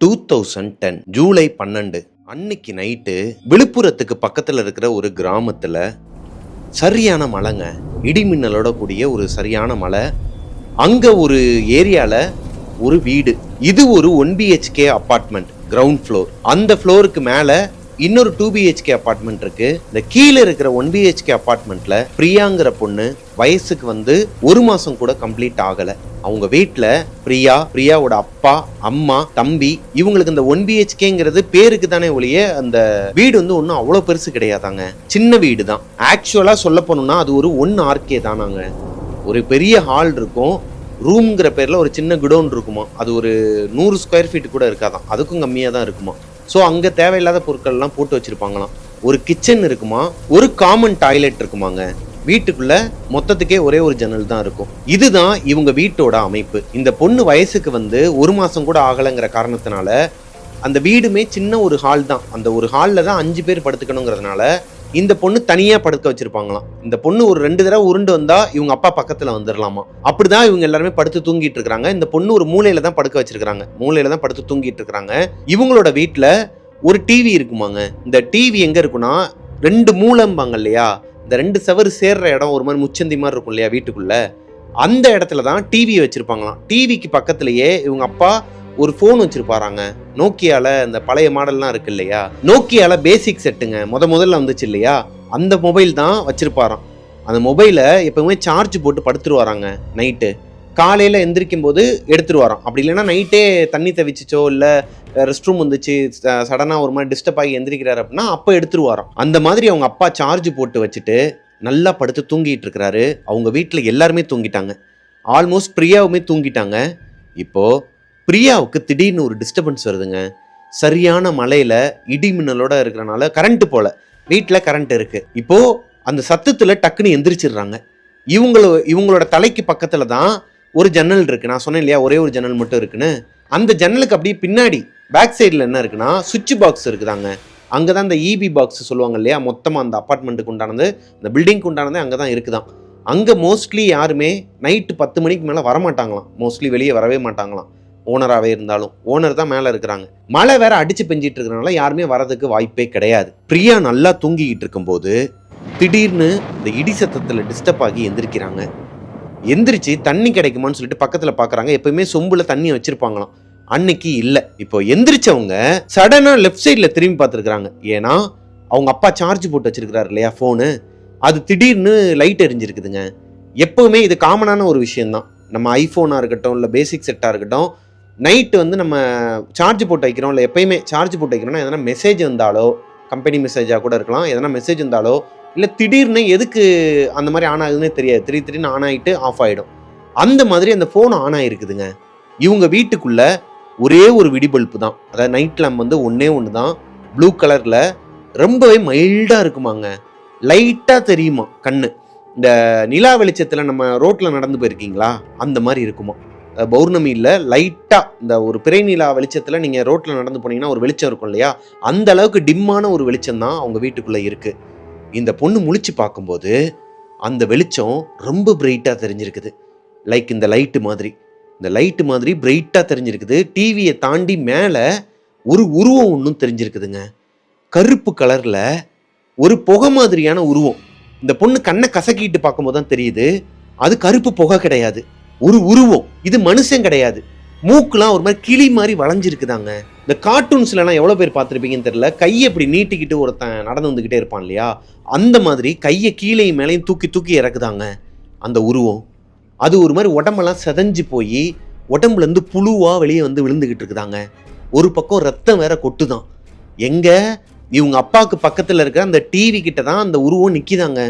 2010 ஜூலை 12 அன்னைக்கு நைட்டு விழுப்புரத்துக்கு பக்கத்துல இருக்கிற ஒரு கிராமத்துல சரியான மழைங்க. இடிமின்னலோட கூடிய ஒரு சரியான மழை. அங்க ஒரு ஏரியால ஒரு வீடு. இது ஒரு 1 BHK அபார்ட்மெண்ட், கிரவுண்ட் ஃப்ளோர். அந்த ஃப்ளோருக்கு மேல இன்னொரு 2 BHK அபார்ட்மெண்ட் இருக்கு. இந்த கீழே இருக்கிற 1 BHK அபார்ட்மெண்ட்ல பிரியாங்கிற பொண்ணு வயசுக்கு வந்து 1 மாசம் கூட கம்ப்ளீட் ஆகல. அவங்க வீட்டுல பிரியாவோட அப்பா, அம்மா, தம்பி, இவங்களுக்கு இந்த 1 BHKங்கிறது பேருக்கு தானே ஒழிய அந்த வீடு வந்து ஒன்றும் அவ்வளோ பெருசு கிடையாதாங்க. சின்ன வீடு தான். ஆக்சுவலா சொல்ல போனோம்னா அது ஒரு 1 RK தானாங்க. ஒரு பெரிய ஹால் இருக்கும். ரூம்ங்கிற பேர்ல ஒரு சின்ன குடோன் இருக்குமா. அது ஒரு 100 ஸ்கொயர் ஃபீட் கூட இருக்காதான், அதுக்கும் கம்மியாக தான் இருக்குமா. ஸோ அங்கே தேவையில்லாத பொருட்கள்லாம் போட்டு வச்சிருப்பாங்களாம். ஒரு கிச்சன் இருக்குமா, ஒரு காமன் டாய்லெட் இருக்குமாங்க. வீட்டுக்குள்ள மொத்தத்துக்கே ஒரே ஒரு ஜன்னல் தான் இருக்கும். இதுதான் இவங்க வீட்டோட அமைப்பு. இந்த பொண்ணு வயசுக்கு வந்து 1 மாசம் கூட ஆகலைங்கிற காரணத்தினால அந்த வீடுமே சின்ன ஒரு ஹால் தான். அந்த ஒரு ஹாலில் தான் 5 பேர் படுத்துக்கணுங்கிறதுனால இந்த பொண்ணு தனியா படுக்க வச்சிருப்பாங்களாம். இந்த பொண்ணு ஒரு 2 தடவை உருண்டு வந்தா இவங்க அப்பா பக்கத்துல வந்துடலாமா. அப்படிதான் இவங்க எல்லாருமே படுத்து தூங்கிட்டு இருக்காங்க. இந்த பொண்ணு ஒரு மூலையில தான் படுக்க வச்சிருக்காங்க. மூலையில தான் படுத்து தூங்கிட்டு இருக்காங்க. இவங்களோட வீட்டுல ஒரு டிவி இருக்குமாங்க. இந்த டிவி எங்க இருக்குன்னா 2 மூலம்பாங்க இல்லையா, இந்த 2 செவரு சேர்ற இடம் ஒரு மாதிரி முச்சந்தி மாதிரி இருக்கும் இல்லையா வீட்டுக்குள்ள, அந்த இடத்துல தான் டிவி வச்சிருப்பாங்களாம். டிவிக்கு பக்கத்திலேயே இவங்க அப்பா ஒரு போன் வச்சிருப்பாராங்க. நோக்கியால இந்த பழைய மாடல்லாம் இருக்கு இல்லையா, நோக்கியால பேசிக் செட்டுங்க முதல்ல வந்துச்சு இல்லையா, அந்த மொபைல் தான் வச்சிருப்பாராம். அந்த மொபைலை எப்பவுமே சார்ஜ் போட்டு படுத்துருவாராங்க. நைட்டு காலையில எந்திரிக்கும் போது எடுத்துருவாராம். அப்படி இல்லைன்னா நைட்டே தண்ணி தவிச்சிச்சோ இல்ல ரெஸ்ட் ரூம் வந்துச்சு, சடனா ஒரு மாதிரி டிஸ்டர்ப் ஆகி எந்திரிக்கிறாரு அப்படின்னா அப்போ எடுத்துருவாராம். அந்த மாதிரி அவங்க அப்பா சார்ஜ் போட்டு வச்சுட்டு நல்லா படுத்து தூங்கிட்டு இருக்கிறாரு. அவங்க வீட்டில் எல்லாருமே தூங்கிட்டாங்க. ஆல்மோஸ்ட் பிரியாவுமே தூங்கிட்டாங்க. இப்போ பிரியாவுக்கு திடீர்னு ஒரு டிஸ்டர்பன்ஸ் வருதுங்க. சரியான மழையில இடி மின்னலோட இருக்கிறனால கரண்ட் போல, வீட்டில் கரண்ட் இருக்கு. இப்போ அந்த சத்தத்துல டக்குன்னு எந்திரிச்சிடுறாங்க. இவங்களோட தலைக்கு பக்கத்துல தான் ஒரு ஜன்னல் இருக்கு. நான் சொன்னேன் இல்லையா ஒரே ஒரு ஜன்னல் மட்டும் இருக்குன்னு. அந்த ஜன்னலுக்கு அப்படியே பின்னாடி பேக் சைடில் என்ன இருக்குன்னா சுவிட்ச் பாக்ஸ் இருக்குதாங்க. அங்கே தான் இந்த EB பாக்ஸ் சொல்லுவாங்க இல்லையா, மொத்தமாக அந்த அப்பார்ட்மெண்ட்டுக்கு உண்டானது, இந்த பில்டிங்க்கு உண்டானது அங்கே தான் இருக்குதான். அங்கே மோஸ்ட்லி யாருமே நைட்டு 10 மணிக்கு மேலே வரமாட்டாங்களாம். மோஸ்ட்லி வெளியே வரவே மாட்டாங்களாம். ஓனராகவே இருந்தாலும் ஓனர் தான் மேலே இருக்கிறாங்க. மழை வேற அடிச்சு பெஞ்சிட்டு இருக்கிறனால யாருமே வரதுக்கு வாய்ப்பே கிடையாது. பிரியா நல்லா தூங்கிக்கிட்டு இருக்கும்போது திடீர்னு இந்த இடி சத்தத்தில் டிஸ்டர்ப் ஆகி எந்திரிக்கிறாங்க. எந்திரிச்சு தண்ணி கிடைக்குமான்னு சொல்லிட்டு பக்கத்தில் பார்க்குறாங்க. எப்பயுமே சொம்புல தண்ணி வச்சிருப்பாங்களாம், அன்னைக்கு இல்லை. இப்போ எந்திரிச்சவங்க சடனா லெஃப்ட் சைடில் திரும்பி பார்த்துருக்குறாங்க. ஏன்னா அவங்க அப்பா சார்ஜ் போட்டு வச்சிருக்கிறாரு இல்லையா ஃபோனு, அது திடீர்னு லைட் எரிஞ்சிருக்குதுங்க. எப்பவுமே இது காமனான ஒரு விஷயம்தான். நம்ம ஐஃபோனாக இருக்கட்டும் இல்லை பேசிக் செட்டாக இருக்கட்டும், நைட்டு வந்து நம்ம சார்ஜ் போட்டு வைக்கிறோம் இல்லை எப்பயுமே சார்ஜ் போட்டு வைக்கிறோம்னா எதனா மெசேஜ் வந்தாலோ, கம்பெனி மெசேஜாக கூட இருக்கலாம், எதனா மெசேஜ் வந்தாலோ இல்லை திடீர்னு எதுக்கு அந்த மாதிரி ஆன் ஆகுதுன்னே தெரியாது, திடீர்னு ஆன் ஆகிட்டு ஆஃப் ஆகிடும். அந்த மாதிரி அந்த ஃபோன் ஆன் ஆகிருக்குதுங்க. இவங்க வீட்டுக்குள்ள ஒரே ஒரு விடிபல்பு தான், அதாவது நைட் லேம்ப் வந்து ஒன்று தான், ப்ளூ கலரில் ரொம்பவே மைல்டாக இருக்குமாங்க. லைட்டாக தெரியுமா கண்ணு. இந்த நிலா வெளிச்சத்தில் நம்ம ரோட்டில் நடந்து போயிருக்கீங்களா அந்த மாதிரி இருக்குமா. பௌர்ணமி இல்லை, லைட்டாக இந்த ஒரு பிறை நிலா வெளிச்சத்தில் நீங்கள் ரோட்டில் நடந்து போனீங்கன்னா ஒரு வெளிச்சம் இருக்கும் இல்லையா, அந்த அளவுக்கு டிம்மான ஒரு வெளிச்சம் தான் அவங்க வீட்டுக்குள்ளே இருக்குது. இந்த பொண்ணு முழிச்சு பார்க்கும்போது அந்த வெளிச்சம் ரொம்ப பிரைட்டாக தெரிஞ்சிருக்குது. லைக் இந்த லைட்டு மாதிரி பிரைட்டாக தெரிஞ்சிருக்குது. டிவியை தாண்டி மேலே ஒரு உருவம் ஒன்றும் தெரிஞ்சிருக்குதுங்க. கருப்பு கலரில் ஒரு புகை மாதிரியான உருவம். இந்த பொண்ணு கண்ணை கசக்கிட்டு பார்க்கும்போது தான் தெரியுது அது கருப்பு புகை கிடையாது, ஒரு உருவம். இது மனுஷன் கிடையாது. மூக்குலாம் ஒரு மாதிரி கிளி மாதிரி வளைஞ்சிருக்குதாங்க. இந்த கார்ட்டூன்ஸ்லாம் எவ்வளோ பேர் பார்த்துருப்பீங்கன்னு தெரியல, கையை இப்படி நீட்டிக்கிட்டு ஒருத்தன் நடந்து வந்துக்கிட்டே இருப்பான் இல்லையா, அந்த மாதிரி கையை கீழேயும் மேலேயும் தூக்கி இறக்குதாங்க அந்த உருவம். அது ஒரு மாதிரி உடம்பெல்லாம் செதஞ்சு போய் உடம்புலேருந்து புழுவாக வெளியே வந்து விழுந்துக்கிட்டு இருக்குதாங்க. ஒரு பக்கம் ரத்தம் வேற கொட்டுதான். எங்க இவங்க அப்பாவுக்கு பக்கத்தில் இருக்கிற அந்த டிவி கிட்ட தான் அந்த உருவம் நிற்கிதாங்க.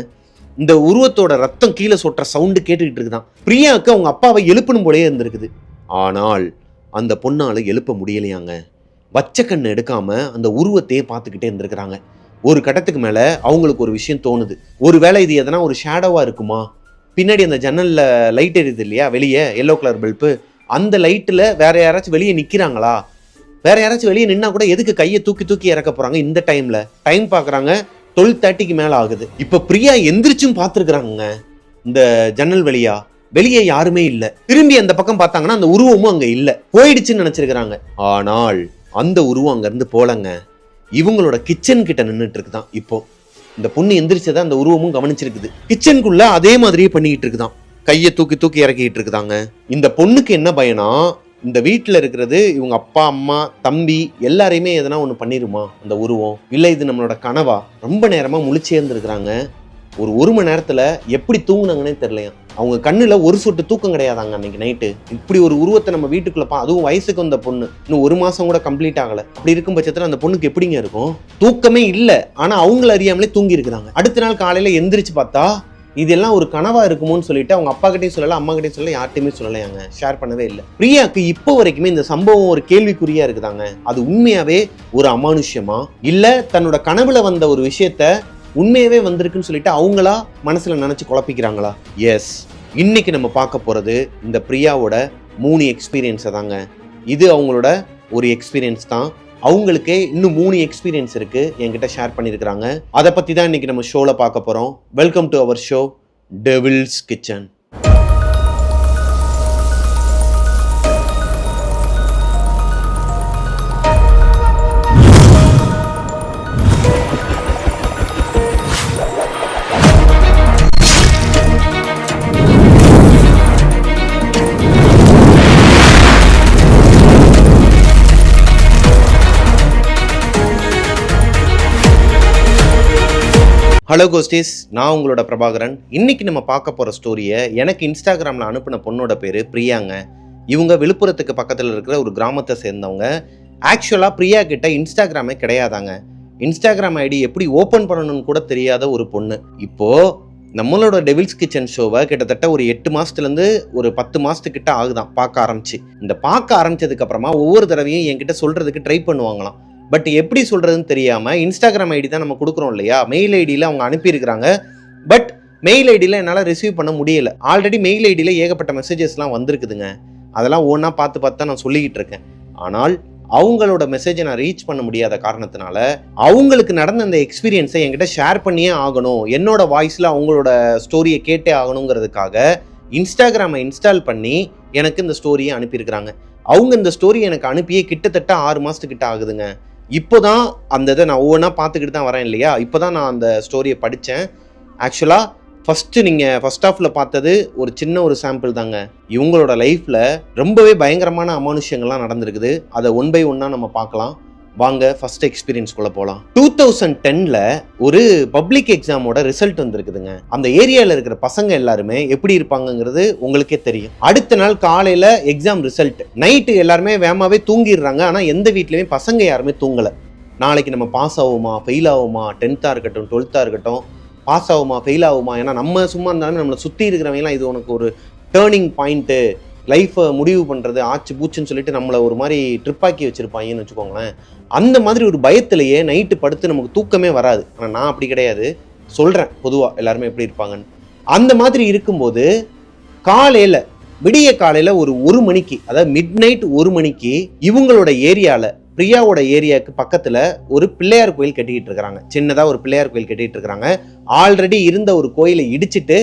இந்த உருவத்தோட ரத்தம் கீழே சொட்டுற சவுண்டு கேட்டுக்கிட்டு இருக்குதான். பிரியாவுக்கு அவங்க அப்பாவை எழுப்பணும் போலே இருந்திருக்குது. ஆனால் அந்த பொண்ணால் எழுப்ப முடியலையாங்க. வச்ச கண்ணு எடுக்காம அந்த உருவத்தையே பார்த்துக்கிட்டே இருந்திருக்கிறாங்க. ஒரு கட்டத்துக்கு மேலே அவங்களுக்கு ஒரு விஷயம் தோணுது. ஒருவேளை இது எதனா ஒரு ஷேடோவாக இருக்குமா, பின்னாடி அந்த ஜன்னலில் லைட் எரியுது இல்லையா வெளியே, எல்லோ கலர் பல்பு, அந்த லைட்டில் வேற யாராச்சும் வெளியே நிற்கிறாங்களா, வேற யாராச்சும் வெளியே நின்னா கூட எதுக்கு கையை தூக்கி இறக்க போகிறாங்க இந்த டைமில். டைம் பார்க்குறாங்க 12:30க்கு மேலே ஆகுது. இப்போ பிரியா எந்திரிச்சும் பார்த்துருக்குறாங்க இந்த ஜன்னல் வழியா. வெளியே யாருமே இல்லை. திரும்பி அந்த பக்கம் பார்த்தாங்கன்னா அந்த உருவமும் அங்கே இல்லை, போயிடுச்சுன்னு நினச்சிருக்கிறாங்க. ஆனால் அந்த உருவம் அங்கேருந்து போலங்க, இவங்களோட கிச்சன் கிட்ட நின்றுட்டு இருக்குதான். இப்போ இந்த பொண்ணு எந்திரிச்சதை அந்த உருவமும் கவனிச்சிருக்குது. கிச்சனுக்குள்ள அதே மாதிரியே பண்ணிக்கிட்டு இருக்குதான், கையை தூக்கி தூக்கி இறக்கிட்டு இருக்குதாங்க. இந்த பொண்ணுக்கு என்ன பயனா, இந்த வீட்டில் இருக்கிறது இவங்க அப்பா அம்மா தம்பி எல்லாரையுமே எதனா ஒன்று பண்ணிருமா அந்த உருவம், இல்லை இது நம்மளோட கனவா. ரொம்ப நேரமாக முழிச்சே இருந்துருக்குறாங்க. ஒரு மணி நேரத்தில் எப்படி தூங்குனாங்கன்னே தெரியலையா. அவங்க கண்ணுல ஒரு சொட்டு தூக்கம் கிடையாதாங்க அன்னைக்கு நைட்டு. இப்படி ஒரு உருவத்தை நம்ம வீட்டுக்குள்ளப்பா, அதுவும் வயசுக்கு வந்த பொண்ணு, இன்னும் 1 மாசம் கூட கம்ப்ளீட் ஆகல. அப்படி இருக்கும் பட்சத்துல அந்த பொண்ணுக்கு எப்படிங்க இருக்கும்? தூக்கமே இல்லை, ஆனா அவங்கள அறியாமலே தூங்கி இருக்கிறாங்க. அடுத்த நாள் காலையில எந்திரிச்சு பார்த்தா இதெல்லாம் ஒரு கனவா இருக்குமோன்னு சொல்லிட்டு அவங்க அப்பா கிட்டையும் சொல்லல, அம்மா கிட்டையும் சொல்லல, யார்ட்டையுமே சொல்லலையாங்க, ஷேர் பண்ணவே இல்லை. பிரியாக்கு இப்போ வரைக்குமே இந்த சம்பவம் ஒரு கேள்விக்குறியா இருக்குதாங்க. அது உண்மையாவே ஒரு அமானுஷ்யமா, இல்ல தன்னோட கனவுல வந்த ஒரு விஷயத்த உண்மையாவே வந்திருக்குன்னு சொல்லிட்டு அவங்களா மனசுல நினைச்சு குழப்பிக்கிறாங்களா? எஸ், இன்னைக்கு நம்ம பார்க்க போறது இந்த பிரியாவோட 3 எக்ஸ்பீரியன்ஸை தாங்க. இது அவங்களோட ஒரு எக்ஸ்பீரியன்ஸ் தான். அவங்களுக்கே இன்னும் 3 எக்ஸ்பீரியன்ஸ் இருக்கு, என்கிட்ட ஷேர் பண்ணியிருக்கிறாங்க. அதை பத்தி தான் இன்னைக்கு நம்ம ஷோல பார்க்க போறோம். Welcome to our show devil's kitchen. Hello ghosties, நான் உங்களோட பிரபாகரன். இன்னைக்கு நம்ம பார்க்க போகிற ஸ்டோரியை எனக்கு இன்ஸ்டாகிராமில் அனுப்பின பொண்ணோட பேர் பிரியாங்க. இவங்க விழுப்புரத்துக்கு பக்கத்தில் இருக்கிற ஒரு கிராமத்தை சேர்ந்தவங்க. ஆக்சுவலாக பிரியா கிட்ட இன்ஸ்டாகிராமே கிடையாதாங்க. இன்ஸ்டாகிராம் ஐடி எப்படி ஓப்பன் பண்ணணும்னு கூட தெரியாத ஒரு பொண்ணு. இப்போது நம்மளோட டெவில்ஸ் கிச்சன் ஷோவை கிட்டத்தட்ட ஒரு 8 மாதத்துலேருந்து ஒரு 10 மாதத்துக்கிட்ட ஆகுதான் பார்க்க ஆரம்பிச்சு. இந்த பார்க்க ஆரம்பிச்சதுக்கப்புறமா ஒவ்வொரு தடவையும் என்கிட்ட சொல்கிறதுக்கு ட்ரை பண்ணுவாங்களாம். பட் எப்படி சொல்கிறதுன்னு தெரியாமல் இன்ஸ்டாகிராம் ஐடி தான் நம்ம கொடுக்குறோம் இல்லையா, மெயில் ஐடியில் அவங்க அனுப்பியிருக்கிறாங்க. பட் மெயில் ஐடியில் என்னால் ரிசீவ் பண்ண முடியலை. ஆல்ரெடி மெயில் ஐடியில் ஏகப்பட்ட மெசேஜஸ்லாம் வந்திருக்குதுங்க. அதெல்லாம் ஒன்றா பார்த்து தான் நான் சொல்லிக்கிட்டு இருக்கேன். ஆனால் அவங்களோட மெசேஜை நான் ரீச் பண்ண முடியாத காரணத்தினால அவங்களுக்கு நடந்த அந்த எக்ஸ்பீரியன்ஸை என்கிட்ட ஷேர் பண்ணியே ஆகணும், என்னோட வாய்ஸில் அவங்களோட ஸ்டோரியை கேட்டே ஆகணுங்கிறதுக்காக இன்ஸ்டாகிராமை இன்ஸ்டால் பண்ணி எனக்கு இந்த ஸ்டோரியை அனுப்பியிருக்கிறாங்க. அவங்க இந்த ஸ்டோரியை எனக்கு அனுப்பியே கிட்டத்தட்ட 6 மாதத்துக்கிட்ட ஆகுதுங்க. இப்போதான் அந்த இதை நான் ஒவ்வொன்றா பார்த்துக்கிட்டு தான் வரேன் இல்லையா, இப்போ தான் நான் அந்த ஸ்டோரியை படித்தேன். ஆக்சுவலாக நீங்கள் ஃபர்ஸ்ட் ஹாஃபில் பார்த்தது ஒரு சின்ன ஒரு சாம்பிள் தாங்க. இவங்களோட லைஃப்பில் ரொம்பவே பயங்கரமான அமானுஷ்யங்கள்லாம் நடந்திருக்குது. அதை 1 by 1 நம்ம பார்க்கலாம். வாங்க ஃபர்ஸ்ட் எக்ஸ்பீரியன்ஸ்குள்ளே போகலாம். 2010 ஒரு பப்ளிக் எக்ஸாமோட ரிசல்ட் வந்திருக்குதுங்க. அந்த ஏரியாவில் இருக்கிற பசங்க எல்லாருமே எப்படி இருப்பாங்கங்கிறது உங்களுக்கே தெரியும். அடுத்த நாள் காலையில் எக்ஸாம் ரிசல்ட். நைட்டு எல்லாருமே வேகமாகவே தூங்கிடுறாங்க. ஆனால் எந்த வீட்லையுமே பசங்க யாருமே தூங்கலை. நாளைக்கு நம்ம பாஸ் ஆகுமா ஃபெயில் ஆகுமா, 10th இருக்கட்டும் 12th இருக்கட்டும், பாஸ் ஆகுமா ஃபெயில் ஆகுமா. ஏன்னா நம்ம சும்மா இருந்தாலும் நம்மளை சுற்றி இருக்கிறவங்கலாம் இது உனக்கு ஒரு டேர்னிங் பாயிண்ட்டு, லைஃப்பை முடிவு பண்ணுறது ஆச்சு பூச்சுன்னு சொல்லிட்டு நம்மளை ஒரு மாதிரி ட்ரிப்பாக்கி வச்சுருப்பாங்கன்னு வச்சுக்கோங்களேன். அந்த மாதிரி ஒரு பயத்திலேயே நைட்டு படுத்து நமக்கு தூக்கமே வராது. ஆனால் நான் அப்படி கிடையாது, சொல்கிறேன் பொதுவாக எல்லாருமே எப்படி இருப்பாங்கன்னு. அந்த மாதிரி இருக்கும்போது காலையில் விடிய காலையில் ஒரு மணிக்கு, அதாவது மிட் நைட் 1 மணிக்கு இவங்களோட ஏரியாவில், பிரியாவோட ஏரியாவுக்கு பக்கத்தில் ஒரு பிள்ளையார் கோயில் கட்டிக்கிட்டு இருக்கிறாங்க. சின்னதாக ஒரு பிள்ளையார் கோயில் கட்டிகிட்டு இருக்கிறாங்க. ஆல்ரெடி இருந்த ஒரு கோயிலை இடிச்சிட்டு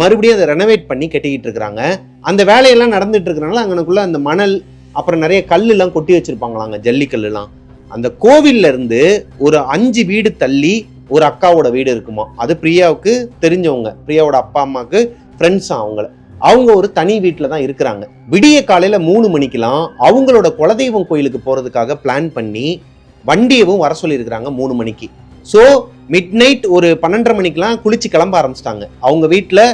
மறுபடியும் அதை ரெனோவேட் பண்ணி கட்டிக்கிட்டு இருக்கிறாங்க. அந்த வேலையெல்லாம் நடந்துட்டு இருக்கிறனால அங்கனக்குள்ள அந்த மணல் அப்புறம் நிறைய கல்லுலாம் கொட்டி வச்சிருப்பாங்களாங்க, ஜல்லிக்கல்லுலாம். அந்த கோவில்ல இருந்து ஒரு 5 வீடு தள்ளி ஒரு அக்காவோட வீடு இருக்குமா. அது பிரியாவுக்கு தெரிஞ்சவங்க, பிரியாவோட அப்பா அம்மாவுக்கு ஃப்ரெண்ட்ஸா அவங்க ஒரு தனி வீட்டில் தான் இருக்கிறாங்க. விடிய காலையில 3 மணிக்கெல்லாம் அவங்களோட குலதெய்வம் கோயிலுக்கு போறதுக்காக பிளான் பண்ணி வண்டியவும் வர சொல்லியிருக்கிறாங்க 3 மணிக்கு. ஸோ மிட் நைட் ஒரு 12:30 மணிக்கெல்லாம் குளிச்சு கிளம்ப ஆரம்பிச்சிட்டாங்க. அவங்க வீட்டில்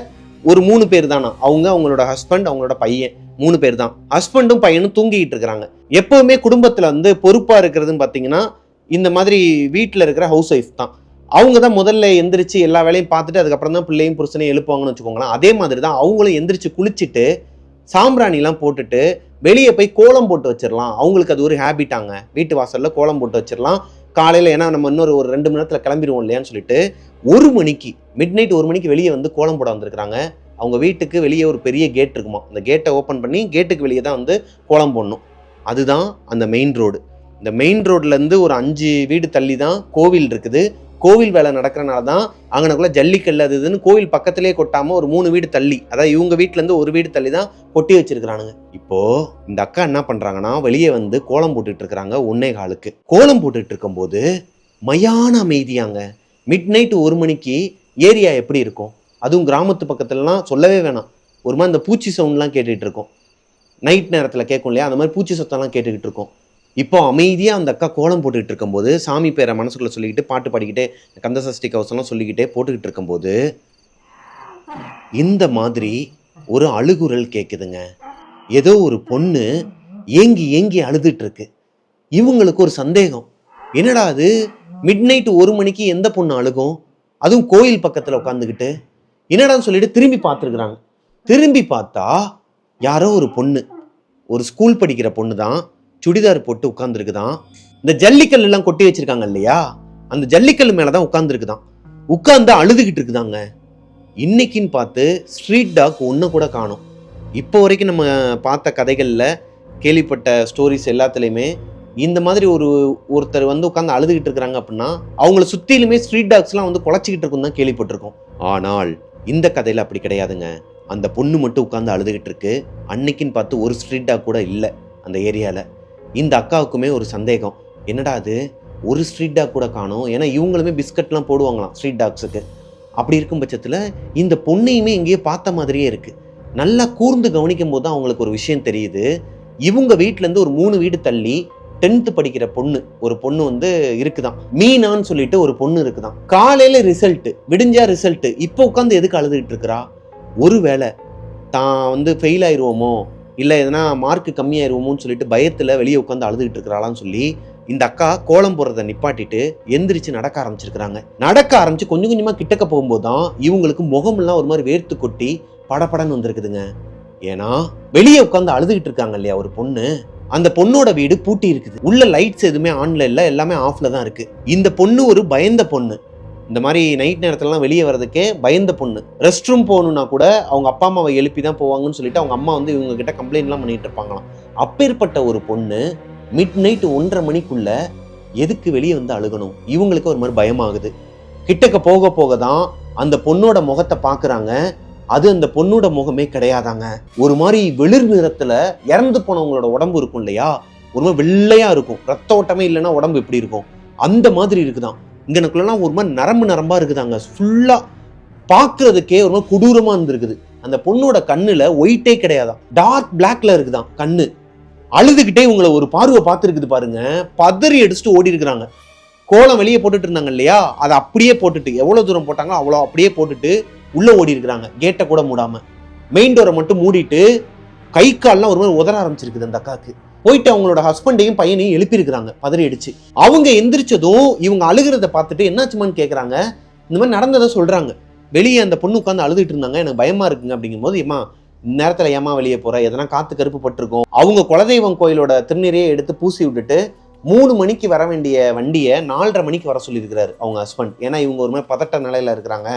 ஒரு 3 பேர் தானா, அவங்களோட ஹஸ்பண்ட் அவங்களோட பையன் 3 பேர் தான். ஹஸ்பண்டும் பையனும் தூங்கிட்டு இருக்கிறாங்க. எப்பவுமே குடும்பத்தில் பொறுப்பாக இருக்கிறதுன்னு பார்த்தீங்கன்னா இந்த மாதிரி வீட்டில் இருக்கிற ஹவுஸ் ஒய்ஃப் தான். அவங்க தான் முதல்ல எந்திரிச்சு எல்லா வேலையும் பார்த்துட்டு அதுக்கப்புறம் தான் பிள்ளையும் புருஷனையும் எழுப்புவாங்கன்னு வச்சுக்கோங்களேன். அதே மாதிரி தான் அவங்களும் எந்திரிச்சு குளிச்சுட்டு சாம்பிராணிலாம் போட்டுட்டு வெளியே போய் கோலம் போட்டு வச்சிடலாம். அவங்களுக்கு அது ஒரு ஹேபிட்டாங்க. வீட்டு வாசலில் கோலம் போட்டு வச்சிடலாம் காலையில். ஏன்னா நம்ம இன்னொரு 2 மணி நேரத்தில் கிளம்பிடுவோம் இல்லையான்னு சொல்லிட்டு 1 மணிக்கு, மிட் நைட் 1 மணிக்கு வெளியே கோலம் போட வந்திருக்கிறாங்க. அவங்க வீட்டுக்கு வெளியே ஒரு பெரிய கேட் இருக்குமா. அந்த கேட்டை ஓப்பன் பண்ணி கேட்டுக்கு வெளியே தான் கோலம் போடணும். அதுதான் அந்த மெயின் ரோடு. இந்த மெயின் ரோட்லேருந்து ஒரு 5 வீடு தள்ளி தான் கோவில் இருக்குது. கோவில் வேலை நடக்கிறனால தான் அங்கனக்குள்ள ஜல்லிக்கல் அது இதுன்னு கோவில் பக்கத்திலே கொட்டாமல் ஒரு 3 வீடு தள்ளி, அதாவது இவங்க வீட்டிலேருந்து ஒரு வீடு தள்ளி தான் கொட்டி வச்சிருக்கிறானுங்க. இப்போ இந்த அக்கா என்ன பண்ணுறாங்கன்னா வெளியே வந்து கோலம் போட்டுட்டு இருக்கிறாங்க. 1:15 கோலம் போட்டுட்டு இருக்கும்போது மயான அமைதியாங்க. மிட் நைட் 1 மணிக்கு ஏரியா எப்படி இருக்கும்? அதுவும் கிராமத்து பக்கத்துலலாம் சொல்லவே வேணாம். ஒரு மாதிரி இந்த பூச்சி சவுண்ட்லாம் கேட்டுகிட்டு இருக்கோம். நைட் நேரத்தில் கேட்கும் இல்லையா, அந்த மாதிரி பூச்சி சத்தம்லாம் கேட்டுக்கிட்டு இருக்கோம். இப்போ அமைதியாக அந்த அக்கா கோலம் போட்டுக்கிட்டு இருக்கும்போது சாமி பேரை மனசுக்குள்ளே சொல்லிக்கிட்டு பாட்டு பாடிக்கிட்டே கந்த சஷ்டி கவசம்லாம் சொல்லிக்கிட்டே போட்டுக்கிட்டு இருக்கும்போது இந்த மாதிரி ஒரு அழுகுரல் கேட்குதுங்க. ஏதோ ஒரு பொண்ணு ஏங்கி ஏங்கி அழுதுட்டு இருக்கு. இவங்களுக்கு ஒரு சந்தேகம், என்னடா அது மிட் நைட் 1 மணிக்கு எந்த பொண்ணு அழுகும், அதுவும் கோயில் பக்கத்தில் உட்காந்துக்கிட்டு, என்னடான்னு சொல்லிட்டு திரும்பி பார்த்துருக்குறாங்க. திரும்பி பார்த்தா யாரோ ஒரு பொண்ணு, ஒரு ஸ்கூல் படிக்கிற பொண்ணு தான், சுடிதார் போட்டு உட்கார்ந்துருக்குதான். இந்த ஜல்லிக்கல் எல்லாம் கொட்டி வச்சிருக்காங்க இல்லையா, அந்த ஜல்லிக்கல் மேலதான் உட்கார்ந்துருக்குதான். உட்கார்ந்து அழுதுகிட்டு இருக்குதாங்க. இன்னைக்குன்னு பார்த்து ஸ்ட்ரீட் டாக் ஒன்று கூட காணும். இப்போ வரைக்கும் நம்ம பார்த்த கதைகளில் கேள்விப்பட்ட ஸ்டோரிஸ் எல்லாத்துலேயுமே இந்த மாதிரி ஒருத்தர் வந்து உட்காந்து அழுதுகிட்டு இருக்கிறாங்க அப்படின்னா அவங்கள சுற்றிலுமே ஸ்ட்ரீட் டாக்ஸ்லாம் வந்து குலைச்சிக்கிட்டு இருக்குன்னு தான் கேள்விப்பட்டிருக்கோம். ஆனால் இந்த கதையில் அப்படி கிடையாதுங்க. அந்த பொண்ணு மட்டும் உட்காந்து அழுதுகிட்டு இருக்கு. அன்னைக்குன்னு பார்த்து ஒரு ஸ்ட்ரீட் டாக் கூட இல்லை அந்த ஏரியாவில். இந்த அக்காவுக்குமே ஒரு சந்தேகம், என்னடா அது ஒரு ஸ்ட்ரீட் டாக் கூட காணும். ஏன்னா இவங்களுமே பிஸ்கட்லாம் போடுவாங்களாம் ஸ்ட்ரீட் டாக்ஸுக்கு. அப்படி இருக்கும் பட்சத்தில் இந்த பொண்ணையுமே எங்கேயோ பார்த்த மாதிரியே இருக்குது. நல்லா கூர்ந்து கவனிக்கும் போது தான் அவங்களுக்கு ஒரு விஷயம் தெரியுது. இவங்க வீட்டிலேருந்து ஒரு 3 வீடு தள்ளி 10th படிக்கிற ஒரு பொண்ணு வந்து இருக்குதான். மீனான்னு சொல்லிட்டு ஒரு பொண்ணு இருக்குதான். காலையில் ரிசல்ட்டு, விடிஞ்சா ரிசல்ட்டு, இப்போ உட்காந்து எதுக்கு அழுதுகிட்டு இருக்கிறா? ஒருவேளை தான் வந்து ஃபெயில் ஆயிடுவோமோ, இல்லை எதனா மார்க் கம்மியாயிருவோமோன்னு சொல்லிட்டு பயத்தில் வெளியே உட்காந்து அழுதுகிட்டு இருக்கிறாளான்னு சொல்லி இந்த அக்கா கோலம் போடுறதை நிப்பாட்டிட்டு எந்திரிச்சு நடக்க ஆரம்பிச்சிருக்கிறாங்க. நடக்க ஆரம்பிச்சு கொஞ்சம் கொஞ்சமாக கிட்டக்க போகும்போது தான் இவங்களுக்கு முகமெல்லாம் ஒரு மாதிரி வேர்த்து கொட்டி படப்படன்னு வந்திருக்குதுங்க. ஏன்னா வெளியே உட்காந்து அழுதுகிட்டு இருக்காங்க இல்லையா ஒரு பொண்ணு, அந்த பொண்ணோட வீடு பூட்டி இருக்குது. உள்ள லைட்ஸ் எதுவுமே ஆன்ல இல்லை, எல்லாமே ஆஃப்ல தான் இருக்கு. இந்த பொண்ணு ஒரு பயந்த பொண்ணு. இந்த மாதிரி நைட் நேரத்துலலாம் வெளியே வர்றதுக்கே பயந்த பொண்ணு. ரெஸ்ட் ரூம் போகணுன்னா கூட அவங்க அப்பா அம்மாவை எழுப்பி தான் போவாங்கன்னு சொல்லிட்டு அவங்க அம்மா வந்து இவங்க கிட்ட கம்ப்ளைண்ட்லாம் பண்ணிட்டு இருப்பாங்களாம். அப்பேற்பட்ட ஒரு பொண்ணு மிட் நைட் 1:30 மணிக்குள்ள எதுக்கு வெளியே வந்து அழுகணும்? இவங்களுக்கு ஒரு மாதிரி பயமாகுது. கிட்டக்க போக போக தான் அந்த பொண்ணோட முகத்தை பார்க்குறாங்க. அது அந்த பொண்ணோட முகமே கிடையாதாங்க. ஒரு மாதிரி வெளிர் நிறத்துல இறந்து போனவங்களோட உடம்பு இருக்கும் இல்லையா, ஒரு மாதிரி வெள்ளையா இருக்கும். ரத்த ஓட்டமே இல்லைன்னா உடம்பு எப்படி இருக்கும், அந்த மாதிரி இருக்குதான். இங்கனக்குள்ளலாம் ஒரு மாதிரி நரம்பா இருக்குதாங்க. ஃபுல்லா பார்க்கறதுக்கே ஒரு மாதிரி கொடூரமா இருந்திருக்குது. அந்த பொண்ணோட கண்ணுல ஒயிட்டே கிடையாதான், டார்க் பிளாக்ல இருக்குதான் கண்ணு. அழுதுகிட்டே இவங்களை ஒரு பார்வை பார்த்துருக்குது பாருங்க. பதறி அடிச்சுட்டு ஓடி இருக்கிறாங்க. கோலம் வெளியே போட்டுட்டு இருந்தாங்க இல்லையா, அதை அப்படியே போட்டுட்டு எவ்வளவு தூரம் போட்டாங்களோ அவ்வளோ அப்படியே போட்டுட்டு உள்ள ஓடி இருக்கிறாங்க. கேட்டை கூட மூடாம மெயின் டோரை மட்டும் மூடிட்டு கை கால்லாம் ஒரு மாதிரி உதற ஆரம்பிச்சிருக்குது அந்த அக்காவுக்கு. போயிட்டு அவங்களோட ஹஸ்பண்டையும் பையனையும் எழுப்பியிருக்கிறாங்க பதறி அடிச்சு. அவங்க எந்திரிச்சதும் இவங்க அழுகிறத பார்த்துட்டு என்னாச்சுமான்னு கேட்குறாங்க. இந்த மாதிரி நடந்ததை சொல்றாங்க. வெளியே அந்த பொண்ணு உட்காந்து அழுதுட்டு இருந்தாங்க, எனக்கு பயமா இருக்குங்க அப்படிங்கும் போது, ஏமா நேரத்தில் ஏமா வெளியே போற, எதனா காத்து கருப்பு பட்டிருக்கும். அவங்க குலதெய்வம் கோயிலோட திருநீரையே எடுத்து பூசி விட்டுட்டு 3 மணிக்கு வர வேண்டிய வண்டியை 4:30 மணிக்கு வர சொல்லியிருக்கிறாரு அவங்க ஹஸ்பண்ட். ஏன்னா இவங்க ஒரு மாதிரி பதட்ட நிலையில இருக்கிறாங்க.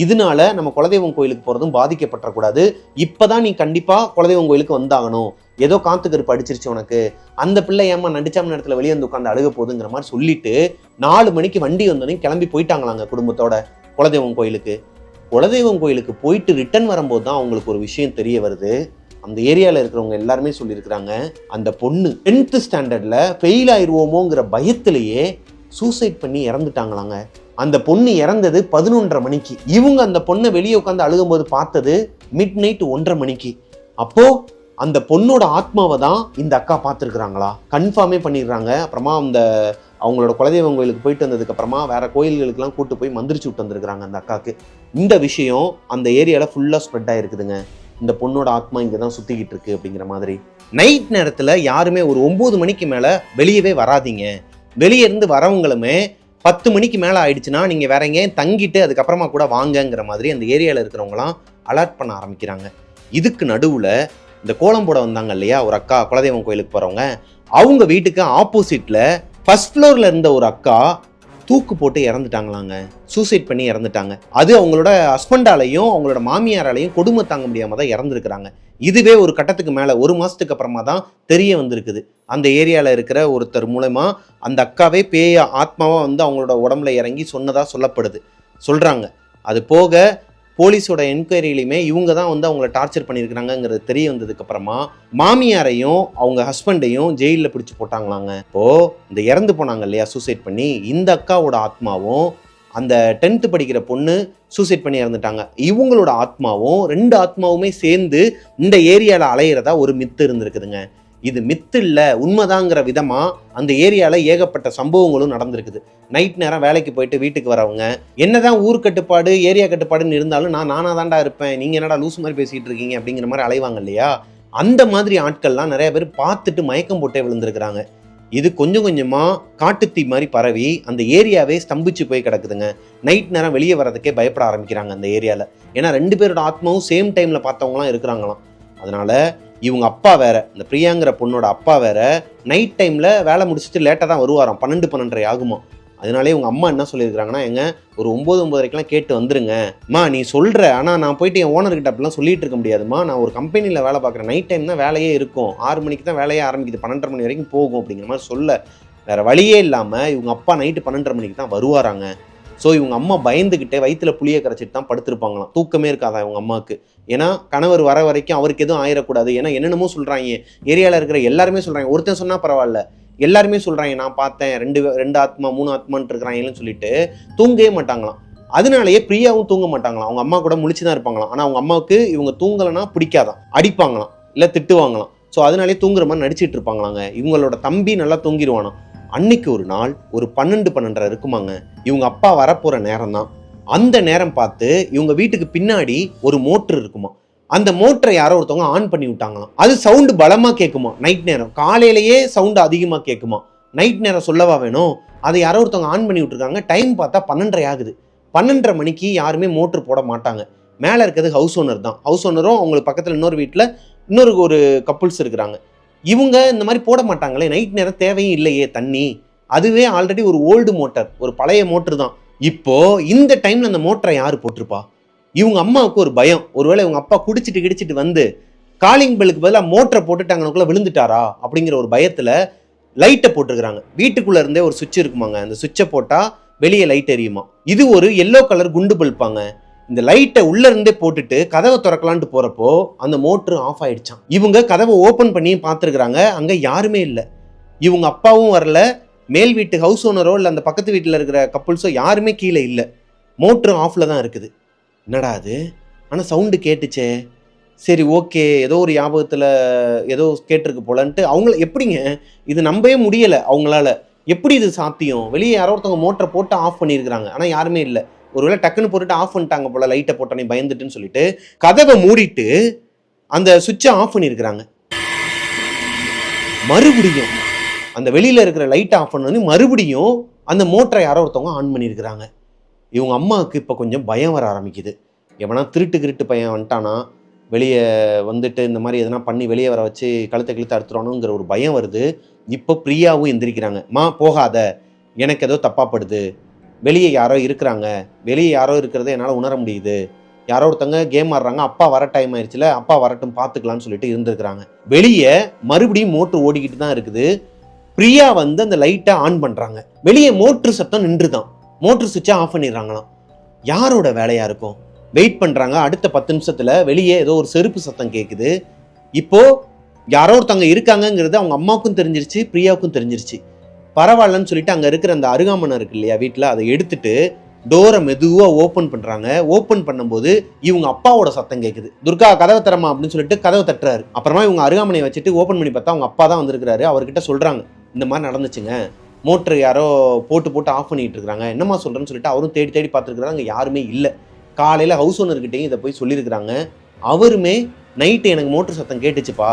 இதனால நம்ம குலதெய்வம் கோயிலுக்கு போறதும் பாதிக்கப்பட்டக்கூடாது. இப்பதான் நீ கண்டிப்பா குலதெய்வம் கோயிலுக்கு வந்தாகணும். ஏதோ காத்து கருப்பு அடிச்சிருச்சு உனக்கு, அந்த பிள்ளை ஏமா நடிச்சாம நேரத்தில் வெளியே வந்து உட்காந்து அழுக போகுதுங்கிற மாதிரி சொல்லிட்டு 4 மணிக்கு வண்டி வந்தோடனே கிளம்பி போயிட்டாங்களாங்க குடும்பத்தோட குலதெய்வம் கோயிலுக்கு. குலதெய்வம் கோயிலுக்கு போயிட்டு ரிட்டர்ன் வரும்போது தான் அவங்களுக்கு ஒரு விஷயம் தெரிய வருது. அந்த ஏரியாவில் இருக்கிறவங்க எல்லாருமே சொல்லியிருக்கிறாங்க, அந்த பொண்ணு 10th ஸ்டாண்டர்டில் ஃபெயில் ஆயிடுவோமோங்கிற பயத்திலேயே சூசைட் பண்ணி இறந்துட்டாங்களாங்க. அந்த பொண்ணு இறந்தது 11:30 மணிக்கு. இவங்க அந்த பொண்ணை வெளியே உட்காந்து அழுகும்போது பார்த்தது மிட் நைட் 1:30 மணிக்கு. அப்போ அந்த பொண்ணோட ஆத்மாவை தான் இந்த அக்கா பார்த்துருக்குறாங்களா கன்ஃபார்மே பண்ணிடுறாங்க. அப்புறமா அவங்களோட குலதெய்வம் கோயிலுக்கு போயிட்டு வந்ததுக்கு அப்புறமா வேற கோயில்களுக்கெல்லாம் கூட்டு போய் மந்திரிச்சு விட்டு வந்திருக்கிறாங்க அந்த அக்காவுக்கு. இந்த விஷயம் அந்த ஏரியாவில் ஃபுல்லாக ஸ்ப்ரெட் ஆகிருக்குதுங்க. இந்த பொண்ணோட ஆத்மா இங்கே தான் சுற்றிக்கிட்டு இருக்கு அப்படிங்கிற மாதிரி. நைட் நேரத்தில் யாருமே ஒரு 9 மணிக்கு மேலே வெளியவே வராதிங்க. வெளியே இருந்து வரவங்களுமே 10 மணிக்கு மேலே ஆயிடுச்சுன்னா நீங்கள் வேற எங்கேயும் தங்கிட்டு அதுக்கப்புறமா கூட வாங்கங்கிற மாதிரி அந்த ஏரியாவில் இருக்கிறவங்களாம் அலர்ட் பண்ண ஆரம்பிக்கிறாங்க. இதுக்கு நடுவில் இந்த கோலம் போட வந்தாங்க இல்லையா ஒரு அக்கா, குலதெய்வம் கோயிலுக்கு போகிறவங்க, அவங்க வீட்டுக்கு ஆப்போசிட்டில் ஃபர்ஸ்ட் ஃப்ளோரில் இருந்த ஒரு அக்கா தூக்கு போட்டு இறந்துட்டாங்களாங்க. சூசைட் பண்ணி இறந்துட்டாங்க. அது அவங்களோட ஹஸ்பண்டாலையும் அவங்களோட மாமியாராலையும் கொடுமை தாங்க முடியாம தான் இறந்துருக்கிறாங்க. இதுவே ஒரு கட்டத்துக்கு மேலே 1 மாதத்துக்கு அப்புறமா தான் தெரிய வந்திருக்குது. அந்த ஏரியாவில் இருக்கிற ஒருத்தர் மூலமா அந்த அக்காவே பேய ஆத்மாவாக வந்து அவங்களோட உடம்புல இறங்கி சொன்னதாக சொல்கிறாங்க. அது போக போலீஸோட என்கொயரியிலையுமே இவங்க தான் வந்து அவங்கள டார்ச்சர் பண்ணியிருக்கிறாங்கங்கிறது தெரிய வந்ததுக்கப்புறமா மாமியாரையும் அவங்க ஹஸ்பண்டையும் ஜெயிலில் பிடிச்சி போட்டாங்களாங்க. இப்போது இந்த இறந்து போனாங்க இல்லையா சூசைட் பண்ணி, இந்த அக்காவோட ஆத்மாவும் அந்த 10th படிக்கிற பொண்ணு சூசைட் பண்ணி இறந்துட்டாங்க, இவங்களோட ஆத்மாவும் 2 ஆத்மாவுமே சேர்ந்து இந்த ஏரியாவில் அலையிறதா ஒரு மித்து இருந்திருக்குதுங்க. இது மித்து இல்லை, உண்மைதாங்கிற விதமாக அந்த ஏரியாவில் ஏகப்பட்ட சம்பவங்களும் நடந்திருக்குது. நைட் நேரம் வேலைக்கு போயிட்டு வீட்டுக்கு வரவங்க என்னதான் ஊர் கட்டுப்பாடு ஏரியா கட்டுப்பாடுன்னு இருந்தாலும் நானாக தாண்டா இருப்பேன், நீங்கள் என்னடா லூஸ் மாதிரி பேசிகிட்டு இருக்கீங்க அப்படிங்கிற மாதிரி அலைவாங்க இல்லையா, அந்த மாதிரி ஆட்கள்லாம் நிறைய பேர் பார்த்துட்டு மயக்கம் போட்டே விழுந்திருக்கிறாங்க. இது கொஞ்சம் கொஞ்சமாக காட்டுத்தீ மாதிரி பரவி அந்த ஏரியாவே ஸ்தம்பிச்சு போய் கிடக்குதுங்க. நைட் நேரம் வெளியே வர்றதுக்கே பயப்பட ஆரம்பிக்கிறாங்க அந்த ஏரியாவில். ஏன்னா 2 பேரோட ஆத்மாவும் சேம் டைமில் பார்த்தவங்களாம் இருக்கிறாங்களாம். அதனால் இவங்க அப்பா வேற, இந்த பிரியாங்கிற பொண்ணோட அப்பா வேற நைட் டைமில் வேலை முடிச்சுட்டு லேட்டாக தான் வருவாராம், 12-12:30 ஆகுமா. அதனாலே இவங்க அம்மா என்ன சொல்லியிருக்கிறாங்கன்னா, எங்க ஒரு 9-9:30 கேட்டு வந்துருங்க மா, நீ சொல்கிற, ஆனால் நான் போயிட்டு என் ஓனர்கிட்ட அப்படிலாம் சொல்லிட்டு இருக்க முடியாதுமா, நான் ஒரு கம்பெனியில் வேலை பார்க்குறேன், நைட் டைம் தான் வேலையே இருக்கும், 6 மணிக்கு தான் வேலையே ஆரம்பிக்குது, 12:30 மணி வரைக்கும் போகும் அப்படிங்கிற மாதிரி சொல்ல, வேறு வழியே இல்லாமல் இவங்க அப்பா நைட்டு 12:30 மணிக்கு தான் வருவாராங்க. ஸோ இவங்க அம்மா பயந்துக்கிட்டே வயிற்றுல புளியை கரைச்சிட்டு தான் படுத்திருப்பாங்களாம், தூக்கமே இருக்காதான் இவங்க அம்மாவுக்கு. ஏன்னா கணவர் வர வரைக்கும் அவருக்கு எதுவும் ஆயிடக்கூடாது. ஏன்னா என்னென்னமோ சொல்கிறாங்க, ஏரியாவில் இருக்கிற எல்லாருமே சொல்கிறாங்க, ஒருத்தன் சொன்னால் பரவாயில்ல, எல்லாருமே சொல்கிறாங்க நான் பார்த்தேன், 2 ஆத்மா 3 ஆத்மான்னு இருக்கிறாங்கன்னு சொல்லிட்டு தூங்கவே மாட்டாங்களாம். அதனாலேயே பிரியாவும் தூங்க மாட்டாங்களாம், அவங்க அம்மா கூட முழிச்சு தான் இருப்பாங்களாம். ஆனால் அவங்க அம்மாவுக்கு இவங்க தூங்கலைன்னா பிடிக்காதான், அடிப்பாங்களாம் இல்லை திட்டுவாங்களாம். ஸோ அதனாலே தூங்குற மாதிரி நடிச்சிட்டு இருப்பாங்களாங்க. இவங்களோட தம்பி நல்லா தூங்கிடுவானா. அன்னைக்கு ஒரு நாள் ஒரு 12-12:30 இருக்குமாங்க, இவங்க அப்பா வரப்போகிற நேரம் தான். அந்த நேரம் பார்த்து இவங்க வீட்டுக்கு பின்னாடி ஒரு மோட்ரு இருக்குமா, அந்த மோட்டரை யாரோ ஒருத்தவங்க ஆன் பண்ணி விட்டாங்களாம். அது சவுண்டு பலமாக கேட்குமா நைட் நேரம், காலையிலேயே சவுண்டு அதிகமாக கேட்குமா, நைட் நேரம் சொல்லவா வேணும். அதை யாரோ ஒருத்தவங்க ஆன் பண்ணி விட்டுருக்காங்க. டைம் பார்த்தா 12:30 ஆகுது. 12:30 மணிக்கு யாருமே மோட்ரு போட மாட்டாங்க. மேலே இருக்கிறது ஹவுஸ் ஓனர் தான். ஹவுஸ் ஓனரும் அவங்களுக்கு பக்கத்தில் இன்னொரு வீட்டில் ஒரு கப்புள்ஸ் இருக்கிறாங்க. இவங்க இந்த மாதிரி போட மாட்டாங்களே, நைட் நேரம் தேவையும் இல்லையே தண்ணி, அதுவே ஆல்ரெடி ஒரு ஓல்டு மோட்டர், ஒரு பழைய மோட்டர் தான். இப்போ இந்த டைம்ல அந்த மோட்டரை யாரு போட்டிருப்பா. இவங்க அம்மாவுக்கு ஒரு பயம், ஒருவேளை இவங்க அப்பா குடிச்சிட்டு கிடிச்சிட்டு வந்து காலிங் பெல்லுக்கு பதிலாக மோட்டரை போட்டுட்டாங்கனுக்குள்ள விழுந்துட்டாரா அப்படிங்கிற ஒரு பயத்துல லைட்டை போட்டிருக்கிறாங்க. வீட்டுக்குள்ள இருந்தே ஒரு சுவிட்ச் இருக்குமாங்க, அந்த சுவிட்சை போட்டா வெளியே லைட் எரியுமா. இது ஒரு எல்லோ கலர் குண்டு பல்பாங்க. இந்த லைட்டை உள்ள இருந்தே போட்டுட்டு கதவை திறக்கலான்ட்டு போறப்போ அந்த மோட்ரு ஆஃப் ஆயிடுச்சான். இவங்க கதவை ஓப்பன் பண்ணி பார்த்துருக்குறாங்க, அங்க யாருமே இல்லை. இவங்க அப்பாவும் வரல, மேல் வீட்டு ஹவுஸ் ஓனரோ இல்லை அந்த பக்கத்து வீட்டில் இருக்கிற கப்புள்ஸோ யாருமே கீழே இல்லை. மோட்ரு ஆஃப்ல தான் இருக்குது. என்னடா அது, ஆனால் சவுண்டு கேட்டுச்சே, சரி ஓகே ஏதோ ஒரு ஞாபகத்தில் ஏதோ கேட்டிருக்கு போலன்ட்டு அவங்கள எப்படிங்க இது நம்பவே முடியலை அவங்களால. எப்படி இது சாத்தியம், வெளியே யாரோ ஒருத்தவங்க மோட்டரை போட்டு ஆஃப் பண்ணியிருக்கிறாங்க, ஆனால் யாருமே இல்லை. ஒருவேளை டக்குன்னு போட்டுட்டு ஆஃப் பண்ணிட்டாங்க போல, லைட்டை போட்டோன்னே பயந்துட்டுன்னு சொல்லிட்டு கதவை மூடிட்டு அந்த சுவிட்சை ஆஃப் பண்ணியிருக்கிறாங்க. மறுபடியும் அந்த வெளியில இருக்கிற லைட்டை ஆஃப் பண்ணி மறுபடியும் அந்த மோட்டரை யாரோ ஒருத்தவங்க ஆன் பண்ணியிருக்கிறாங்க. இவங்க அம்மாவுக்கு இப்போ கொஞ்சம் பயம் வர ஆரம்பிக்குது. எவனா திருட்டு பையன் வந்துட்டானா, வெளியே வந்துட்டு இந்த மாதிரி எதனா பண்ணி வெளியே வர வச்சு கழுத்தை அறுத்துறானுங்கிற ஒரு பயம் வருது. இப்போ பிரியாவும் எந்திரிக்கிறாங்க. மா போகாத, எனக்கு ஏதோ தப்பாப்படுது, வெளியே யாரோ இருக்கிறாங்க, வெளியே யாரோ இருக்கிறத என்னால் உணர முடியுது, யாரோ ஒருத்தங்க கேம் ஆடுறாங்க, அப்பா வர டைம் ஆயிடுச்சுல, அப்பா வரட்டும் பார்த்துக்கலான்னு சொல்லிட்டு இருந்திருக்கிறாங்க. வெளியே மறுபடியும் மோட்ரு ஓடிக்கிட்டு தான் இருக்குது. பிரியா வந்து அந்த லைட்டை ஆன் பண்றாங்க. வெளியே மோட்ரு சத்தம் நின்றுதான், மோட்ரு சுவிட்சை ஆஃப் பண்ணிடுறாங்களாம். யாரோட வேலையா இருக்கும், வெயிட் பண்றாங்க. அடுத்த 10 நிமிஷத்துல வெளியே ஏதோ ஒரு செருப்பு சத்தம் கேட்குது. இப்போ யாரோ ஒருத்தவங்க இருக்காங்கிறது அவங்க அம்மாவுக்கும் தெரிஞ்சிருச்சு, பிரியாவுக்கும் தெரிஞ்சிருச்சு. பரவாயில்லன்னு சொல்லிட்டு அங்கே இருக்கிற அந்த அருகாமனை இருக்கு இல்லையா வீட்டில், அதை எடுத்துட்டு டோரை மெதுவாக ஓப்பன் பண்ணுறாங்க. ஓப்பன் பண்ணும்போது இவங்க அப்பாவோட சத்தம் கேட்குது. துர்கா கதவை தரமா அப்படின்னு சொல்லிட்டு கதவை தட்டுறாரு. அப்புறமா இவங்க அருகாமனையை வச்சுட்டு ஓப்பன் பண்ணி பார்த்தா அவங்க அப்பா தான் வந்திருக்கிறாரு. அவர்கிட்ட சொல்கிறாங்க, இந்த மாதிரி நடந்துச்சுங்க, மோட்ரு யாரோ போட்டு ஆஃப் பண்ணிட்டு இருக்கிறாங்க, என்னம்மா சொல்கிறேன்னு சொல்லிட்டு அவரும் தேடி பார்த்துருக்குறாங்க. அங்கே யாருமே இல்லை. காலையில் ஹவுஸ் ஓனர்கிட்டையும் இதை போய் சொல்லியிருக்கிறாங்க. அவருமே நைட்டு எனக்கு மோட்ரு சத்தம் கேட்டுச்சுப்பா,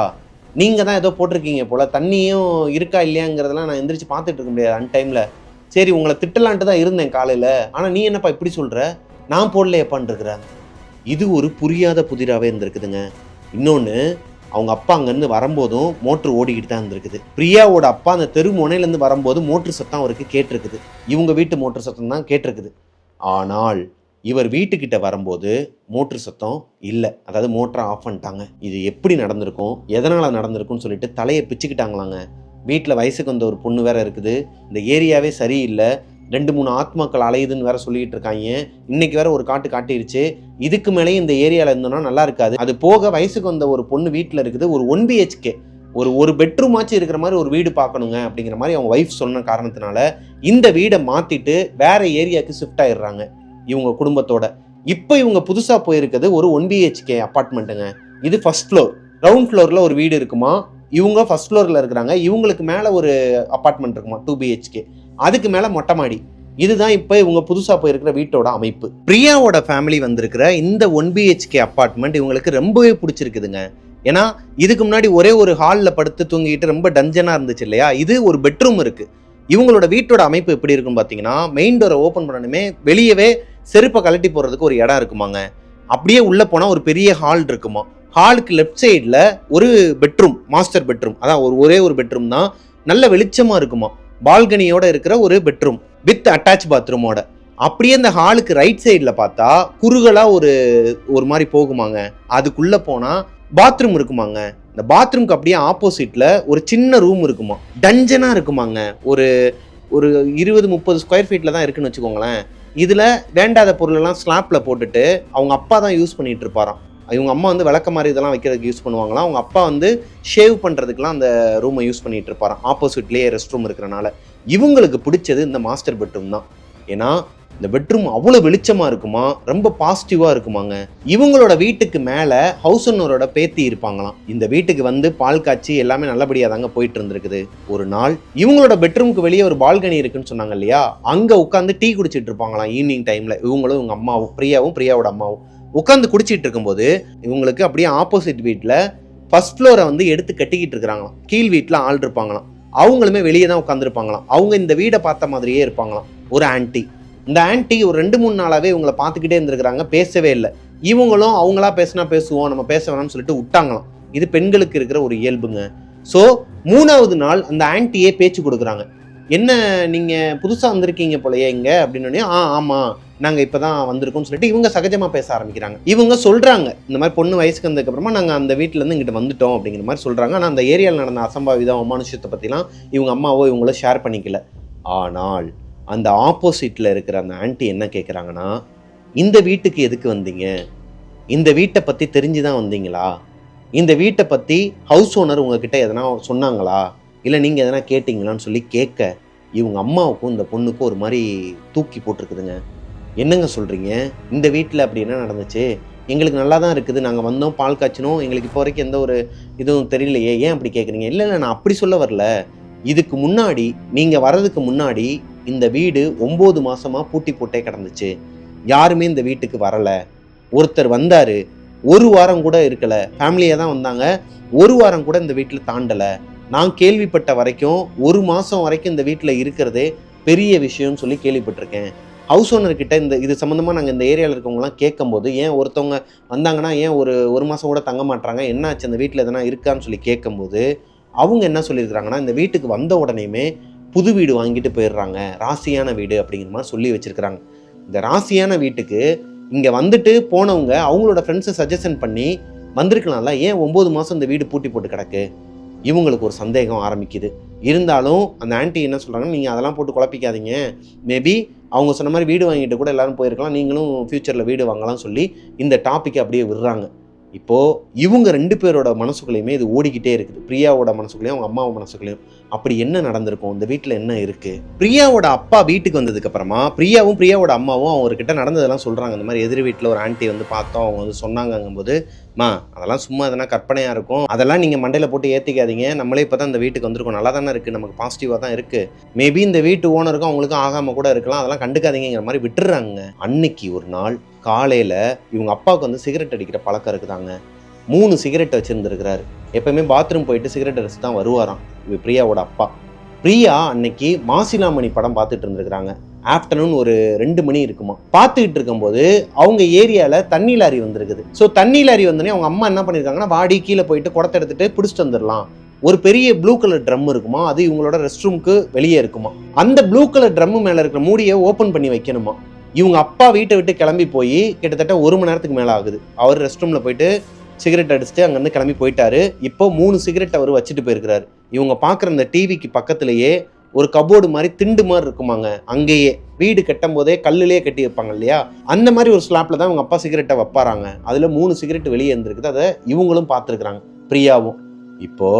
நீங்கள் தான் ஏதோ போட்டிருக்கீங்க போல், தண்ணியும் இருக்கா இல்லையாங்கிறதெல்லாம் நான் எந்திரிச்சு பார்த்துட்டு இருக்க முடியாது அன் டைமில், சரி உங்களை திட்டலான்ட்டு தான் இருந்தேன் காலையில், ஆனால் நீ என்னப்பா இப்படி சொல்கிற, நான் போடலையப்பான்னு இருக்கிறாங்க. இது ஒரு புரியாத புதிராகவே இருந்திருக்குதுங்க. இன்னொன்று, அவங்க அப்பா அங்கேருந்து வரும்போதும் மோட்ரு ஓடிக்கிட்டு தான் இருந்திருக்குது. பிரியாவோட அப்பா அந்த தெரு முனையிலேருந்து வரும்போது மோட்ரு சத்தம் அவருக்கு கேட்டிருக்குது, இவங்க வீட்டு மோட்ரு சத்தம் தான் கேட்டிருக்குது. ஆனால் இவர் வீட்டுக்கிட்ட வரும்போது மோட்ரு சத்தம் இல்லை, அதாவது மோட்டரை ஆஃப் பண்ணிட்டாங்க. இது எப்படி நடந்திருக்கும், எதனால் நடந்திருக்குன்னு சொல்லிட்டு தலையை பிச்சுக்கிட்டாங்களாங்க. வீட்டில் வயசுக்கு வந்த ஒரு பொண்ணு வேற இருக்குது, இந்த ஏரியாவே சரியில்லை, 2-3 ஆத்மாக்கள் அலையுதுன்னு வேற சொல்லிட்டு இருக்காங்க, இன்னைக்கு வேற ஒரு காட்டு காட்டிருச்சு, இதுக்கு மேலேயும் இந்த ஏரியாவில் இருந்தோம்னா நல்லா இருக்காது. அது போக வயசுக்கு வந்த ஒரு பொண்ணு வீட்டில் இருக்குது, ஒரு 1 BHK ஒரு பெட்ரூம் ஆச்சு இருக்கிற மாதிரி ஒரு வீடு பார்க்கணுங்க அப்படிங்கிற மாதிரி அவங்க ஒய்ஃப் சொன்ன காரணத்தினால இந்த வீடை மாத்திட்டு வேற ஏரியாவுக்கு ஷிஃப்ட் ஆயிடுறாங்க இவங்க குடும்பத்தோட. இப்போ இவங்க புதுசாக போயிருக்கிறது ஒரு 1 BHK அப்பார்ட்மெண்ட்டுங்க. இது ஃபர்ஸ்ட் ஃப்ளோர். கிரவுண்ட் ஃப்ளோரில் ஒரு வீடு இருக்குமா, இவங்க ஃபர்ஸ்ட் ஃப்ளோரில் இருக்கிறாங்க, இவங்களுக்கு மேலே ஒரு அப்பார்ட்மெண்ட் இருக்குமா 2 BHK, அதுக்கு மேலே மொட்டை மாடி. இதுதான் இப்போ இவங்க புதுசாக போயிருக்கிற வீட்டோட அமைப்பு. பிரியாவோட ஃபேமிலி வந்திருக்கிற இந்த 1 BHK அப்பார்ட்மெண்ட் இவங்களுக்கு ரொம்பவே பிடிச்சிருக்குதுங்க. ஏன்னா இதுக்கு முன்னாடி ஒரே ஒரு ஹாலில் படுத்து தூங்கிட்டு ரொம்ப டஞ்சனாக இருந்துச்சு இல்லையா, இது ஒரு பெட்ரூம் இருக்குது. இவங்களோட வீட்டோட அமைப்பு எப்படி இருக்குன்னு பார்த்தீங்கன்னா, மெயின் டோரை ஓப்பன் பண்ணணுமே வெளியவே செருப்பை கழட்டி போகிறதுக்கு ஒரு இடம் இருக்குமாங்க. அப்படியே உள்ளே போனால் ஒரு பெரிய ஹால் இருக்குமா. ஹாலுக்கு லெஃப்ட் சைடில் ஒரு பெட்ரூம், மாஸ்டர் பெட்ரூம், அதான் ஒரே ஒரு பெட்ரூம் தான், நல்ல வெளிச்சமாக இருக்குமா. பால்கனியோட இருக்கிற ஒரு பெட்ரூம் வித் அட்டாச் பாத்ரூமோட. அப்படியே இந்த ஹாலுக்கு ரைட் சைடில் பார்த்தா குறுகலாக ஒரு மாதிரி போகுமாங்க. அதுக்குள்ளே போனால் பாத்ரூம் இருக்குமாங்க. இந்த பாத்ரூம்க்கு அப்படியே ஆப்போசிட்ல ஒரு சின்ன ரூம் இருக்குமா, டஞ்சனா இருக்குமாங்க. ஒரு 20-30 ஸ்கொயர் ஃபீட்ல தான் இருக்குன்னு வச்சுக்கோங்களேன். இதுல வேண்டாத பொருளெல்லாம் ஸ்லாப்ல போட்டுட்டு அவங்க அப்பா தான் யூஸ் பண்ணிட்டு இருப்பாராம். இவங்க அம்மா வந்து விளக்க மாதிரி இதெல்லாம் வைக்கிறதுக்கு யூஸ் பண்ணுவாங்களாம், அவங்க அப்பா வந்து ஷேவ் பண்றதுக்குலாம் அந்த ரூமை யூஸ் பண்ணிட்டு இருப்பாராம். ஆப்போசிட்லேயே ரெஸ்ட் ரூம் இருக்கிறனால இவங்களுக்கு பிடிச்சது இந்த மாஸ்டர் பெட்ரூம் தான். ஏன்னா இந்த பெட்ரூம் அவ்வளோ வெளிச்சமாக இருக்குமா, ரொம்ப பாசிட்டிவாக இருக்குமாங்க. இவங்களோட வீட்டுக்கு மேலே ஹவுஸ் ஓனரோட பேத்தி இருப்பாங்களாம். இந்த வீட்டுக்கு வந்து பால் காய்ச்சி எல்லாமே நல்லபடியாக தாங்க போயிட்டு இருந்திருக்குது. ஒரு நாள் இவங்களோட பெட்ரூமுக்கு வெளியே ஒரு பால்கனி இருக்குன்னு சொன்னாங்க இல்லையா, அங்கே உட்காந்து டீ குடிச்சிட்டு இருப்பாங்களாம் ஈவினிங் டைமில். இவங்களும் இவங்க அம்மாவும் பிரியாவோட அம்மாவும் உட்காந்து குடிச்சிட்டு இருக்கும்போது இவங்களுக்கு அப்படியே ஆப்போசிட் வீட்டில் ஃபர்ஸ்ட் ஃப்ளோரை வந்து எடுத்து கட்டிக்கிட்டு இருக்கிறாங்களாம். கீழ் வீட்டில் ஆள் இருப்பாங்களாம், அவங்களுமே வெளியே தான் உட்காந்துருப்பாங்களாம். அவங்க இந்த வீடை பார்த்த மாதிரியே இருப்பாங்களாம். ஒரு ஆன்ட்டி, இந்த ஆன்ட்டி ஒரு 2-3 நாளாவே இவங்களை பார்த்துக்கிட்டே இருந்திருக்கிறாங்க, பேசவே இல்லை. இவங்களும் அவங்களா பேசினா பேசுவோம், நம்ம பேச வேணாம்னு சொல்லிட்டு விட்டாங்களாம். இது பெண்களுக்கு இருக்கிற ஒரு இயல்புங்க. ஸோ 3வது நாள் அந்த ஆன்ட்டியே பேச்சு கொடுக்குறாங்க. என்ன நீங்கள் புதுசாக வந்திருக்கீங்க போலையே இங்கே அப்படின்னு. ஆமாம் நாங்கள் இப்போ தான் வந்திருக்கோம்னு சொல்லிட்டு இவங்க சகஜமாக பேச ஆரம்பிக்கிறாங்க. இவங்க சொல்கிறாங்க, இந்த மாதிரி பொண்ணு வயசுக்கு வந்ததுக்கப்புறமா நாங்கள் அந்த வீட்டிலேருந்து இங்கிட்ட வந்துட்டோம் அப்படிங்கிற மாதிரி சொல்கிறாங்க. ஆனால் அந்த ஏரியாவில் நடந்த அசம்பாவிதம் அமானுஷத்தை பற்றிலாம் இவங்க அம்மாவோ இவங்களோ ஷேர் பண்ணிக்கல. ஆனால் அந்த ஆப்போசிட்டில் இருக்கிற அந்த ஆன்ட்டி என்ன கேட்குறாங்கன்னா, இந்த வீட்டுக்கு எதுக்கு வந்தீங்க, இந்த வீட்டை பற்றி தெரிஞ்சு தான் வந்தீங்களா, இந்த வீட்டை பற்றி ஹவுஸ் ஓனர் உங்ககிட்ட எதனா சொன்னாங்களா, இல்லை நீங்கள் எதனா கேட்டிங்களான்னு சொல்லி கேட்க இவங்க அம்மாவுக்கும் இந்த பொண்ணுக்கும் ஒரு மாதிரி தூக்கி போட்டிருக்குதுங்க. என்னங்க சொல்கிறீங்க, இந்த வீட்டில் அப்படி என்ன நடந்துச்சு, எங்களுக்கு நல்லா தான் இருக்குது, நாங்கள் வந்தோம் பால் காய்ச்சினோம், எங்களுக்கு இப்போ வரைக்கும் எந்த ஒரு இதுவும் தெரியலையே, ஏன் அப்படி கேட்குறீங்க. இல்லை நான் அப்படி சொல்ல வரல, இதுக்கு முன்னாடி நீங்கள் வர்றதுக்கு முன்னாடி இந்த வீடு 9 மாசமா பூட்டி போட்டே கிடந்துச்சு, யாருமே இந்த வீட்டுக்கு வரல. ஒருத்தர் வந்தாரு, 1 வாரம் கூட இருக்கல, ஃபேமிலியாக தான் வந்தாங்க, 1 வாரம் கூட இந்த வீட்டில் தாண்டலை. நான் கேள்விப்பட்ட வரைக்கும் 1 மாதம் வரைக்கும் இந்த வீட்டில் இருக்கிறதே பெரிய விஷயம்னு சொல்லி கேள்விப்பட்டிருக்கேன். ஹவுஸ் ஓனர்கிட்ட இது சம்மந்தமாக நாங்கள் இந்த ஏரியாவில் இருக்கவங்களாம் கேட்கும்போது, ஏன் ஒருத்தவங்க வந்தாங்கன்னா ஏன் ஒரு மாதம் கூட தங்க மாட்டாங்க, என்ன ஆச்சு அந்த வீட்டில் எதனா இருக்கான்னு சொல்லி கேட்கும்போது அவங்க என்ன சொல்லியிருக்கிறாங்கன்னா, இந்த வீட்டுக்கு வந்த உடனேயுமே புது வீடு வாங்கிட்டு போயிடுறாங்க, ராசியான வீடு அப்படிங்கிற மாதிரி சொல்லி வச்சிருக்கிறாங்க. இந்த ராசியான வீட்டுக்கு இங்கே வந்துட்டு போனவங்க அவங்களோட ஃப்ரெண்ட்ஸை சஜஷன் பண்ணி வந்திருக்கலாம்ல, ஏன் 9 மாதம் இந்த வீடு பூட்டி போட்டு கிடக்கு. இவங்களுக்கு ஒரு சந்தேகம் ஆரம்பிக்குது. இருந்தாலும் அந்த ஆன்ட்டி என்ன சொல்கிறாங்கன்னா, நீங்கள் அதெல்லாம் போட்டு குழப்பிக்காதீங்க, மேபி அவங்க சொன்ன மாதிரி வீடு வாங்கிட்டு கூட எல்லாரும் போயிருக்கலாம், நீங்களும் ஃப்யூச்சரில் வீடு வாங்கலாம் சொல்லி இந்த டாப்பிக்கை அப்படியே விடுறாங்க. இப்போது இவங்க 2 பேரோட மனசுக்குள்ளேயுமே இது ஓடிக்கிட்டே இருக்குது. பிரியாவோட மனசுக்குள்ளேயும் அவங்க அம்மாவோட மனசுக்குள்ளேயும் அப்படி என்ன நடந்திருக்கும், இந்த வீட்டில் என்ன இருக்குது. பிரியாவோட அப்பா வீட்டுக்கு வந்ததுக்கப்புறமா பிரியாவோட அம்மாவும் அவர்கிட்ட நடந்ததெல்லாம் சொல்கிறாங்க. இந்த மாதிரி எதிர் வீட்டில் ஒரு ஆன்ட்டி வந்து பார்த்தோம், அவங்க வந்து சொன்னாங்கங்கும்போது, அதெல்லாம் சும்மா எதனா கற்பனையாக இருக்கும், அதெல்லாம் நீங்கள் மண்டையில் போட்டு ஏற்றிக்காதீங்க, நம்மளே இப்போ தான் இந்த வீட்டுக்கு வந்திருக்கோம், நல்லா தானே இருக்குது, நமக்கு பாசிட்டிவாக தான் இருக்குது, மேபி இந்த வீட்டு ஓனருக்கும் அவங்களுக்கும் ஆகாமல் கூட இருக்கலாம், அதெல்லாம் கண்டுக்காதீங்கிற மாதிரி விட்டுறாங்க. அன்னைக்கு ஒரு நாள் காலையில் இவங்க அப்பாவுக்கு வந்து சிகரெட் அடிக்கிற பழக்கம் இருக்குதாங்க. 3 சிகரெட் வச்சுருந்துருக்கிறாரு. எப்போயுமே பாத்ரூம் போயிட்டு சிகரெட் அடிச்சு தான் வருவாராம் பிரியாவோட அப்பா. பிரியா அன்னைக்கு மாசிலாமணி படம் பார்த்துட்டு இருந்திருக்கிறாங்க. ஆஃப்டர்நூன் ஒரு 2 மணி இருக்குமா. பார்த்துக்கிட்டு இருக்கும்போது அவங்க ஏரியாவில் தண்ணி லாரி வந்திருக்குது. ஸோ தண்ணி லாரி வந்தோடனே அவங்க அம்மா என்ன பண்ணியிருக்காங்கன்னா, வாடி கீழே போயிட்டு குடத்தை எடுத்துட்டு பிடிச்சிட்டு வந்துடலாம். ஒரு பெரிய ப்ளூ கலர் ட்ரம் இருக்குமா, அது இவங்களோட ரெஸ்ட் ரூமுக்கு வெளியே இருக்குமா. அந்த ப்ளூ கலர் ட்ரம்மு மேலே இருக்கிற மூடியை ஓப்பன் பண்ணி வைக்கணுமா. இவங்க அப்பா வீட்டை விட்டு கிளம்பி போய் கிட்டத்தட்ட 1 மணி நேரத்துக்கு மேலே ஆகுது. அவர் ரெஸ்ட் ரூமில் போயிட்டு சிகரெட் அடிச்சுட்டு அங்கேருந்து கிளம்பி போயிட்டாரு. இப்போ 3 சிகரெட் அவர் வச்சுட்டு போயிருக்கிறாரு. இவங்க பார்க்குற அந்த டிவிக்கு பக்கத்துலேயே ஒரு கபோர்டு மாதிரி திண்டு மாதிரி இருக்குமாங்க. அங்கேயே வீடு கட்டும் போதே கல்லுலேயே கட்டி வைப்பாங்க இல்லையா, அந்த மாதிரி ஒரு ஸ்லாப்ல தான் இவங்க அப்பா சிகரெட்டை வைப்பாராங்க. அதில் 3 சிகரெட் வெளியே இருந்திருக்குது. அதை இவங்களும் பார்த்துருக்குறாங்க, பிரியாவும். இப்போ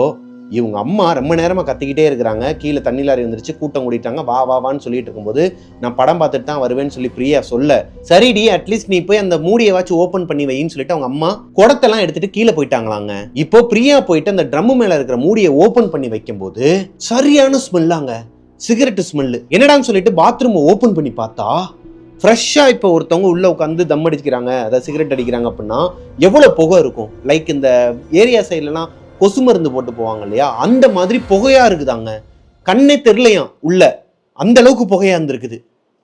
இவங்க அம்மா ரொம்ப நேரமாக கத்திக்கிட்டே இருக்கிறாங்க. கீழே தண்ணி லாரி வந்துருச்சு, கூட்டம் கூட்டிட்டாங்க, வா வா வான்னு சொல்லிட்டு இருக்கும்போது நான் படம் பார்த்துட்டு தான் வருவேன்னு சொல்லி பிரியா சொல்ல, சரிடி அட்லீஸ்ட் நீ போய் அந்த மூடியை வச்சு ஓப்பன் பண்ணி வைன்னு சொல்லிட்டு அவங்க அம்மா குடத்தெல்லாம் எடுத்துட்டு கீழே போயிட்டாங்களாங்க. இப்போ பிரியா போயிட்டு அந்த ட்ரம் மேல இருக்கிற மூடியை ஓப்பன் பண்ணி வைக்கும்போது சரியான ஸ்மெல்லாங்க, சிகரெட் ஸ்மெல்லு. என்னடான்னு சொல்லிட்டு பாத்ரூம் ஓப்பன் பண்ணி பார்த்தா ஃப்ரெஷ்ஷாக இப்போ ஒருத்தவங்க உள்ளே உட்காந்து தம் அடிக்கிறாங்க, அதாவது சிகரெட் அடிக்கிறாங்க அப்படின்னா எவ்வளோ புகை இருக்கும். லைக் இந்த ஏரியா சைட்லலாம் கொசு மருந்து போட்டு போவாங்க இல்லையா, அந்த மாதிரி புகையா இருக்குதாங்க. கண்ணே தெரியலையாம் உள்ள, அந்த அளவுக்கு புகையா இருந்திருக்குது.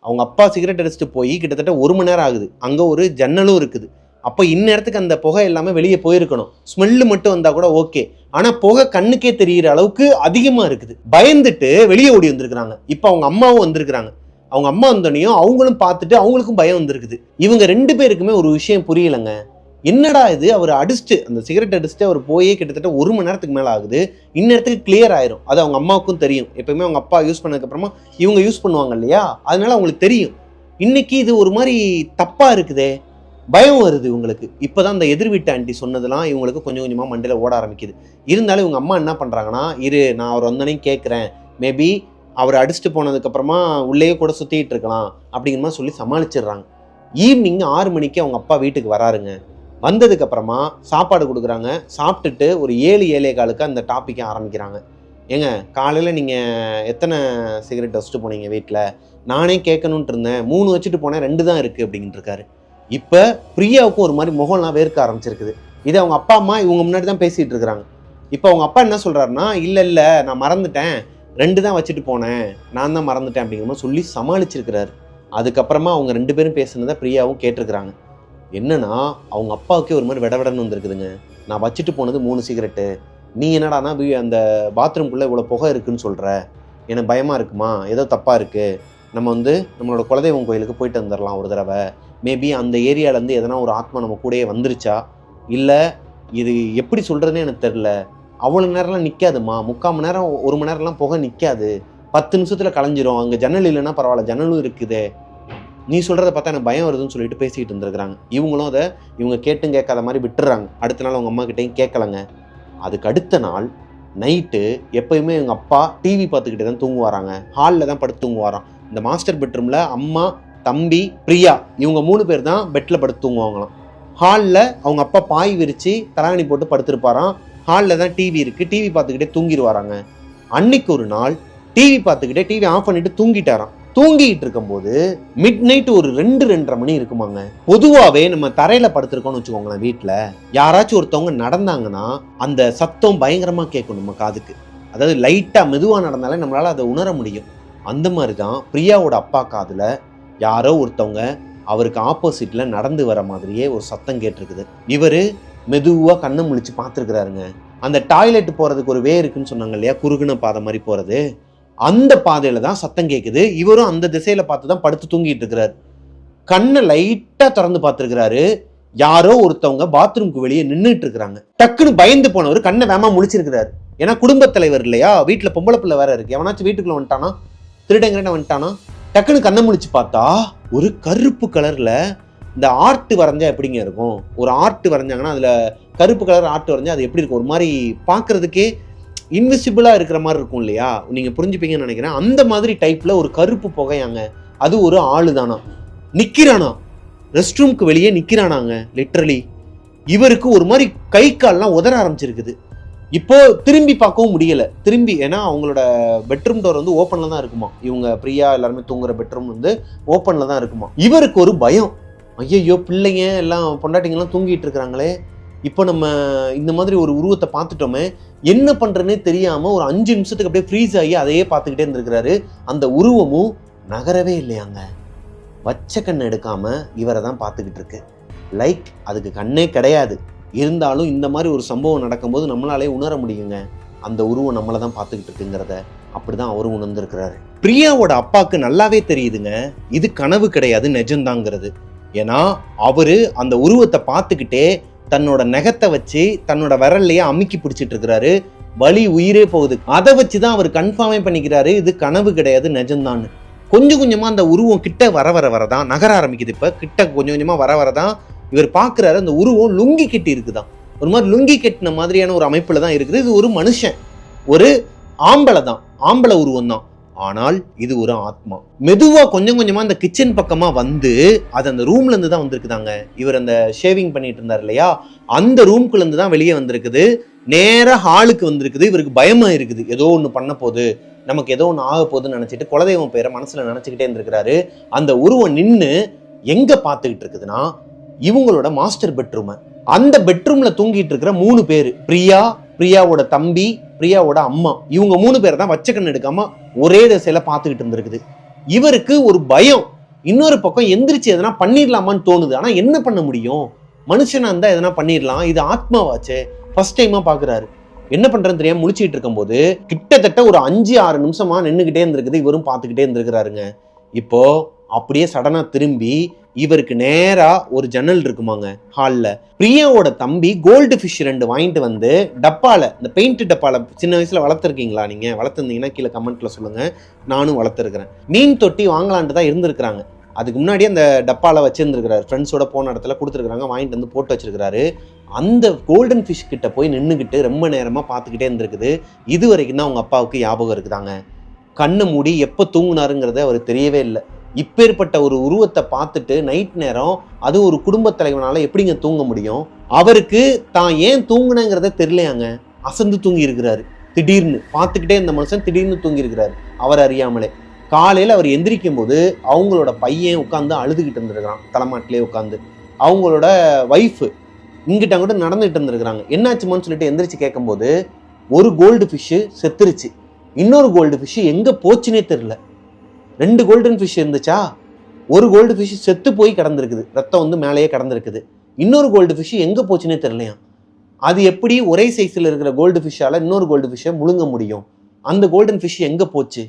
அவங்க அப்பா சிகரெட் அடிச்சுட்டு போய் கிட்டத்தட்ட 1 மணி நேரம் ஆகுது. அங்கே ஒரு ஜன்னலும் இருக்குது. அப்போ இந்நேரத்துக்கு அந்த புகை எல்லாமே வெளியே போயிருக்கணும். ஸ்மெல்லு மட்டும் வந்தால் கூட ஓகே, ஆனால் புகை கண்ணுக்கே தெரிகிற அளவுக்கு அதிகமாக இருக்குது. பயந்துட்டு வெளியே ஓடி வந்திருக்கிறாங்க. இப்போ அவங்க அம்மாவும் வந்திருக்கிறாங்க. அவங்க அம்மா வந்தோடனையும் அவங்களும் பார்த்துட்டு அவங்களுக்கும் பயம் வந்திருக்குது. இவங்க 2 பேருக்குமே ஒரு விஷயம் புரியலைங்க. என்னடா இது, அவர் அடிச்சுட்டு அந்த சிகரெட் அடிச்சுட்டு அவர் போயே கிட்டத்தட்ட 1 மணி நேரத்துக்கு மேலே ஆகுது. இந்நேரத்துக்கு கிளியர் ஆயிரும். அது அவங்க அம்மாவுக்கும் தெரியும். எப்பவுமே அவங்க அப்பா யூஸ் பண்ணதுக்கப்புறமா இவங்க யூஸ் பண்ணுவாங்க இல்லையா, அதனால அவங்களுக்கு தெரியும். இன்னைக்கு இது ஒரு மாதிரி தப்பா இருக்குதே, பயம் வருது இவங்களுக்கு. இப்போதான் அந்த எதிர் வீட்டு ஆண்டி சொன்னதெல்லாம் இவங்களுக்கு கொஞ்சம் கொஞ்சமாக மண்டையில் ஓட ஆரம்பிக்குது. இருந்தாலும் இவங்க அம்மா என்ன பண்ணுறாங்கன்னா, நான் அவர் வந்தோடனே கேட்குறேன், மேபி அவர் அடிச்சுட்டு போனதுக்கப்புறமா உள்ளேயே கூட சுற்றிட்டு இருக்கலாம் அப்படிங்கிற மாதிரி சொல்லி சமாளிச்சிடுறாங்க. ஈவினிங் 6 மணிக்கு அவங்க அப்பா வீட்டுக்கு வராருங்க. வந்ததுக்கப்புறமா சாப்பாடு கொடுக்குறாங்க. சாப்பிட்டுட்டு ஒரு 7-7:15 அந்த டாப்பிக்கை ஆரம்பிக்கிறாங்க. ஏங்க காலையில் நீங்கள் எத்தனை சிகரெட் வச்சுட்டு போனீங்க வீட்டில்? நானே கேட்கணுன்ட்டு இருந்தேன், 3 வச்சுட்டு போனேன், 2 தான் இருக்குது அப்படின்ட்டு இருக்காரு. இப்போ பிரியாவுக்கும் ஒரு மாதிரி முகம்லாம் வேர்க்க ஆரம்பிச்சிருக்குது. இதை அவங்க அப்பா அம்மா இவங்க முன்னாடி தான் பேசிகிட்டு இருக்கிறாங்க. இப்போ அவங்க அப்பா என்ன சொல்கிறாருன்னா, இல்லை நான் மறந்துட்டேன், 2 தான் வச்சுட்டு போனேன், நான் தான் மறந்துட்டேன் அப்படிங்கிற மாதிரி சொல்லி சமாளிச்சிருக்கிறாரு. அதுக்கப்புறமா அவங்க 2 பேரும் பேசுனதை பிரியாவும் கேட்டிருக்கிறாங்க. என்னன்னா அவங்க அப்பாவுக்கே ஒரு மாதிரி விடவிடன்னு வந்திருக்குதுங்க. நான் வச்சுட்டு போனது 3 சிகரெட்டு, நீ என்னடானா அந்த பாத்ரூம்குள்ளே இவ்வளோ புகை இருக்குன்னு சொல்கிற, எனக்கு பயமாக இருக்குமா, ஏதோ தப்பாக இருக்குது, நம்ம நம்மளோட குலதெய்வம் கோயிலுக்கு போயிட்டு வந்துடலாம் ஒரு தடவை, மேபி அந்த ஏரியாவிலேருந்து எதனா ஒரு ஆத்மா நம்ம கூடயே வந்துருச்சா, இல்லை இது எப்படி சொல்கிறதுனே எனக்கு தெரில, அவ்வளோ நேரம்லாம் நிற்காதுமா, 3/4 மணி நேரம் 1 மணி நேரம்லாம் புகை நிற்காது, 10 நிமிஷத்தில் கலைஞ்சிரும், அங்கே ஜன்னல் இல்லைன்னா பரவாயில்ல, ஜன்னலும் இருக்குதே, நீ சொல்கிறத பார்த்தா எனக்கு பயம் வருதுன்னு சொல்லிட்டு பேசிகிட்டு இருந்துருக்குறாங்க. இவங்களும் அதை இவங்க கேட்டும் கேட்காத மாதிரி விட்டுறாங்க. அடுத்த நாள் அவங்க அம்மா கிட்டையும் கேட்கலங்க. அதுக்கு அடுத்த நாள் நைட்டு எப்பயுமே எங்கள் அப்பா டிவி பார்த்துக்கிட்டே தான் தூங்குவாராங்க. ஹாலில் தான் படுத்து தூங்குவாராம். இந்த மாஸ்டர் பெட்ரூமில் அம்மா, தம்பி, பிரியா இவங்க 3 பேர் தான் பெட்டில் படுத்து தூங்குவாங்களாம். ஹாலில் அவங்க அப்பா பாய் விரித்து தலாணி போட்டு படுத்துருப்பாராம். ஹாலில் தான் டிவி இருக்குது, டிவி பார்த்துக்கிட்டே தூங்கிடுவாராங்க. அன்னைக்கு ஒரு நாள் டிவி பார்த்துக்கிட்டே டிவி ஆஃப் பண்ணிட்டு தூங்கிட்டாராம். தூங்கிட்டு இருக்கும்போது மிட் நைட் ஒரு 2-2:30 மணி இருக்குமாங்க. பொதுவாகவே நம்ம தரையில படுத்திருக்கோம்னு வச்சுக்கோங்களேன், வீட்டில் யாராச்சும் ஒருத்தவங்க நடந்தாங்கன்னா அந்த சத்தம் பயங்கரமாக கேட்கும் நம்ம காதுக்கு. அதாவது லைட்டாக மெதுவாக நடந்தாலே நம்மளால அதை உணர முடியும். அந்த மாதிரி தான் பிரியாவோட அப்பா காதில் யாரோ ஒருத்தவங்க அவருக்கு ஆப்போசிட்ல நடந்து வர மாதிரியே ஒரு சத்தம் கேட்டிருக்குது. இவர் மெதுவாக கண்ணை முழிச்சு பார்த்துருக்குறாருங்க. அந்த டாய்லெட் போகிறதுக்கு ஒரு வே இருக்குன்னு சொன்னாங்க இல்லையா, குறுகுன பாதை மாதிரி போகிறது, அந்த பாதையில தான் சத்தம் கேட்குது. இவரும் அந்த திசையில பார்த்து தான் படுத்து தூங்கிட்டு இருக்கிறாரு. கண்ணை லைட்டா திறந்து பார்த்துருக்கிறாரு. யாரோ ஒருத்தவங்க பாத்ரூம்க்கு வெளியே நின்றுட்டு இருக்கிறாங்க. டக்குன்னு பயந்து போனவர் கண்ணை வேமா முழிச்சிருக்கிறாரு. ஏன்னா குடும்பத் தலைவர் இல்லையா, வீட்டில் பொம்பளை பிள்ளை வேற இருக்கு, எவனாச்சும் வீட்டுக்குள்ள வந்துட்டானா, திருடங்கிறன வந்துட்டானா, டக்குன்னு கண்ணை முழிச்சு பார்த்தா ஒரு கருப்பு கலர்ல இந்த ஆர்ட் வரைஞ்சா எப்படிங்க இருக்கும், ஒரு ஆர்ட் வரைஞ்சாங்கன்னா அதுல கருப்பு கலர் ஆர்ட் வரைஞ்சா அது எப்படி இருக்கும், ஒரு மாதிரி பார்க்கறதுக்கே இன்விசிபிளாக இருக்கிற மாதிரி இருக்கும் இல்லையா, நீங்கள் புரிஞ்சுப்பீங்கன்னு நினைக்கிறேன். அந்த மாதிரி டைப்பில் ஒரு கருப்பு புகையாங்க. அது ஒரு ஆளு தானா, நிற்கிறானா, ரெஸ்ட் ரூம்க்கு வெளியே நிற்கிறானாங்க லிட்ரலி. இவருக்கு ஒரு மாதிரி கை கால்லாம் உதற ஆரம்பிச்சிருக்குது. இப்போ திரும்பி பார்க்கவும் முடியலை. திரும்பி ஏன்னா அவங்களோட பெட்ரூம் டோர் ஓப்பனில் தான் இருக்குமா. இவங்க பிரியா எல்லாருமே தூங்குற பெட்ரூம் ஓப்பனில் தான் இருக்குமா. இவருக்கு ஒரு பயம், ஐயோ பிள்ளைங்க எல்லாம் பொண்டாட்டிங்கெல்லாம் தூங்கிட்டு இருக்கிறாங்களே, இப்போ நம்ம இந்த மாதிரி ஒரு உருவத்தை பார்த்துட்டோமே, என்ன பண்ணுறதுனே தெரியாமல் ஒரு 5 நிமிஷத்துக்கு அப்படியே ஃப்ரீஸ் ஆகி அதையே பார்த்துக்கிட்டே இருந்திருக்கிறாரு. அந்த உருவமும் நகரவே இல்லையாங்க. வச்ச கண்ணை எடுக்காமல் இவரை தான் பார்த்துக்கிட்டு இருக்கு. லைக் அதுக்கு கண்ணே கிடையாது. இருந்தாலும் இந்த மாதிரி ஒரு சம்பவம் நடக்கும்போது நம்மளாலே உணர முடியுங்க, அந்த உருவம் நம்மளை தான் பார்த்துக்கிட்டு இருக்குங்கிறத. அப்படி தான் அவரும் உணர்ந்துருக்கிறாரு. பிரியாவோட அப்பாவுக்கு நல்லாவே தெரியுதுங்க, இது கனவு கிடையாது நிஜம்தாங்கிறது. ஏன்னா அவரு அந்த உருவத்தை பார்த்துக்கிட்டே தன்னோட நகத்தை வச்சு தன்னோட விரல்லையே அமுக்கி பிடிச்சிட்டு இருக்கிறாரு. வலி உயிரே போகுது. அதை வச்சுதான் அவர் கன்ஃபார்மே பண்ணிக்கிறாரு இது கனவு கிடையாது, நிஜம்தான். கொஞ்சம் கொஞ்சமா அந்த உருவம் கிட்ட வரதான் நகர ஆரம்பிக்குது. இப்ப கிட்ட கொஞ்சம் கொஞ்சமா வரதான் இவர் பாக்குறாரு அந்த உருவம் லுங்கி கட்டி இருக்குதான். ஒரு மாதிரி லுங்கி கட்டின மாதிரியான ஒரு அமைப்புல தான் இருக்குது. இது ஒரு மனுஷன், ஒரு ஆம்பளை தான், ஆம்பளை உருவம் தான். ஆனால் இது ஒரு ஆத்மா. மெதுவா கொஞ்சம் கொஞ்சமா அந்த கிச்சன் பக்கமா வந்து அது அந்த ரூம்ல இருந்து தான் வந்திருக்குதாங்க. இவர் அந்த ஷேவிங் பண்ணிட்டு இருந்தார் இல்லையா, அந்த ரூம்குள்ள இருந்து தான் வெளியே வந்திருக்குது. நேரா ஹாலுக்கு வந்திருக்குது. இவருக்கு பயமா இருக்குது, ஏதோ ஒண்ணு பண்ண போகுது, நமக்கு ஏதோ ஒண்ணு ஆக போகுதுன்னு நினைச்சிட்டு குலதெய்வம் பேரை மனசுல நினைச்சுக்கிட்டே இருந்திருக்கிறாரு. அந்த உருவம் நின்று எங்க பார்த்துக்கிட்டு இருக்குதுன்னா இவங்களோட மாஸ்டர் பெட்ரூம். அந்த பெட்ரூம்ல தூங்கிட்டு இருக்கிற 3 பேர், பிரியா, பிரியாவோட தம்பி, பிரியாவோட அம்மா, இவங்க 3 பேர் தான் வச்ச கண்ணு எடுக்காம ஒரே திசையில பார்த்துக்கிட்டு இருந்திருக்குது. இவருக்கு ஒரு பயம், இன்னொரு பக்கம் எந்திரிச்சு எதனா பண்ணிடலாமான்னு தோணுது. ஆனா என்ன பண்ண முடியும், மனுஷனா இருந்தா எதனா பண்ணிடலாம், இது ஆத்மாவாச்சே. ஃபர்ஸ்ட் டைமா பாக்குறாரு. என்ன பண்றதுன்னு தெரியாம முழிச்சிட்டு இருக்கும் போது கிட்டத்தட்ட ஒரு 5-6 நிமிஷமா நின்றுகிட்டே இருந்திருக்குது. இவரும் பார்த்துக்கிட்டே இருந்திருக்கிறாருங்க. இப்போ அப்படியே சடனா திரும்பி இவருக்கு நேரா ஒரு ஜன்னல் இருக்குமாங்க ஹால்ல. பிரியாவோட தம்பி கோல்டு ஃபிஷ் 2 வாங்கிட்டு வந்து டப்பால, இந்த பெயிண்ட் டப்பால சின்ன வயசுல வளர்த்துருக்கீங்களா? நீங்க வளர்த்துருந்தீங்கன்னா கீழே கமெண்ட்ல சொல்லுங்க. நானும் வளர்த்துருக்கிறேன். மீன் தொட்டி வாங்கலான்ட்டு தான் இருந்திருக்கிறாங்க. அதுக்கு முன்னாடி அந்த டப்பால வச்சிருந்துருக்கிறாரு. ஃப்ரெண்ட்ஸோட போன இடத்துல கொடுத்துருக்காங்க, வாங்கிட்டு வந்து போட்டு வச்சிருக்கிறாரு. அந்த கோல்டன் ஃபிஷ் கிட்ட போய் நின்றுக்கிட்டு ரொம்ப நேரமா பார்த்துக்கிட்டே இருந்திருக்குது. இது வரைக்கும் தான் அவங்க அப்பாவுக்கு ஞாபகம் இருக்குதாங்க. கண்ணை மூடி எப்போ தூங்குனாருங்கிறது அவருக்கு தெரியவே இல்லை. இப்பேற்பட்ட ஒரு உருவத்தை பார்த்துட்டு நைட் நேரம், அது ஒரு குடும்பத் தலைவனால எப்படிங்க தூங்க முடியும்? அவருக்கு தான் ஏன் தூங்குனங்கிறத தெரியலையாங்க. அசந்து தூங்கி இருக்கிறாரு. திடீர்னு பார்த்துக்கிட்டே இந்த மனுஷன் திடீர்னு தூங்கி இருக்கிறாரு அவர் அறியாமலே. காலையில் அவர் எந்திரிக்கும் போது அவங்களோட பையன் உட்காந்து அழுதுகிட்டு இருந்திருக்கிறான் தலைமாட்டிலே உட்காந்து. அவங்களோட ஒய்ஃபு இங்கிட்ட அங்கிட்ட நடந்துகிட்டு இருந்திருக்கிறாங்க. என்னாச்சுமான்னு சொல்லிட்டு எந்திரிச்சு கேட்கும்போது ஒரு கோல்டு ஃபிஷ்ஷு செத்துருச்சு, இன்னொரு கோல்டு ஃபிஷ்ஷு எங்கே போச்சுன்னே தெரியல. 2 கோல்டன் ஃபிஷ் இருந்துச்சா, ஒரு கோல்டு ஃபிஷ் செத்து போய் கிடந்திருக்குது, ரத்தம் வந்து மேலேயே கிடந்திருக்குது. இன்னொரு கோல்டு ஃபிஷ் எங்கே போச்சுன்னே தெரியலையா. அது எப்படி ஒரே சைஸில் இருக்கிற கோல்டு ஃபிஷ்ஷால் இன்னொரு கோல்டு ஃபிஷ்ஷை முழுங்க முடியும்? அந்த கோல்டன் ஃபிஷ் எங்கே போச்சு?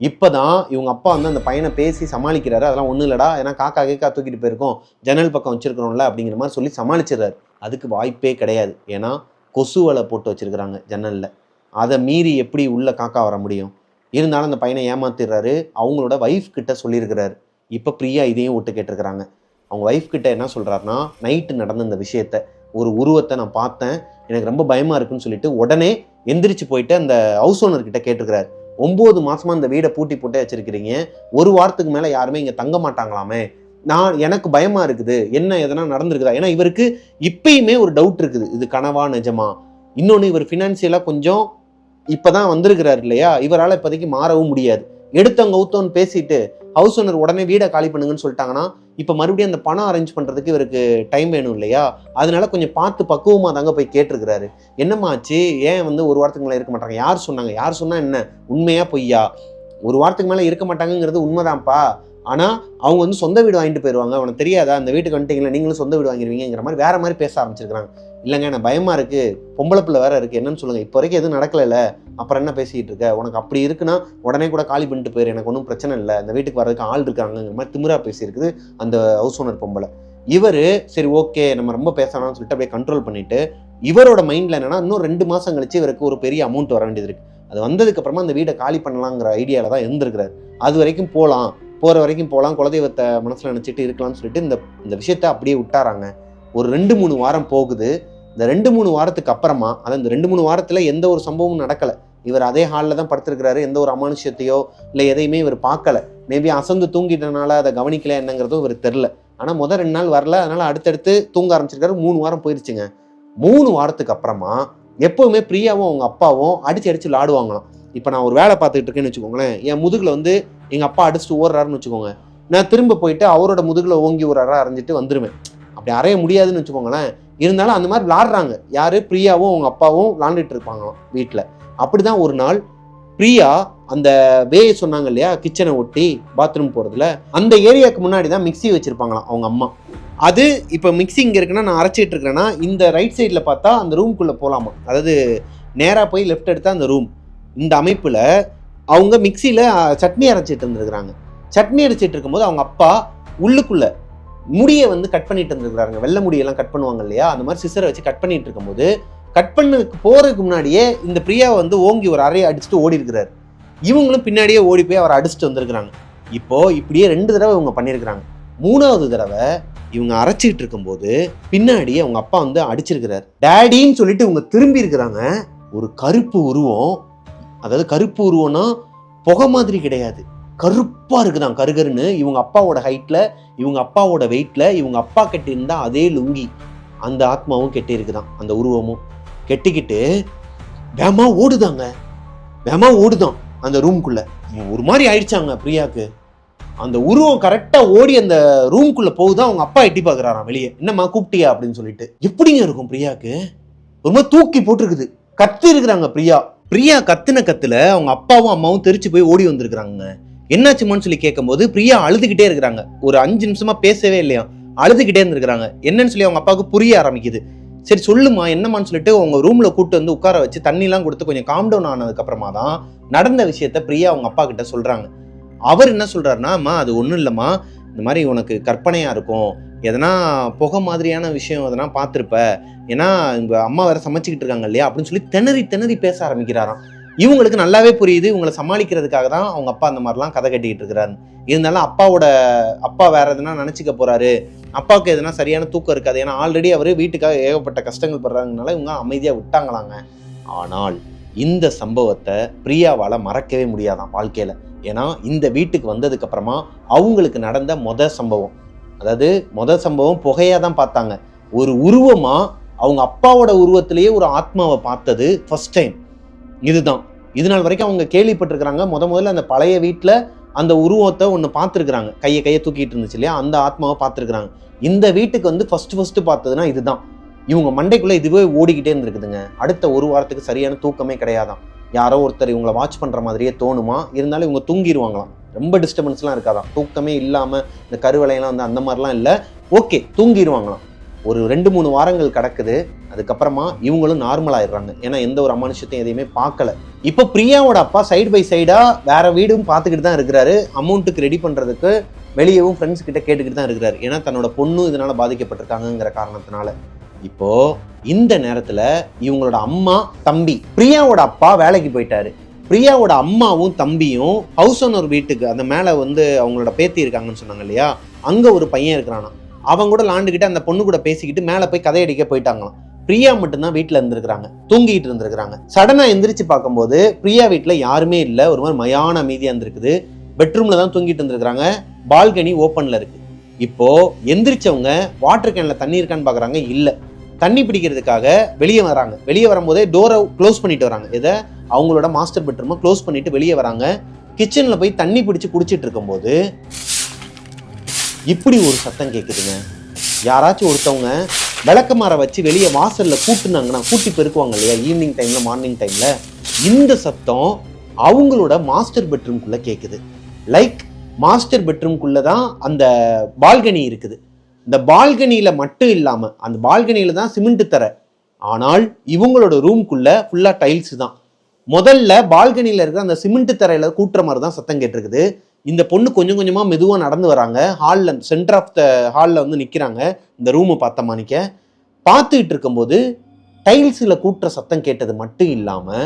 இப்போதான் இவங்க அப்பா வந்து அந்த பையனை பேசி சமாளிக்கிறாரு. அதெல்லாம் ஒன்றும் இல்லடா, ஏன்னா காக்கா கேக்கா தூக்கிட்டு போயிருக்கோம், ஜன்னல் பக்கம் வச்சிருக்கிறோம்ல அப்படிங்கிற மாதிரி சொல்லி சமாளிச்சிடுறாரு. அதுக்கு வாய்ப்பே கிடையாது. ஏன்னா கொசு வலை போட்டு வச்சிருக்கிறாங்க ஜன்னலில். அதை மீறி எப்படி உள்ள காக்கா வர முடியும்? இருந்தாலும் அந்த பையனை ஏமாத்திடுறாரு. அவங்களோட ஒய்ஃப் கிட்ட சொல்லியிருக்கிறாரு. இப்போ பிரியா இதையும் விட்டு கேட்டிருக்கிறாங்க. அவங்க ஒய்ஃப் கிட்ட என்ன சொல்கிறாருன்னா, நைட்டு நடந்த இந்த விஷயத்த, ஒரு உருவத்தை நான் பார்த்தேன், எனக்கு ரொம்ப பயமாக இருக்குன்னு சொல்லிட்டு உடனே எந்திரிச்சு போயிட்டு அந்த ஹவுஸ் ஓனர் கிட்ட கேட்டிருக்கிறாரு. 9 மாசமா இந்த வீடை பூட்டி போட்டே வச்சிருக்கிறீங்க, 1 வாரத்துக்கு மேலே யாருமே இங்கே தங்க மாட்டாங்களாமே, எனக்கு பயமா இருக்குது, என்ன எதனா நடந்திருக்குதா? ஏன்னா இவருக்கு இப்பயுமே ஒரு டவுட் இருக்குது, இது கனவா நிஜமா. இன்னொன்று, இவர் ஃபினான்சியலாக கொஞ்சம் இப்போதான் வந்திருக்கிறாரு இல்லையா, இவரால் இப்போதைக்கு மாறவும் முடியாது. எடுத்தவங்க ஊத்தோன்னு பேசிட்டு ஹவுஸ் ஓனர் உடனே வீடை காலி பண்ணுங்கன்னு சொல்லிட்டாங்கன்னா இப்போ மறுபடியும் அந்த பணம் அரேஞ்ச் பண்ணுறதுக்கு இவருக்கு டைம் வேணும் இல்லையா. அதனால கொஞ்சம் பார்த்து பக்குவமாக தாங்க போய் கேட்டிருக்கிறாரு. என்னம்மா ஆச்சு, ஏன் வந்து 1 வாரத்துக்கு மேலே இருக்க மாட்டாங்க? யார் சொன்னாங்க? யார் சொன்னா என்ன, உண்மையா பொய்யா? 1 வாரத்துக்கு மேலே இருக்க மாட்டாங்கிறது உண்மைதான்ப்பா. ஆனால் அவங்க வந்து சொந்த வீடு வாங்கிட்டு போயிடுவாங்க, அவனுக்கு தெரியாதா? அந்த வீட்டுக்கு வந்துட்டீங்களா, நீங்களும் சொந்த வீடு வாங்கிடுவீங்கிற மாதிரி வேற மாதிரி பேச ஆரம்பிச்சிருக்கிறாங்க. இல்லைங்க, எனக்கு பயமா இருக்கு, பொம்பளை பிள்ளை வேற இருக்கு, என்னன்னு சொல்லுங்க. இப்போ வரைக்கும் எதுவும் நடக்கல, அப்புறம் என்ன பேசிட்டு இருக்க? உனக்கு அப்படி இருக்குன்னா உடனே கூட காலி பண்ணிட்டு போயிரு, எனக்கு ஒன்றும் பிரச்சனை இல்லை, அந்த வீட்டுக்கு வர்றதுக்கு ஆள் இருக்காங்கிற மாதிரி திமிரா பேசியிருக்குது அந்த ஹவுஸ் ஓனர் பொம்பளை. இவர் சரி ஓகே நம்ம ரொம்ப பேசலாம்னு சொல்லிட்டு அப்படியே கண்ட்ரோல் பண்ணிட்டு, இவரோட மைண்ட்ல என்னன்னா இன்னும் 2 மாசம் கழிச்சு இவருக்கு ஒரு பெரிய அமௌண்ட் வர வேண்டியது இருக்கு. அது வந்ததுக்கு அப்புறமா அந்த வீடை காலி பண்ணலாங்கிற ஐடியால தான் இருந்திருக்கிறாரு. அது வரைக்கும் போகிற வரைக்கும் போகலாம், குலதெய்வத்தை மனசில் நினச்சிட்டு இருக்கலாம்னு சொல்லிட்டு இந்த விஷயத்த அப்படியே விட்டாராங்க. ஒரு 2-3 வாரம் போகுது. இந்த 2-3 வாரத்துக்கு அப்புறமா, அதாவது இந்த 2-3 வாரத்தில் எந்த ஒரு சம்பவமும் நடக்கலை. இவர் அதே ஹாலில் தான் படுத்திருக்கிறாரு. எந்த ஒரு அமானுஷத்தையோ இல்லை எதையுமே இவர் பார்க்கல. மேபி அசந்து தூங்கிட்டனால அதை கவனிக்கல என்னங்கிறதும் இவர் தெரில. ஆனால் முதல் 2 நாள் வரல, அதனால அடுத்தடுத்து தூங்க ஆரம்பிச்சிருக்காரு. 3 வாரம் போயிருச்சுங்க. 3 வாரத்துக்கு அப்புறமா எப்போவுமே பிரியாவும் அவங்க அப்பாவும் அடிச்சு விளாடுவாங்களாம். இப்போ நான் ஒரு வேலை பார்த்துக்கிட்டு இருக்கேன்னு வச்சுக்கோங்களேன், என் முதுகில் வந்து எங்கள் அப்பா அடிச்சுட்டு ஓடுறாருன்னு வச்சுக்கோங்க, நான் திரும்ப போயிட்டு அவரோட முதுகில் ஓங்கி ஒரு அரைஞ்சிட்டு வந்துடுவேன். அப்படி அறைய முடியாதுன்னு வச்சுக்கோங்களேன். இருந்தாலும் அந்த மாதிரி விளாடுறாங்க. யார்? பிரியாவும் அவங்க அப்பாவும் விளாண்டுட்டு இருப்பாங்களாம் வீட்டில். அப்படி தான் ஒரு நாள் பிரியா அந்த சொன்னாங்க இல்லையா, கிச்சனை ஒட்டி பாத்ரூம் போகிறதுல, அந்த ஏரியாவுக்கு முன்னாடி தான் மிக்சி வச்சுருப்பாங்களாம் அவங்க அம்மா. அது இப்போ மிக்சி இங்கே இருக்குன்னா நான் அரைச்சிட்டு இருக்கிறேன்னா இந்த ரைட் சைடில் பார்த்தா அந்த ரூம்குள்ளே போகலாமா, அதாவது நேராக போய் லெஃப்ட் எடுத்தால் அந்த ரூம். இந்த அமைப்பில் அவங்க மிக்சியில் சட்னி அரைச்சிட்டு இருந்துருக்குறாங்க. சட்னி அரைச்சிட்டு இருக்கும்போது அவங்க அப்பா உள்ளுக்குள்ளே முடியை வந்து கட் பண்ணிட்டு இருந்திருக்காங்க. வெள்ளை முடியெல்லாம் கட் பண்ணுவாங்க இல்லையா, அந்த மாதிரி சிசரை வச்சு கட் பண்ணிட்டு இருக்கும்போது கட் பண்ணதுக்கு போறதுக்கு முன்னாடியே இந்த பிரியாவை வந்து ஓங்கி ஒரு அறையை அடிச்சுட்டு ஓடி இருக்கிறாரு. இவங்களும் பின்னாடியே ஓடி போய் அவரை அடிச்சுட்டு வந்திருக்கிறாங்க. இப்போ இப்படியே 2 தடவை இவங்க பண்ணியிருக்கிறாங்க. 3வது தடவை இவங்க அரைச்சிட்டு இருக்கும்போது பின்னாடி அவங்க அப்பா வந்து அடிச்சிருக்கிறார். டேடின்னு சொல்லிட்டு இவங்க திரும்பி இருக்கிறாங்க. ஒரு கருப்பு உருவம், அதாவது கருப்பு உருவம்னா புகை மாதிரி கிடையாது, கருப்பா இருக்குதான், கருகருன்னு. இவங்க அப்பாவோட ஹைட்ல, இவங்க அப்பாவோட வெயிட்ல, இவங்க அப்பா கட்டி இருந்தா அதே லுங்கி அந்த ஆத்மாவும் கெட்டி இருக்குதான். அந்த உருவமும் கெட்டிக்கிட்டு வேமா ஓடுதாங்க, வேமா ஓடுதான் அந்த ரூம்குள்ள. ஒரு மாதிரி ஆயிடுச்சாங்க பிரியாக்கு. அந்த உருவம் கரெக்டா ஓடி அந்த ரூம்குள்ள போகுதான். அவங்க அப்பா எட்டி பாக்குறாராம் வெளியே, என்னம்மா கூப்பிட்டியா அப்படின்னு சொல்லிட்டு. எப்படிங்க இருக்கும் பிரியாக்கு? ஒரு மாதிரி தூக்கி போட்டுருக்குது. கத்தி இருக்கிறாங்க பிரியா கத்துன கத்துல அவங்க அப்பாவும் அம்மாவும் தெரிச்சு போய் ஓடி வந்திருக்கிறாங்க. என்னாச்சுமான்னு சொல்லி கேட்கும்போது பிரியா அழுதுகிட்டே இருக்கிறாங்க. ஒரு 5 நிமிஷமா பேசவே இல்லையா, அழுதுகிட்டே இருந்திருக்கிறாங்க. என்னன்னு சொல்லி அவங்க அப்பாவுக்கு புரிய ஆரம்பிக்குது. சரி சொல்லுமா என்னமான்னு சொல்லிட்டு அவங்க ரூம்ல கூப்பிட்டு வந்து உட்கார வச்சு தண்ணிலாம் கொடுத்து கொஞ்சம் காம் டவுன் ஆனதுக்கு அப்புறமா தான் நடந்த விஷயத்த பிரியா அவங்க அப்பா கிட்ட சொல்றாங்க. அவர் என்ன சொல்றாருன்னா, அம்மா அது ஒன்றும் இல்லைம்மா, இந்த மாதிரி உனக்கு கற்பனையா இருக்கும், எதனா புகை மாதிரியான விஷயம் எதனா பார்த்துருப்ப, ஏன்னா இங்க அம்மா வேற சமைச்சிக்கிட்டு இருக்காங்க இல்லையா அப்படின்னு சொல்லி திணறி பேச ஆரம்பிக்கிறாராம். இவங்களுக்கு நல்லாவே புரியுது இவங்களை சமாளிக்கிறதுக்காக தான் அவங்க அப்பா அந்த மாதிரிலாம் கதை கட்டிக்கிட்டு இருக்கிறாரு. இருந்தாலும் அப்பா வேற எதுனா நினைச்சுக்க போறாரு, அப்பாவுக்கு எதுனா சரியான தூக்கம் இருக்காது, ஏன்னா ஆல்ரெடி அவர் வீட்டுக்காக ஏகப்பட்ட கஷ்டங்கள் படுறாங்கனால இவங்க அமைதியா விட்டாங்களாங்க. ஆனால் இந்த சம்பவத்தை பிரியாவால மறக்கவே முடியாதான் வாழ்க்கையில. ஏன்னா இந்த வீட்டுக்கு வந்ததுக்கு அப்புறமா அவங்களுக்கு நடந்த முதல் சம்பவம் புகையா தான் பார்த்தாங்க. ஒரு உருவமா அவங்க அப்பாவோட உருவத்திலேயே ஒரு ஆத்மாவை பார்த்தது ஃபர்ஸ்ட் டைம் இதுதான். இது நாள் வரைக்கும் அவங்க கேள்விப்பட்டிருக்கிறாங்க. முதல்ல அந்த பழைய வீட்டில் அந்த உருவத்தை ஒன்று பார்த்துருக்குறாங்க, கையை தூக்கிட்டு இருந்துச்சு இல்லையா, அந்த ஆத்மாவை பார்த்துருக்குறாங்க. இந்த வீட்டுக்கு வந்து ஃபர்ஸ்ட் பார்த்ததுன்னா இதுதான். இவங்க மண்டைக்குள்ள இதுவே ஓடிக்கிட்டே இருந்திருக்குதுங்க. அடுத்த 1 வாரத்துக்கு சரியான தூக்கமே கிடையாதான். யாரோ ஒருத்தர் இவங்களை வாட்ச் பண்ற மாதிரியே தோணுமா, இருந்தாலும் இவங்க தூங்கிடுவாங்களாம். ரொம்ப டிஸ்டர்பன்ஸ்லாம் இருக்காதான், தூக்கமே இல்லாம இந்த கருவளையெல்லாம் வந்து அந்த மாதிரிலாம் இல்லை, ஓகே தூங்கிடுவாங்களாம். ஒரு 2-3 வாரங்கள் கிடக்குது. அதுக்கப்புறமா இவங்களும் நார்மல் ஆயிடுறாங்க. ஏன்னா எந்த ஒரு அமானுஷத்தையும் எதையுமே பார்க்கல. இப்போ பிரியாவோட அப்பா சைடு பை சைடா வேற வீடும் பார்த்துக்கிட்டு தான் இருக்கிறாரு. அமௌண்ட்டுக்கு ரெடி பண்றதுக்கு வெளியவும் ஃப்ரெண்ட்ஸ் கிட்ட கேட்டுக்கிட்டு தான் இருக்கிறாரு. ஏன்னா தன்னோட பொண்ணு இதனால பாதிக்கப்பட்டிருக்காங்கிற காரணத்தினால. இப்போ இந்த நேரத்துல இவங்களோட அம்மா தம்பி, பிரியாவோட அப்பா வேலைக்கு போயிட்டாரு. பிரியாவோட அம்மாவும் தம்பியும் ஹவுஸ் ஓனர் வீட்டுக்கு அந்த மேல வந்து அவங்களோட பேத்தி இருக்காங்கன்னு சொன்னாங்க இல்லையா, அங்க ஒரு பையன் இருக்கிறானா, அவங்க கூட லாண்டுகிட்டு அந்த பொண்ணு கூட பேசிக்கிட்டு மேல போய் கதையடிக்க போயிட்டாங்களாம். பிரியா மட்டும்தான் வீட்டுல இருந்திருக்கிறாங்க, தூங்கிட்டு இருந்திருக்கிறாங்க. சடனா எந்திரிச்சு பார்க்கும்போது பிரியா வீட்டுல யாருமே இல்லை, ஒரு மாதிரி மயான அமைதியா இருந்திருக்குது. பெட்ரூம்ல தான் தூங்கிட்டு இருந்திருக்கிறாங்க. பால்கனி ஓப்பன்ல இருக்கு. இப்போ எந்திரிச்சவங்க வாட்டர் கேன்ல தண்ணி இருக்கான்னு பாக்குறாங்க, இல்ல. தண்ணி பிடிக்கிறதுக்காக வெளியே வராங்க. வெளியே வரும்போதே டோரை க்ளோஸ் பண்ணிட்டு வராங்க. இதை அவங்களோட மாஸ்டர் பெட்ரூமை க்ளோஸ் பண்ணிட்டு வெளியே வராங்க. கிச்சன்ல போய் தண்ணி பிடிச்சு குடிச்சிட்டு இருக்கும்போது இப்படி ஒரு சத்தம் கேட்குதுங்க. யாராச்சும் ஒருத்தவங்க விளக்கமாற வச்சு வெளியே வாசல்ல கூட்டுனாங்கன்னா, கூட்டி பெருக்குவாங்க இல்லையா ஈவினிங் டைம்ல மார்னிங் டைம்ல, இந்த சத்தம் அவங்களோட மாஸ்டர் பெட்ரூம்குள்ள கேட்குது. லைக் மாஸ்டர் பெட்ரூம்குள்ள தான் அந்த பால்கனி இருக்குது. இந்த பால்கனியில மட்டும் இல்லாம அந்த பால்கனியில தான் சிமெண்ட் தர, ஆனால் இவங்களோட ரூம்குள்ள ஃபுல்லா டைல்ஸ் தான். முதல்ல பால்கனியில இருக்கிற அந்த சிமெண்ட் தரையில கூட்டுற மாதிரி தான் சத்தம் கேட்டிருக்குது. இந்த பொண்ணு கொஞ்சம் கொஞ்சமா மெதுவா நடந்து வராங்க. ஹால்ல சென்டர் ஆஃப் த ஹால்ல வந்து நிக்கிறாங்க. இந்த ரூமை பார்த்துக்கிட்டு இருக்கும்போது டைல்ஸ்ல கூட்டுற சத்தம் கேட்டது மட்டும் இல்லாம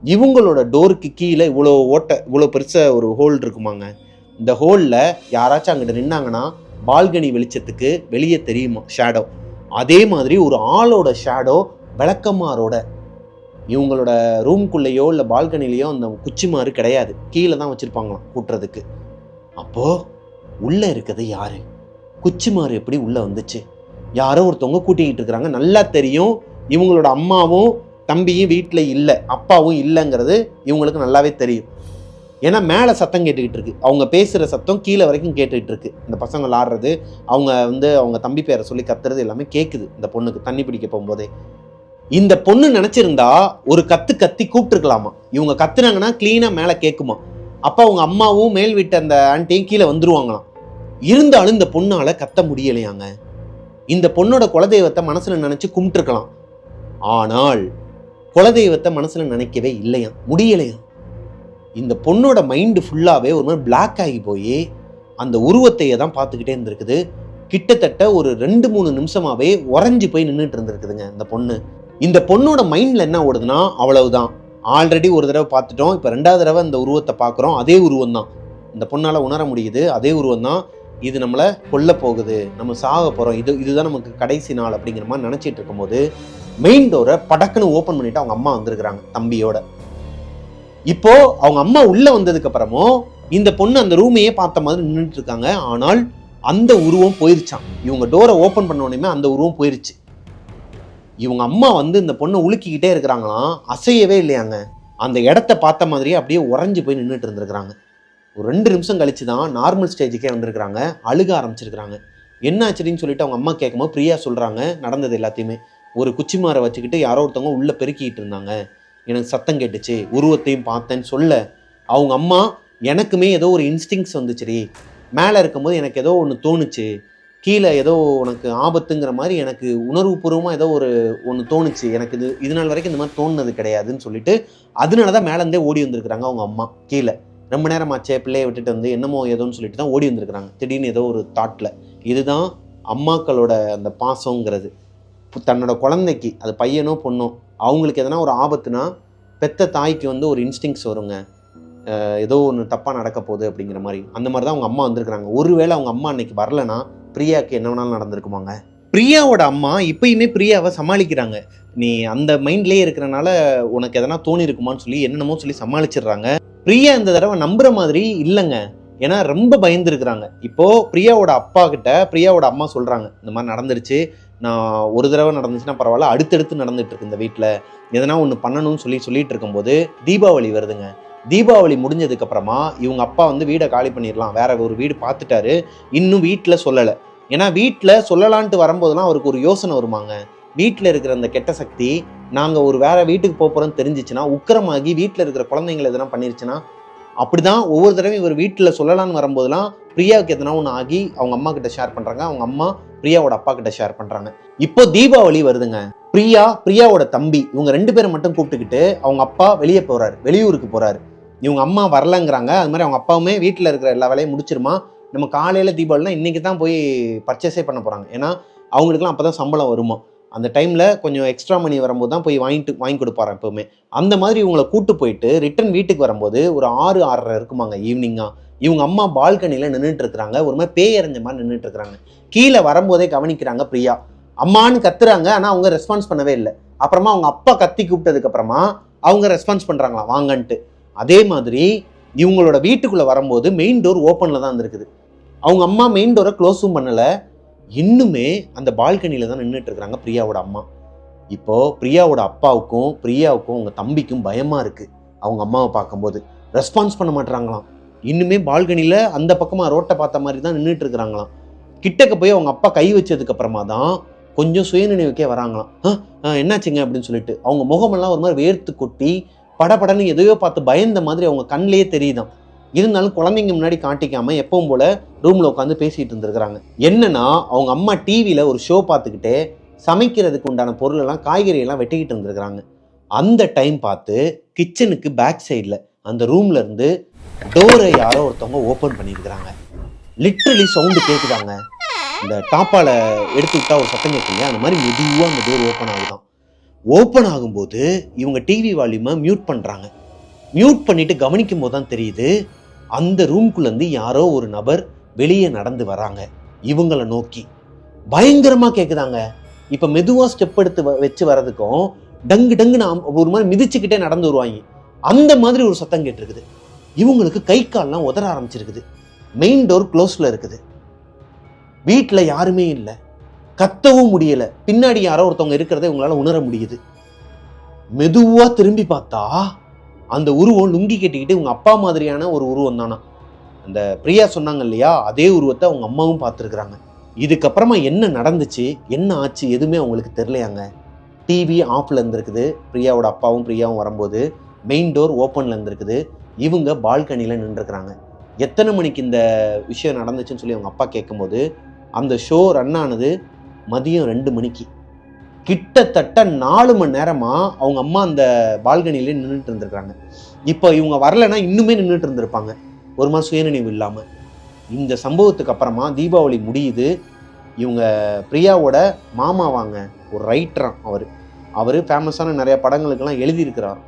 இவங்களோட டோருக்கு கீழே இவ்வளோ பெருசா ஒரு ஹோல் இருக்குமாங்க. இந்த ஹோல்ல யாராச்சும் அங்கிட்ட நின்னாங்கன்னா பால்கனி வெளிச்சத்துக்கு வெளியே தெரியுமா ஷேடோ. அதே மாதிரி ஒரு ஆளோட ஷேடோ விளக்கமாரோட இவங்களோட ரூம்குள்ளேயோ இல்லை பால்கனிலேயோ அந்த குச்சிமாறு கிடையாது, கீழே தான் வச்சிருப்பாங்களாம் கூட்டுறதுக்கு. அப்போ உள்ள இருக்கிறது யாரு? குச்சிமாறு எப்படி உள்ள வந்துச்சு? யாரோ ஒருத்தவங்க கூட்டிக்கிட்டு இருக்கிறாங்க. நல்லா தெரியும் இவங்களோட அம்மாவும் தம்பியும் வீட்டில் இல்லை, அப்பாவும் இல்லைங்கிறது இவங்களுக்கு நல்லாவே தெரியும். ஏன்னா மேலே சத்தம் கேட்டுக்கிட்டு இருக்கு, அவங்க பேசுகிற சத்தம் கீழே வரைக்கும் கேட்டுக்கிட்டு இருக்கு. இந்த பசங்க விளாடுறது, அவங்க தம்பி பேரை சொல்லி கத்துறது எல்லாமே கேட்குது இந்த பொண்ணுக்கு தண்ணி பிடிக்க போகும்போதே. இந்த பொண்ணு நினைச்சிருந்தா ஒரு கத்தி கூப்பிட்டுருக்கலாமா. இவங்க கத்துனாங்கன்னா கிளீனா மேலே கேட்குமா. அப்போ அவங்க அம்மாவும் மேல் வீட்டு அந்த ஆண்டியும் கீழே வந்துருவாங்களாம். இருந்தாலும் இந்த பொண்ணால கத்த முடியலையாங்க. இந்த பொண்ணோட குலதெய்வத்தை மனசுல நினைச்சு கும்பிட்டுருக்கலாம். ஆனால் குலதெய்வத்தை மனசுல நினைக்கவே இல்லையா, முடியலையா. இந்த பொண்ணோட மைண்டு ஃபுல்லாவே ஒரு மாதிரி பிளாக் ஆகி போய் அந்த உருவத்தையே தான் பார்த்துக்கிட்டே இருந்திருக்குது. கிட்டத்தட்ட ஒரு 2-3 நிமிஷமாவே உறைஞ்சு போய் நின்றுட்டு இருந்திருக்குதுங்க இந்த பொண்ணு. இந்த பொண்ணோட மைண்ட்ல என்ன ஓடுதுன்னா, அவ்வளவுதான், ஆல்ரெடி ஒரு தடவை பார்த்துட்டோம், இப்போ 2வது தடவை இந்த உருவத்தை பார்க்குறோம், அதே உருவம் தான். இந்த பொண்ணால உணர முடியுது, அதே உருவம் தான், இது நம்மளை கொல்ல போகுது, நம்ம சாக போகிறோம், இதுதான் நமக்கு கடைசி நாள் அப்படிங்கிற மாதிரி நினச்சிட்டு இருக்கும்போது மெயின் டோரை படக்குன்னு ஓப்பன் பண்ணிட்டு அவங்க அம்மா வந்திருக்கிறாங்க தம்பியோட. இப்போ அவங்க அம்மா உள்ள வந்ததுக்கு அப்புறமும் இந்த பொண்ணு அந்த ரூமையே பார்த்த மாதிரி நின்றுட்டு இருக்காங்க. ஆனால் அந்த உருவம் போயிருச்சான். இவங்க டோரை ஓப்பன் பண்ண உடனே அந்த உருவம் போயிருச்சு. இவங்க அம்மா வந்து இந்த பொண்ணை உலுக்கிக்கிட்டே இருக்கிறாங்களாம், அசையவே இல்லையாங்க. அந்த இடத்த பார்த்த மாதிரியே அப்படியே உறைஞ்சு போய் நின்றுட்டு இருந்திருக்கிறாங்க. ஒரு 2 நிமிஷம் கழிச்சு தான் நார்மல் ஸ்டேஜுக்கே வந்திருக்கிறாங்க, அழுக ஆரம்பிச்சிருக்கிறாங்க. என்ன ஆச்சுன்னு சொல்லிட்டு அவங்க அம்மா கேட்கும்போது பிரியா சொல்கிறாங்க நடந்தது எல்லாத்தையுமே. ஒரு குச்சிமாரை வச்சுக்கிட்டு யாரோ ஒருத்தவங்க உள்ளே பெருக்கிட்டு இருந்தாங்க, எனக்கு சத்தம் கேட்டுச்சு, உருவத்தையும் பார்த்தேன்னு சொல்ல அவங்க அம்மா, எனக்குமே ஏதோ ஒரு இன்ஸ்டிங்ஸ் வந்துச்சுரி, மேலே இருக்கும்போது எனக்கு ஏதோ ஒன்று தோணுச்சு, கீழே ஏதோ உனக்கு ஆபத்துங்கிற மாதிரி எனக்கு உணர்வுபூர்வமாக ஏதோ ஒன்று தோணுச்சு, எனக்கு இது நாள் வரைக்கும் இந்த மாதிரி தோணுனது கிடையாதுன்னு சொல்லிட்டு அதனால தான் மேலேருந்தே ஓடி வந்திருக்கிறாங்க அவங்க அம்மா. கீழே ரொம்ப நேரம் ஆச்சே பிள்ளையை விட்டுட்டு வந்து என்னமோ ஏதோன்னு சொல்லிட்டு தான் ஓடி வந்திருக்கிறாங்க திடீர்னு ஏதோ ஒரு தாட்டில். இதுதான் அம்மாக்களோட அந்த பாசங்கிறது. தன்னோட குழந்தைக்கு, அது பையனோ பொண்ணோ, அவங்களுக்கு எதனா ஒரு ஆபத்துனா பெத்த தாய்க்கு வந்து ஒரு இன்ஸ்டிங்ஸ் வருங்க, ஏதோ ஒன்று தப்பாக நடக்க போகுது அப்படிங்கிற மாதிரி. அந்த மாதிரி தான் அவங்க அம்மா வந்திருக்கிறாங்க. ஒருவேளை அவங்க அம்மா அன்னைக்கு வரலன்னா பிரியாவுக்கு என்ன வேணாலும் நடந்திருக்குமாங்க. பிரியாவோட அம்மா இப்பயுமே பிரியாவை சமாளிக்கிறாங்க. நீ அந்த மைண்ட்லேயே இருக்கிறனால உனக்கு எதனா தோணி இருக்குமான்னு சொல்லி என்னென்னமோ சொல்லி சமாளிச்சிடுறாங்க. பிரியா இந்த தடவை நம்புற மாதிரி இல்லைங்க, ஏன்னா ரொம்ப பயந்துருக்குறாங்க. இப்போ பிரியாவோட அப்பா கிட்ட பிரியாவோட அம்மா சொல்றாங்க, இந்த மாதிரி நடந்துருச்சு, நான் ஒரு தடவை நடந்துச்சுன்னா பரவாயில்ல, அடுத்தடுத்து நடந்துட்டு இருக்கு இந்த வீட்டில், எதனா ஒன்று பண்ணணும்னு சொல்லிட்டு இருக்கும்போது தீபாவளி வருதுங்க. தீபாவளி முடிஞ்சதுக்கு அப்புறமா இவங்க அப்பா வந்து வீடை காலி பண்ணிடலாம், வேற ஒரு வீடு பார்த்துட்டாரு, இன்னும் வீட்டில் சொல்லலை. ஏன்னா வீட்டில் சொல்லலான்ட்டு வரும்போதெல்லாம் அவருக்கு ஒரு யோசனை வருமாங்க, வீட்டில் இருக்கிற அந்த கெட்ட சக்தி நாங்கள் ஒரு வேற வீட்டுக்கு போகிறோன்னு தெரிஞ்சிச்சுன்னா உக்கிரமாகி வீட்டில் இருக்கிற குழந்தைங்களை எதனா பண்ணிருச்சுன்னா, அப்படிதான் ஒவ்வொரு தடவையும் இவர் வீட்டில் சொல்லலான்னு வரும்போதெல்லாம் பிரியாவுக்கு எதனா ஒன்று ஆகி அவங்க அம்மா கிட்ட ஷேர் பண்ணுறாங்க, அவங்க அம்மா பிரியாவோட அப்பா கிட்ட ஷேர் பண்ணுறாங்க. இப்போ தீபாவளி வருதுங்க. பிரியாவோட தம்பி இவங்க 2 பேரை மட்டும் கூப்பிட்டுக்கிட்டு அவங்க அப்பா வெளியே போகிறாரு, வெளியூருக்கு போகிறாரு. இவங்க அம்மா வரலங்கிறாங்க. அது மாதிரி அவங்க அப்பாவுமே வீட்டில் இருக்கிற எல்லா வேலையும் முடிச்சிருமா, நம்ம காலையில் தீபாவளினா இன்றைக்கி தான் போய் பர்ச்சேஸே பண்ண போகிறாங்க, ஏன்னா அவங்களுக்குலாம் அப்போ தான் சம்பளம் வருமா, அந்த டைமில் கொஞ்சம் எக்ஸ்ட்ரா மணி வரும்போது தான் போய் வாங்கி கொடுப்பாரு எப்போவுமே. அந்த மாதிரி இவங்களை கூட்டு போயிட்டு ரிட்டன் வீட்டுக்கு வரும்போது ஒரு 6-6:30 இருக்குமாங்க ஈவினிங்காக. இவங்க அம்மா பால்கனியில் நின்றுட்டு இருக்கிறாங்க, ஒரு மாதிரி பேய் அறிஞ்ச மாதிரி நின்றுட்டு இருக்கிறாங்க. கீழே வரும்போதே கவனிக்கிறாங்க பிரியா, அம்மான்னு கத்துறாங்க, ஆனால் அவங்க ரெஸ்பான்ஸ் பண்ணவே இல்லை. அப்புறமா அவங்க அப்பா கத்தி கூப்பிட்டதுக்கு அப்புறமா அவங்க ரெஸ்பான்ஸ் பண்ணுறாங்களாம் வாங்கன்ட்டு. அதே மாதிரி இவங்களோட வீட்டுக்குள்ளே வரும்போது மெயின் டோர் ஓப்பனில் தான் இருந்திருக்குது. அவங்க அம்மா மெயின் டோரை க்ளோஸும் பண்ணலை, இன்னுமே அந்த பால்கனியில் தான் நின்றுட்டு இருக்கிறாங்க பிரியாவோட அம்மா. இப்போது பிரியாவோட அப்பாவுக்கும் பிரியாவுக்கும் அவங்க தம்பிக்கும் பயமாக இருக்குது. அவங்க அம்மாவை பார்க்கும்போது ரெஸ்பான்ஸ் பண்ண மாட்டுறாங்களாம், இன்னுமே பால்கனியில் அந்த பக்கமாக ரோட்டை பார்த்த மாதிரி தான் நின்றுட்டு இருக்கிறாங்களாம். கிட்டக்க போய் அவங்க அப்பா கை வச்சதுக்கு அப்புறமா தான் கொஞ்சம் சுயநினைவுக்கே வராங்களாம். என்னாச்சுங்க அப்படின்னு சொல்லிட்டு அவங்க முகமெல்லாம் ஒரு மாதிரி வேர்த்து கொட்டி படபடன்னு எதையோ பார்த்து பயந்த மாதிரி அவங்க கண்ணிலேயே தெரியுதான். இருந்தாலும் குழந்தைங்க முன்னாடி காட்டிக்காம எப்பவும் போல ரூம்ல உட்காந்து பேசிட்டு இருந்திருக்கிறாங்க. என்னன்னா அவங்க அம்மா டிவியில ஒரு ஷோ பார்த்துக்கிட்டே சமைக்கிறதுக்கு உண்டான பொருள் எல்லாம் காய்கறி எல்லாம் வெட்டிக்கிட்டு இருந்திருக்கிறாங்க. அந்த டைம் பார்த்து கிச்சனுக்கு பேக் சைடில் அந்த ரூம்ல இருந்து டோரை யாரோ ஒருத்தவங்க ஓப்பன் பண்ணியிருக்கிறாங்க. லிட்ரலி சவுண்டு கேட்குதாங்க, இந்த டாப்பால எடுத்து விட்டா ஒரு சத்தம் கேட்குங்க, அந்த மாதிரி மெதுவாக அந்த டோர் ஓப்பன் ஆகுதான். ஓப்பன் ஆகும்போது இவங்க டிவி வால்யூமை மியூட் பண்ணுறாங்க. மியூட் பண்ணிட்டு கவனிக்கும் போது தான் தெரியுது, அந்த ரூம்குள்ளேருந்து யாரோ ஒரு நபர் வெளியே நடந்து வராங்க இவங்களை நோக்கி. பயங்கரமாக கேட்குதாங்க. இப்போ மெதுவாக ஸ்டெப் எடுத்து வச்சு வர்றதுக்கும் டங்கு டங்குன்னு ஒரு மாதிரி மிதிச்சுக்கிட்டே நடந்து வருவாங்க, அந்த மாதிரி ஒரு சத்தம் கேட்டிருக்குது. இவங்களுக்கு கை கால்லாம் உதற ஆரம்பிச்சிருக்குது. மெயின் டோர் க்ளோஸில் இருக்குது, வீட்டில் யாருமே இல்லை, கத்தவும் முடியலை, பின்னாடி யாரோ ஒருத்தவங்க இருக்கிறத இவங்களால உணர முடியுது. மெதுவாக திரும்பி பார்த்தா அந்த உருவம் லுங்கி கட்டிக்கிட்டு இவங்க அப்பா மாதிரியான ஒரு உருவம் தானா. அந்த பிரியா சொன்னாங்க இல்லையா, அதே உருவத்தை அவங்க அம்மாவும் பார்த்துருக்குறாங்க. இதுக்கப்புறமா என்ன நடந்துச்சு, என்ன ஆச்சு எதுவுமே அவங்களுக்கு தெரியலையாங்க. டிவி ஆஃப்ல இருந்திருக்குது, பிரியாவோட அப்பாவும் பிரியாவும் வரும்போது மெயின் டோர் ஓப்பனில் இருந்திருக்குது. இவங்க பால்கனியில் நின்றுருக்குறாங்க. எத்தனை மணிக்கு இந்த விஷயம் நடந்துச்சுன்னு சொல்லி அவங்க அப்பா கேட்கும்போது அந்த ஷோ ரன் ஆனது மதியம் 2 மணிக்கு. கிட்டத்தட்ட 4 மணி நேரமாக அவங்க அம்மா அந்த பால்கனிலே நின்றுட்டு இருந்திருக்காங்க. இப்போ இவங்க வரலைன்னா இன்னுமே நின்றுட்டு இருந்திருப்பாங்க ஒரு மாதிரி சுயநினைவு இல்லாமல். இந்த சம்பவத்துக்கு அப்புறமா தீபாவளி முடியுது. இவங்க பிரியாவோட மாமா வாங்க, ஒரு ரைட்டராம் அவர் ஃபேமஸான நிறைய படங்களுக்கெல்லாம் எழுதியிருக்கிறார்.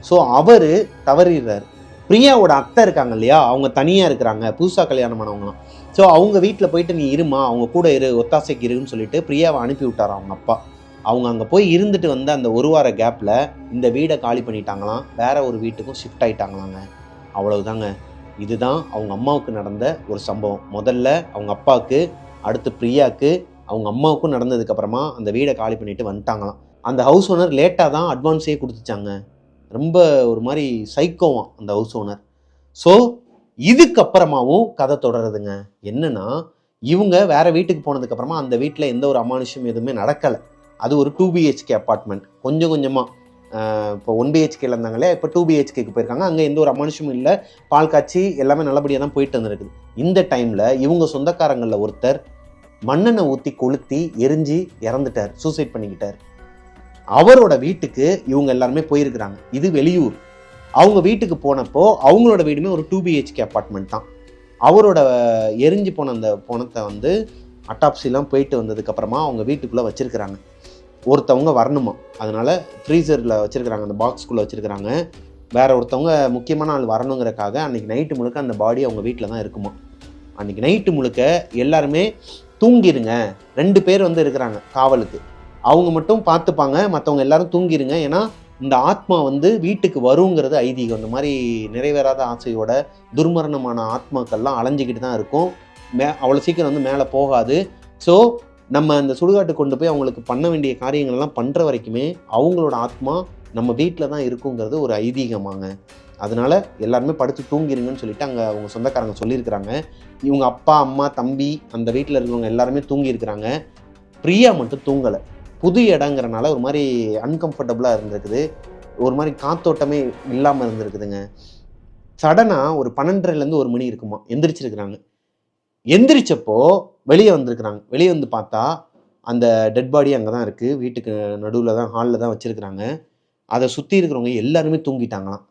ஸோ அவர் தவறிடுறார். பிரியாவோட அத்தை இருக்காங்க இல்லையா, அவங்க தனியாக இருக்கிறாங்க, புதுசாக கல்யாணம் பண்ணவங்களாம். ஸோ அவங்க வீட்டில் போயிட்டு நீ இருமா, அவங்க கூட இரு, ஒத்தாசைக்கு இருன்னு சொல்லிட்டு பிரியாவை அனுப்பி விட்டாராம் அவங்க அப்பா. அவங்க அங்கே போய் இருந்துட்டு வந்த அந்த ஒரு வார கேப்பில் இந்த வீடை காலி பண்ணிட்டாங்களாம், வேற ஒரு வீட்டுக்கும் ஷிஃப்ட் ஆகிட்டாங்களாங்க. அவ்வளவுதாங்க. இதுதான் அவங்க அம்மாவுக்கு நடந்த ஒரு சம்பவம். முதல்ல அவங்க அப்பாவுக்கு, அடுத்து பிரியாவுக்கு, அவங்க அம்மாவுக்கும் நடந்ததுக்கப்புறமா அந்த வீடை காலி பண்ணிட்டு வந்துட்டாங்களாம். அந்த ஹவுஸ் ஓனர் லேட்டாக தான் அட்வான்ஸே கொடுத்துச்சாங்க. ரொம்ப ஒரு மாதிரி சைக்கோவான் அந்த ஹவுஸ் ஓனர். ஸோ இதுக்கப்புறமாவும் கதை தொடருதுங்க. என்னன்னா, இவங்க வேற வீட்டுக்கு போனதுக்கப்புறமா அந்த வீட்டில் எந்த ஒரு அமானுஷம் எதுவுமே நடக்கலை. அது ஒரு 2 BHK அப்பார்ட்மெண்ட். கொஞ்சம் கொஞ்சமாக இப்போ 1 BHKல இருந்தாங்களே, இப்போ 2 BHKக்கு போயிருக்காங்க. அங்கே எந்த ஒரு அமானுஷமும் இல்லை, பால் காய்ச்சி எல்லாமே நல்லபடியாக தான் போயிட்டு வந்துருக்குது. இந்த டைமில் இவங்க சொந்தக்காரங்களில் ஒருத்தர் மண்ணெண்ணெய் ஊற்றி கொளுத்தி எரிஞ்சு இறந்துட்டார், சூசைட் பண்ணிக்கிட்டார். அவரோட வீட்டுக்கு இவங்க எல்லாருமே போயிருக்கிறாங்க. இது வெளியூர். அவங்க வீட்டுக்கு போனப்போ அவங்களோட வீடுமே ஒரு 2 BHK அப்பார்ட்மெண்ட் தான். அவரோட எரிஞ்சு போன அந்த பணத்தை அட்டாப்சிலாம் போயிட்டு வந்ததுக்கப்புறமா அவங்க வீட்டுக்குள்ளே வச்சுருக்கிறாங்க. ஒருத்தவங்க வரணுமா, அதனால் ஃப்ரீசரில் வச்சுருக்கிறாங்க, அந்த பாக்ஸ்குள்ளே வச்சுருக்கிறாங்க. வேற ஒருத்தவங்க முக்கியமான ஆள் வரணுங்கிறக்காக அன்றைக்கி நைட்டு முழுக்க அந்த பாடி அவங்க வீட்டில் தான் இருக்குமா. அன்றைக்கி நைட்டு முழுக்க எல்லாருமே தூங்கிடுங்க, 2 பேர் இருக்கிறாங்க காவலுக்கு, அவங்க மட்டும் பார்த்துப்பாங்க, மற்றவங்க எல்லாரும் தூங்கிடுங்க, ஏன்னா இந்த ஆத்மா வீட்டுக்கு வருங்கிறது ஐதீகம். இந்த மாதிரி நிறைவேறாத ஆசையோட துர்மரணமான ஆத்மாக்கள்லாம் அலைஞ்சிக்கிட்டு தான் இருக்கும். அவ்வளோ சீக்கிரம் மேலே போகாது. ஸோ நம்ம அந்த சுடுகாட்டு கொண்டு போய் அவங்களுக்கு பண்ண வேண்டிய காரியங்கள்லாம் பண்ணுற வரைக்குமே அவங்களோட ஆத்மா நம்ம வீட்டில் தான் இருக்குங்கிறது ஒரு ஐதீகமாங்க. அதனால் எல்லாருமே படுத்து தூங்கிடுங்கன்னு சொல்லிட்டு அங்கே அவங்க சொந்தக்காரங்க சொல்லியிருக்கிறாங்க. இவங்க அப்பா, அம்மா, தம்பி, அந்த வீட்டில் இருக்கிறவங்க எல்லாருமே தூங்கியிருக்கிறாங்க. பிரியா மட்டும் தூங்கலை. புது இடங்கிறனால ஒரு மாதிரி அன்கம்ஃபர்டபுளாக இருந்திருக்குது, ஒரு மாதிரி காத்தோட்டமே இல்லாமல் இருந்திருக்குதுங்க. சடனாக ஒரு 12:30லேருந்து 1 மணி இருக்குமா எந்திரிச்சிருக்கிறாங்க. எந்திரிச்சப்போ வெளியே வந்திருக்கிறாங்க. வெளியே வந்து பார்த்தா அந்த டெட் பாடி அங்கே தான் இருக்குது. வீட்டுக்கு நடுவில் தான், ஹாலில் தான் வச்சுருக்கிறாங்க. அதை சுற்றி இருக்கிறவங்க எல்லாருமே தூங்கிட்டாங்களாம்.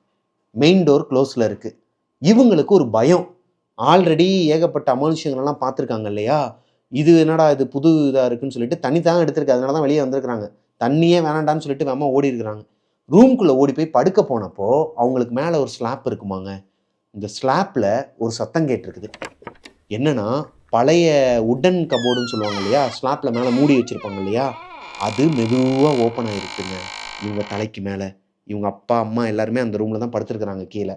மெயின் டோர் க்ளோஸில் இருக்குது. இவங்களுக்கு ஒரு பயம். ஆல்ரெடி ஏகப்பட்ட அமானுஷங்கள்லாம் பார்த்துருக்காங்க இல்லையா, இது என்னடா இது புது இதாக இருக்குன்னு சொல்லிட்டு தண்ணி தான் எடுத்திருக்கு, அதனால தான் வெளியே வந்திருக்கிறாங்க. தண்ணியே வேணாண்டான்னு சொல்லிட்டு வேமா ஓடி இருக்கிறாங்க. ரூம்குள்ளே ஓடி போய் படுக்க போனப்போ அவங்களுக்கு மேலே ஒரு ஸ்லாப் இருக்குமாங்க. இந்த ஸ்லாப்பில் ஒரு சத்தம் கேட்டிருக்குது. என்னன்னா, பழைய உடன் கபோர்டுன்னு சொல்லுவாங்க இல்லையா, ஸ்லாப்பில் மேலே மூடி வச்சுருப்பாங்க இல்லையா, அது மெதுவாக ஓப்பன் ஆகிருக்குங்க இவங்க தலைக்கு மேலே. இவங்க அப்பா, அம்மா எல்லாருமே அந்த ரூமில் தான் படுத்துருக்குறாங்க. கீழே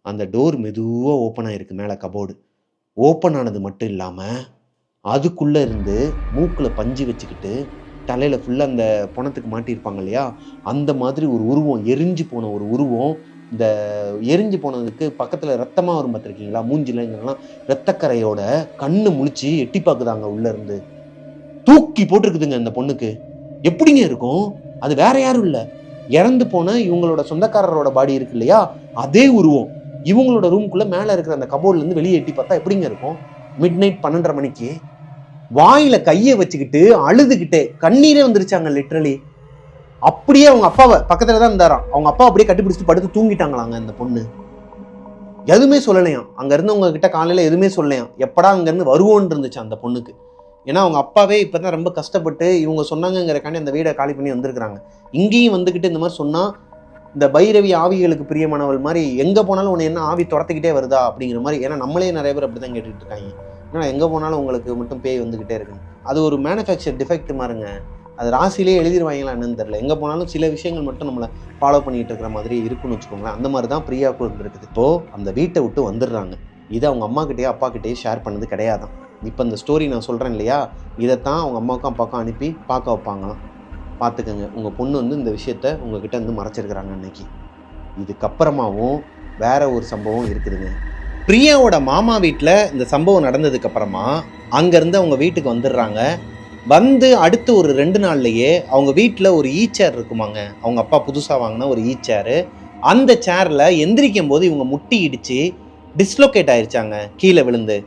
அந்த டோர் மெதுவாக ஓப்பன் ஆகிருக்கு, மேலே கபோர்டு ஓப்பன் ஆனது மட்டும் இல்லாமல் அதுக்குள்ளே இருந்து மூக்கில் பஞ்சு வச்சுக்கிட்டு தலையில் ஃபுல்லாக அந்த பணத்துக்கு மாட்டியிருப்பாங்க இல்லையா, அந்த மாதிரி ஒரு உருவம், எரிஞ்சு போன ஒரு உருவம். இந்த எரிஞ்சு போனதுக்கு பக்கத்தில் ரத்தமாக வரும் பார்த்துருக்கீங்களா, மூஞ்சிலங்கெல்லாம் ரத்தக்கரையோட கண்ணு முழிச்சு எட்டி பார்க்குதாங்க. உள்ளேருந்து தூக்கி போட்டிருக்குதுங்க அந்த பொண்ணுக்கு. எப்படிங்க இருக்கும்? அது வேற யாரும் இல்லை, இறந்து போன இவங்களோட சொந்தக்காரரோட பாடி இருக்கு இல்லையா, அதே உருவம் இவங்களோட ரூம்குள்ளே மேலே இருக்கிற அந்த கபோர்ட்லேருந்து வெளியே எட்டி பார்த்தா எப்படிங்க இருக்கும்? மிட் நைட் 12:30 மணிக்கு வாயில கையை வச்சுக்கிட்டு அழுதுகிட்டே கண்ணீரே வந்துருச்சாங்க லிட்ரலி. அப்படியே அவங்க அப்பாவை பக்கத்துல தான் இருந்தாராம், அவங்க அப்பா அப்படியே கட்டிப்பிடிச்சிட்டு படுத்து தூங்கிட்டாங்களாங்க. அந்த பொண்ணு எதுவுமே சொல்லலையாம், அங்க இருந்தவங்க கிட்ட காலையில எதுவுமே சொல்லலையாம். எப்படா அங்க இருந்து வருவோன்னு இருந்துச்சு அந்த பொண்ணுக்கு. ஏன்னா அவங்க அப்பாவே இப்பதான் ரொம்ப கஷ்டப்பட்டு இவங்க சொன்னாங்கிறக்காண்டி அந்த வீடை காலி பண்ணி வந்திருக்கிறாங்க. இங்கேயும் வந்துக்கிட்டு இந்த மாதிரி சொன்னா, இந்த பைரவி ஆவிகளுக்கு பிரியமானவள் மாதிரி எங்க போனாலும் உன்னை என்ன ஆவி துரத்துக்கிட்டே வருதா அப்படிங்கிற மாதிரி. ஏன்னா நம்மளே நிறைய பேர் அப்படிதான் கேட்டுட்டு இருக்காங்க, ஏன்னா எங்கே போனாலும் உங்களுக்கு மட்டும் பேய் வந்துக்கிட்டே இருக்குங்க. அது ஒரு மேனுஃபேக்சர் டிஃபெக்ட் மாதிரிங்க. அது ராசிலே எழுதிடுவாங்களா என்னன்னு தெரியல. எங்கே போனாலும் சில விஷயங்கள் மட்டும் நம்மளை ஃபாலோ பண்ணிட்டு இருக்கிற மாதிரி இருக்குன்னு வச்சுக்கோங்களேன். அந்த மாதிரி தான் பிரியாவுக்கு இருந்திருக்குது. இப்போது அந்த வீட்டை விட்டு வந்துடுறாங்க. இதை அவங்க அம்மா கிட்டேயோ அப்பா கிட்டேயோ ஷேர் பண்ணது கிடையாதான். இப்போ இந்த ஸ்டோரி நான் சொல்கிறேன் இல்லையா, இதைத்தான் அவங்க அம்மாவுக்கும் அப்பாவுக்கும் அனுப்பி பார்க்க வைப்பாங்களாம். பார்த்துக்கங்க, உங்கள் பொண்ணு இந்த விஷயத்த உங்ககிட்ட மறைச்சிருக்கிறாங்க அன்னைக்கு. இதுக்கப்புறமாவும் வேற ஒரு சம்பவம் இருக்குதுங்க. பிரியாவோட மாமா வீட்டில் இந்த சம்பவம் நடந்ததுக்கு அப்புறமா அங்கேருந்து அவங்க வீட்டுக்கு வந்துடுறாங்க. வந்து அடுத்து ஒரு 2 நாள்லையே அவங்க வீட்டில் ஒரு சேர் இருக்குமாங்க. அவங்க அப்பா புதுசாக வாங்கின ஒரு சேரு. அந்த சேரில் எந்திரிக்கும் போது இவங்க முட்டி இடித்து டிஸ்லோகேட் ஆயிடுச்சாங்க, கீழே விழுந்து.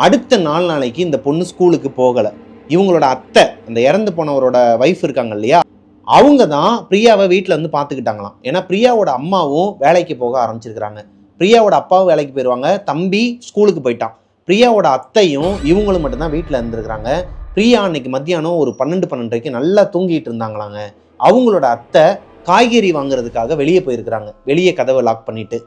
அடுத்த 4 நாளைக்கு இந்த பொண்ணு ஸ்கூலுக்கு போகலை. இவங்களோட அத்தை, அந்த இறந்து போனவரோட வைஃப் இருக்காங்க இல்லையா, அவங்க தான் பிரியாவை வீட்டில் பார்த்துக்கிட்டாங்களாம். ஏன்னா பிரியாவோட அம்மாவும் வேலைக்கு போக ஆரம்பிச்சிருக்கிறாங்க. பிரியாவோட அப்பாவும் வேலைக்கு போயிடுவாங்க, தம்பி ஸ்கூலுக்கு போயிட்டான். பிரியாவோட அத்தையும் இவங்களும் மட்டும்தான் வீட்டில் இருந்திருக்கிறாங்க. பிரியா அன்னைக்கு மத்தியானம் ஒரு 12-12:30 நல்லா தூங்கிட்டு இருந்தாங்களாங்க. அவங்களோட அத்தை காய்கறி வாங்குறதுக்காக வெளியே போயிருக்கிறாங்க. வெளியே கதவை லாக் பண்ணிட்டு.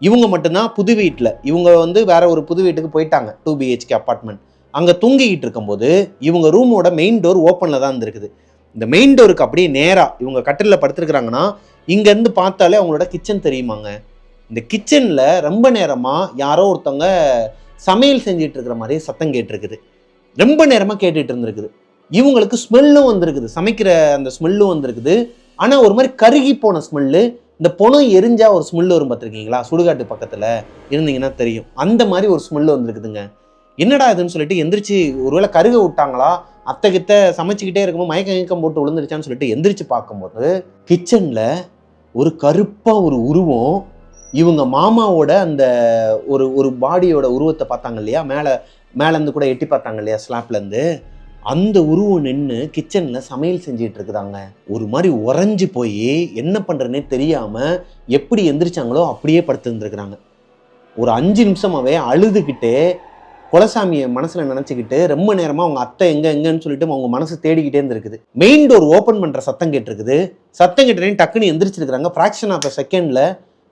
இவங்க மட்டும்தான் புது வீட்டில், இவங்க வந்து வேற ஒரு புது வீட்டுக்கு போயிட்டாங்க, 2 BHK அப்பார்ட்மெண்ட். அங்கே தூங்கிக்கிட்டு இருக்கும்போது இவங்க ரூமோட மெயின் டோர் ஓப்பனில் தான் இருந்திருக்குது. இந்த மெயின் டோருக்கு அப்படியே நேராக இவங்க கட்டிலில் படுத்துருக்குறாங்கன்னா இங்கேருந்து பார்த்தாலே அவங்களோட கிச்சன் தெரியுமாங்க. இந்த கிச்சனில் ரொம்ப நேரமாக யாரோ ஒருத்தவங்க சமையல் செஞ்சிட்டு இருக்கிற மாதிரி சத்தம் கேட்டிருக்குது. ரொம்ப நேரமாக கேட்டுட்டு இருந்திருக்குது. இவங்களுக்கு ஸ்மெல்லும் வந்திருக்குது, சமைக்கிற அந்த ஸ்மெல்லும் வந்திருக்குது. ஆனால் ஒரு மாதிரி கருகி போன ஸ்மெல்லு. இந்த பொணம் எரிஞ்சா ஒரு ஸ்மெல் வரும் பார்த்துருக்கீங்களா, சுடுகாட்டு பக்கத்தில் இருந்தீங்கன்னா தெரியும். அந்த மாதிரி ஒரு ஸ்மெல்லு வந்துருக்குதுங்க. என்னடா இதுன்னு சொல்லிட்டு எந்திரிச்சு ஒருவேளை கருக விட்டாங்களா, அத்தைக்கிட்ட சமைச்சிக்கிட்டே இருக்கும்போது மயக்கம் போட்டு விழுந்துருச்சான்னு சொல்லிட்டு எந்திரிச்சு பார்க்கும்போது கிச்சனில் ஒரு கருப்பாக ஒரு உருவம், இவங்க மாமாவோட அந்த ஒரு பாடியோட உருவத்தை பார்த்தாங்க இல்லையா, மேலேருந்து கூட எட்டி பார்த்தாங்க இல்லையா ஸ்லாப்லேருந்து, அந்த உருவம் நின்று கிச்சனில் சமையல் செஞ்சிட்டு இருக்குதாங்க. ஒரு மாதிரி உறைஞ்சி போய் என்ன பண்ணுறதுனே தெரியாமல் எப்படி எந்திரிச்சாங்களோ அப்படியே படுத்துருந்துருக்குறாங்க. ஒரு 5 நிமிஷமாகவே அழுதுகிட்டே குலசாமியை மனசில் நினச்சிக்கிட்டு ரொம்ப நேரமாக அவங்க அத்தை எங்கன்னு சொல்லிட்டு அவங்க மனசு தேடிக்கிட்டே இருந்திருக்குது. மெயின் டோர் ஓப்பன் பண்ணுற சத்தம் கேட்டிருக்குது. சத்தம் கேட்டே டக்குன்னு எந்திரிச்சிருக்கிறாங்க. ஃப்ராக்ஷன் ஆஃப் அ செகண்டில்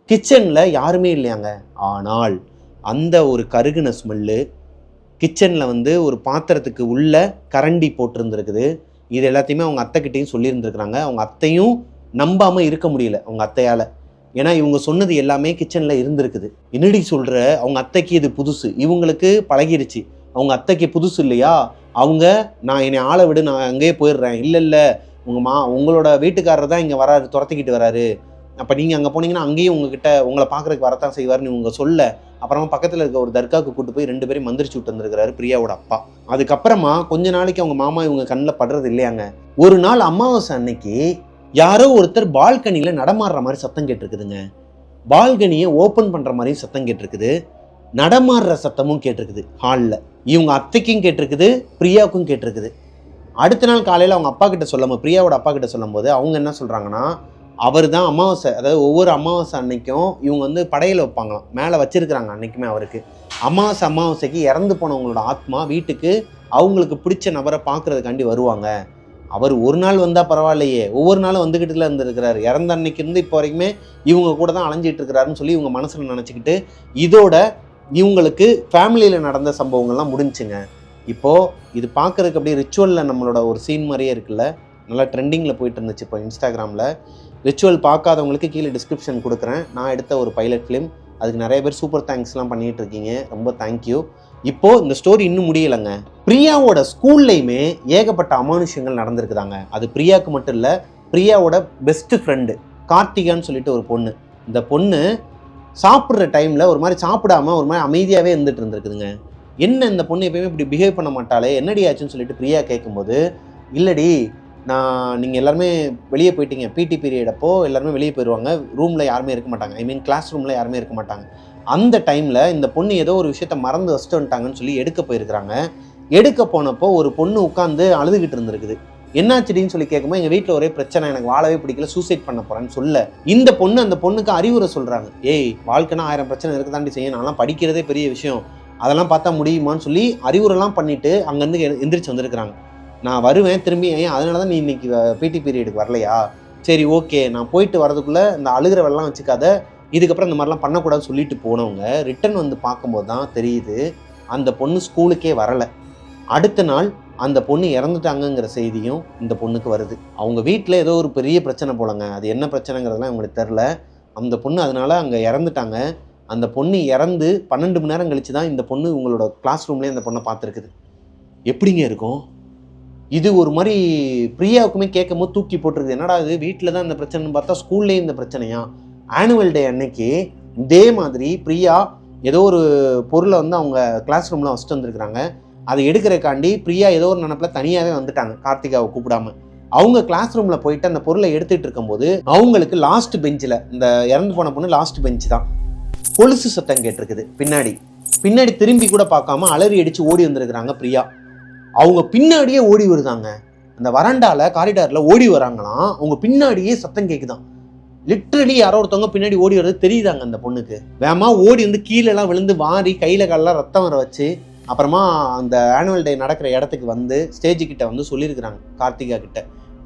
கிச்சனில் யாருமே இல்லையாங்க. ஆனால் அந்த ஒரு கருகுன ஸ்மெல்லு கிச்சனில் வந்து ஒரு பாத்திரத்துக்கு உள்ள கரண்டி போட்டிருந்துருக்குது. இது எல்லாத்தையுமே அவங்க அத்தைக்கிட்டையும் சொல்லியிருந்துருக்குறாங்க. அவங்க அத்தையும் நம்பாமல் இருக்க முடியல அவங்க அத்தையால். ஏன்னா இவங்க சொன்னது எல்லாமே கிச்சனில் இருந்திருக்குது. என்னடி சொல்கிற, அவங்க அத்தைக்கு இது புதுசு, இவங்களுக்கு பழகிருச்சு. அவங்க அத்தைக்கு புதுசு இல்லையா, அவங்க நான் என்னை ஆளை விடு, நான் அங்கேயே போயிடுறேன். இல்லை உங்களோட வீட்டுக்காரர் தான் இங்கே வராரு, துரத்திக்கிட்டு வராரு. அப்போ நீங்கள் அங்கே போனீங்கன்னா அங்கேயும் உங்களை பார்க்குறதுக்கு வரத்தான் செய்வார்னு இவங்க சொல்ல, அப்புறமா பக்கத்தில் இருக்க ஒரு தர்காவுக்கு கூட்டு போய் 2 பேரையும் மந்திரிச்சு விட்டு வந்துருக்கிறாரு பிரியாவோட அப்பா. அதுக்கப்புறமா கொஞ்ச நாளைக்கு அவங்க மாமா இவங்க கண்ணில் படுறது இல்லையாங்க. ஒரு நாள் அமாவாசை அன்னைக்கு யாரோ ஒருத்தர் பால்கனியில் நடமாடுற மாதிரி சத்தம் கேட்டிருக்குதுங்க. பால்கனியை ஓப்பன் பண்ணுற மாதிரியும் சத்தம் கேட்டிருக்குது. நடமாடுற சத்தமும் கேட்டிருக்குது ஹாலில். இவங்க அத்தைக்கும் கேட்டிருக்குது, பிரியாவுக்கும் கேட்டிருக்குது. அடுத்த நாள் காலையில் அவங்க அப்பா கிட்ட சொல்லும்போது, பிரியாவோட அப்பா கிட்ட சொல்லும் போது அவங்க என்ன சொல்கிறாங்கன்னா, அவர் தான் அமாவாசை, அதாவது ஒவ்வொரு அமாவாசை அன்னைக்கும் இவங்க வந்து படையல் வைப்பாங்களாம், மேலே வச்சிருக்கிறாங்க அன்னைக்குமே. அவருக்கு அமாவாசைக்கு இறந்து போனவங்களோட ஆத்மா வீட்டுக்கு அவங்களுக்கு பிடிச்ச நபரை பார்க்கறதுக்காண்டி வருவாங்க. அவர் ஒரு நாள் வந்தால் பரவாயில்லையே, ஒவ்வொரு நாளும் வந்துக்கிட்டுல இருந்திருக்கிறாரு. இறந்த அன்னைக்கு இருந்து இப்போ வரைக்குமே இவங்க கூட தான் அலைஞ்சிட்டு இருக்கிறாருன்னு சொல்லி இவங்க மனசில் நினச்சிக்கிட்டு இதோட இவங்களுக்கு ஃபேமிலியில் நடந்த சம்பவங்கள்லாம் முடிஞ்சுங்க. இப்போது இது பார்க்குறதுக்கு அப்படியே ரிச்சுவலில் நம்மளோட ஒரு சீன் மாதிரியே இருக்குல்ல, நல்லா ட்ரெண்டிங்கில் போயிட்டு இருந்துச்சு இப்போ இன்ஸ்டாகிராமில். ரிச்சுவல் பார்க்காதவங்களுக்கு கீழே டிஸ்கிரிப்ஷன் கொடுக்குறேன். நான் எடுத்த ஒரு பைலட் ஃபிலிம், அதுக்கு நிறைய பேர் சூப்பர் தேங்க்ஸ்லாம் பண்ணிகிட்டு இருக்கீங்க, ரொம்ப தேங்க்யூ. இப்போது இந்த ஸ்டோரி இன்னும் முடியலைங்க. பிரியாவோட ஸ்கூல்லையுமே ஏகப்பட்ட அமானுஷங்கள் நடந்திருக்குதாங்க. அது பிரியாவுக்கு மட்டும் இல்லை, பிரியாவோட பெஸ்ட்டு ஃப்ரெண்டு கார்த்திகான்னு சொல்லிட்டு ஒரு பொண்ணு. இந்த பொண்ணு சாப்பிட்ற டைமில் ஒரு மாதிரி சாப்பிடாம ஒரு மாதிரி அமைதியாகவே இருந்துட்டு இருந்திருக்குதுங்க. என்ன இந்த பொண்ணு எப்பயுமே இப்படி பிஹேவ் பண்ண மாட்டாளே, என்னடி ஆச்சுன்னு சொல்லிட்டு பிரியா கேட்கும்போது, இல்லடி நீங்கள் எல்லாருமே வெளியே போயிட்டீங்க, பிடி பீரியட் அப்போ எல்லாருமே வெளியே போயிடுவாங்க, ரூமில் யாருமே இருக்க மாட்டாங்க, ஐ மீன் கிளாஸ் ரூமில் யாருமே இருக்க மாட்டாங்க. அந்த டைமில் இந்த பொண்ணு ஏதோ ஒரு விஷயத்த மறந்து வச்சுட்டு வந்துட்டாங்கன்னு சொல்லி எடுக்க போயிருக்கிறாங்க. எடுக்க போனப்போ ஒரு பொண்ணு உட்காந்து அழுதுகிட்டு இருந்திருக்குது. என்னாச்சுடின்னு சொல்லி கேட்கும்போது, எங்கள் வீட்டில் ஒரே பிரச்சனை, எனக்கு வாழவே பிடிக்கல, சூசைட் பண்ண போகிறேன்னு சொல்ல இந்த பொண்ணு அந்த பொண்ணுக்கு அறிவுரை சொல்கிறாங்க. ஏய், வாழ்க்கைனா 1000 பிரச்சனை இருக்க தாண்டி செய்யும், நான்லாம் படிக்கிறதே பெரிய விஷயம், அதெல்லாம் பார்த்தா முடியுமான்னு சொல்லி அறிவுரைலாம் பண்ணிவிட்டு அங்கேருந்து எந்திரிச்சு வந்திருக்கிறாங்க. நான் வருவேன் திரும்பி, அதனால தான் நீ இன்னைக்கு பிடி பீரியடுக்கு வரலையா, சரி ஓகே, நான் போயிட்டு வரதுக்குள்ளே இந்த அழுகிற வெள்ளம் வச்சுக்காத, இதுக்கப்புறம் இந்த மாதிரிலாம் பண்ணக்கூடாதுன்னு சொல்லிட்டு போனவங்க ரிட்டன் வந்து பார்க்கும்போது தான் தெரியுது அந்த பொண்ணு ஸ்கூலுக்கே வரலை. அடுத்த நாள் அந்த பொண்ணு இறந்துட்டாங்கங்கிற செய்தியும் இந்த பொண்ணுக்கு வருது. அவங்க வீட்டில் ஏதோ ஒரு பெரிய பிரச்சனை போலங்க, அது என்ன பிரச்சனைங்கிறதுலாம் அவங்களுக்கு தெரில. அந்த பொண்ணு அதனால அங்கே இறந்துட்டாங்க. அந்த பொண்ணு இறந்து 12 மணி நேரம் கழிச்சு தான் இந்த பொண்ணு உங்களோட கிளாஸ் ரூம்லேயே அந்த பொண்ணை பார்த்துருக்குது. எப்படிங்க இருக்கும் இது? ஒரு மாதிரி பிரியாவுக்குமே கேட்கும் போது தூக்கி போட்டிருக்குது. என்னடா இது, வீட்டில் தான் இந்த பிரச்சனைன்னு பார்த்தா ஸ்கூல்லேயும் இந்த பிரச்சனையா? ஆனுவல் டே அன்னைக்கு இதே மாதிரி பிரியா ஏதோ ஒரு பொருளை வந்து அவங்க கிளாஸ் ரூமில் வச்சுட்டு வந்துருக்குறாங்க. அதை எடுக்கிறக்காண்டி பிரியா ஏதோ ஒரு நினப்பில் தனியாகவே வந்துட்டாங்க, கார்த்திகாவை கூப்பிடாம. அவங்க கிளாஸ் ரூமில் போயிட்டு அந்த பொருளை எடுத்துகிட்டு இருக்கும்போது அவங்களுக்கு லாஸ்ட் பெஞ்சில், இந்த இறந்து போன பொண்ணு லாஸ்ட் பெஞ்சு தான், கொலுசு சத்தம் கேட்டிருக்குது. பின்னாடி திரும்பி கூட பார்க்காம அலறி அடித்து ஓடி வந்திருக்கிறாங்க பிரியா. அவங்க பின்னாடியே ஓடி வருதாங்க, அந்த வராண்டால காரிடாரில் ஓடி வராங்களாம். அவங்க பின்னாடியே சத்தம் கேட்குதான். லிட்ரலி யாரோ ஒருத்தவங்க பின்னாடி ஓடி வர்றது தெரியுதாங்க அந்த பொண்ணுக்கு. வேகமாக ஓடி வந்து கீழெல்லாம் விழுந்து வாரி கையில் காலெல்லாம் ரத்தம் வர வச்சு அப்புறமா அந்த ஆனுவல் டே நடக்கிற இடத்துக்கு வந்து ஸ்டேஜுக்கிட்ட வந்து சொல்லியிருக்கிறாங்க கார்த்திகா கிட்ட,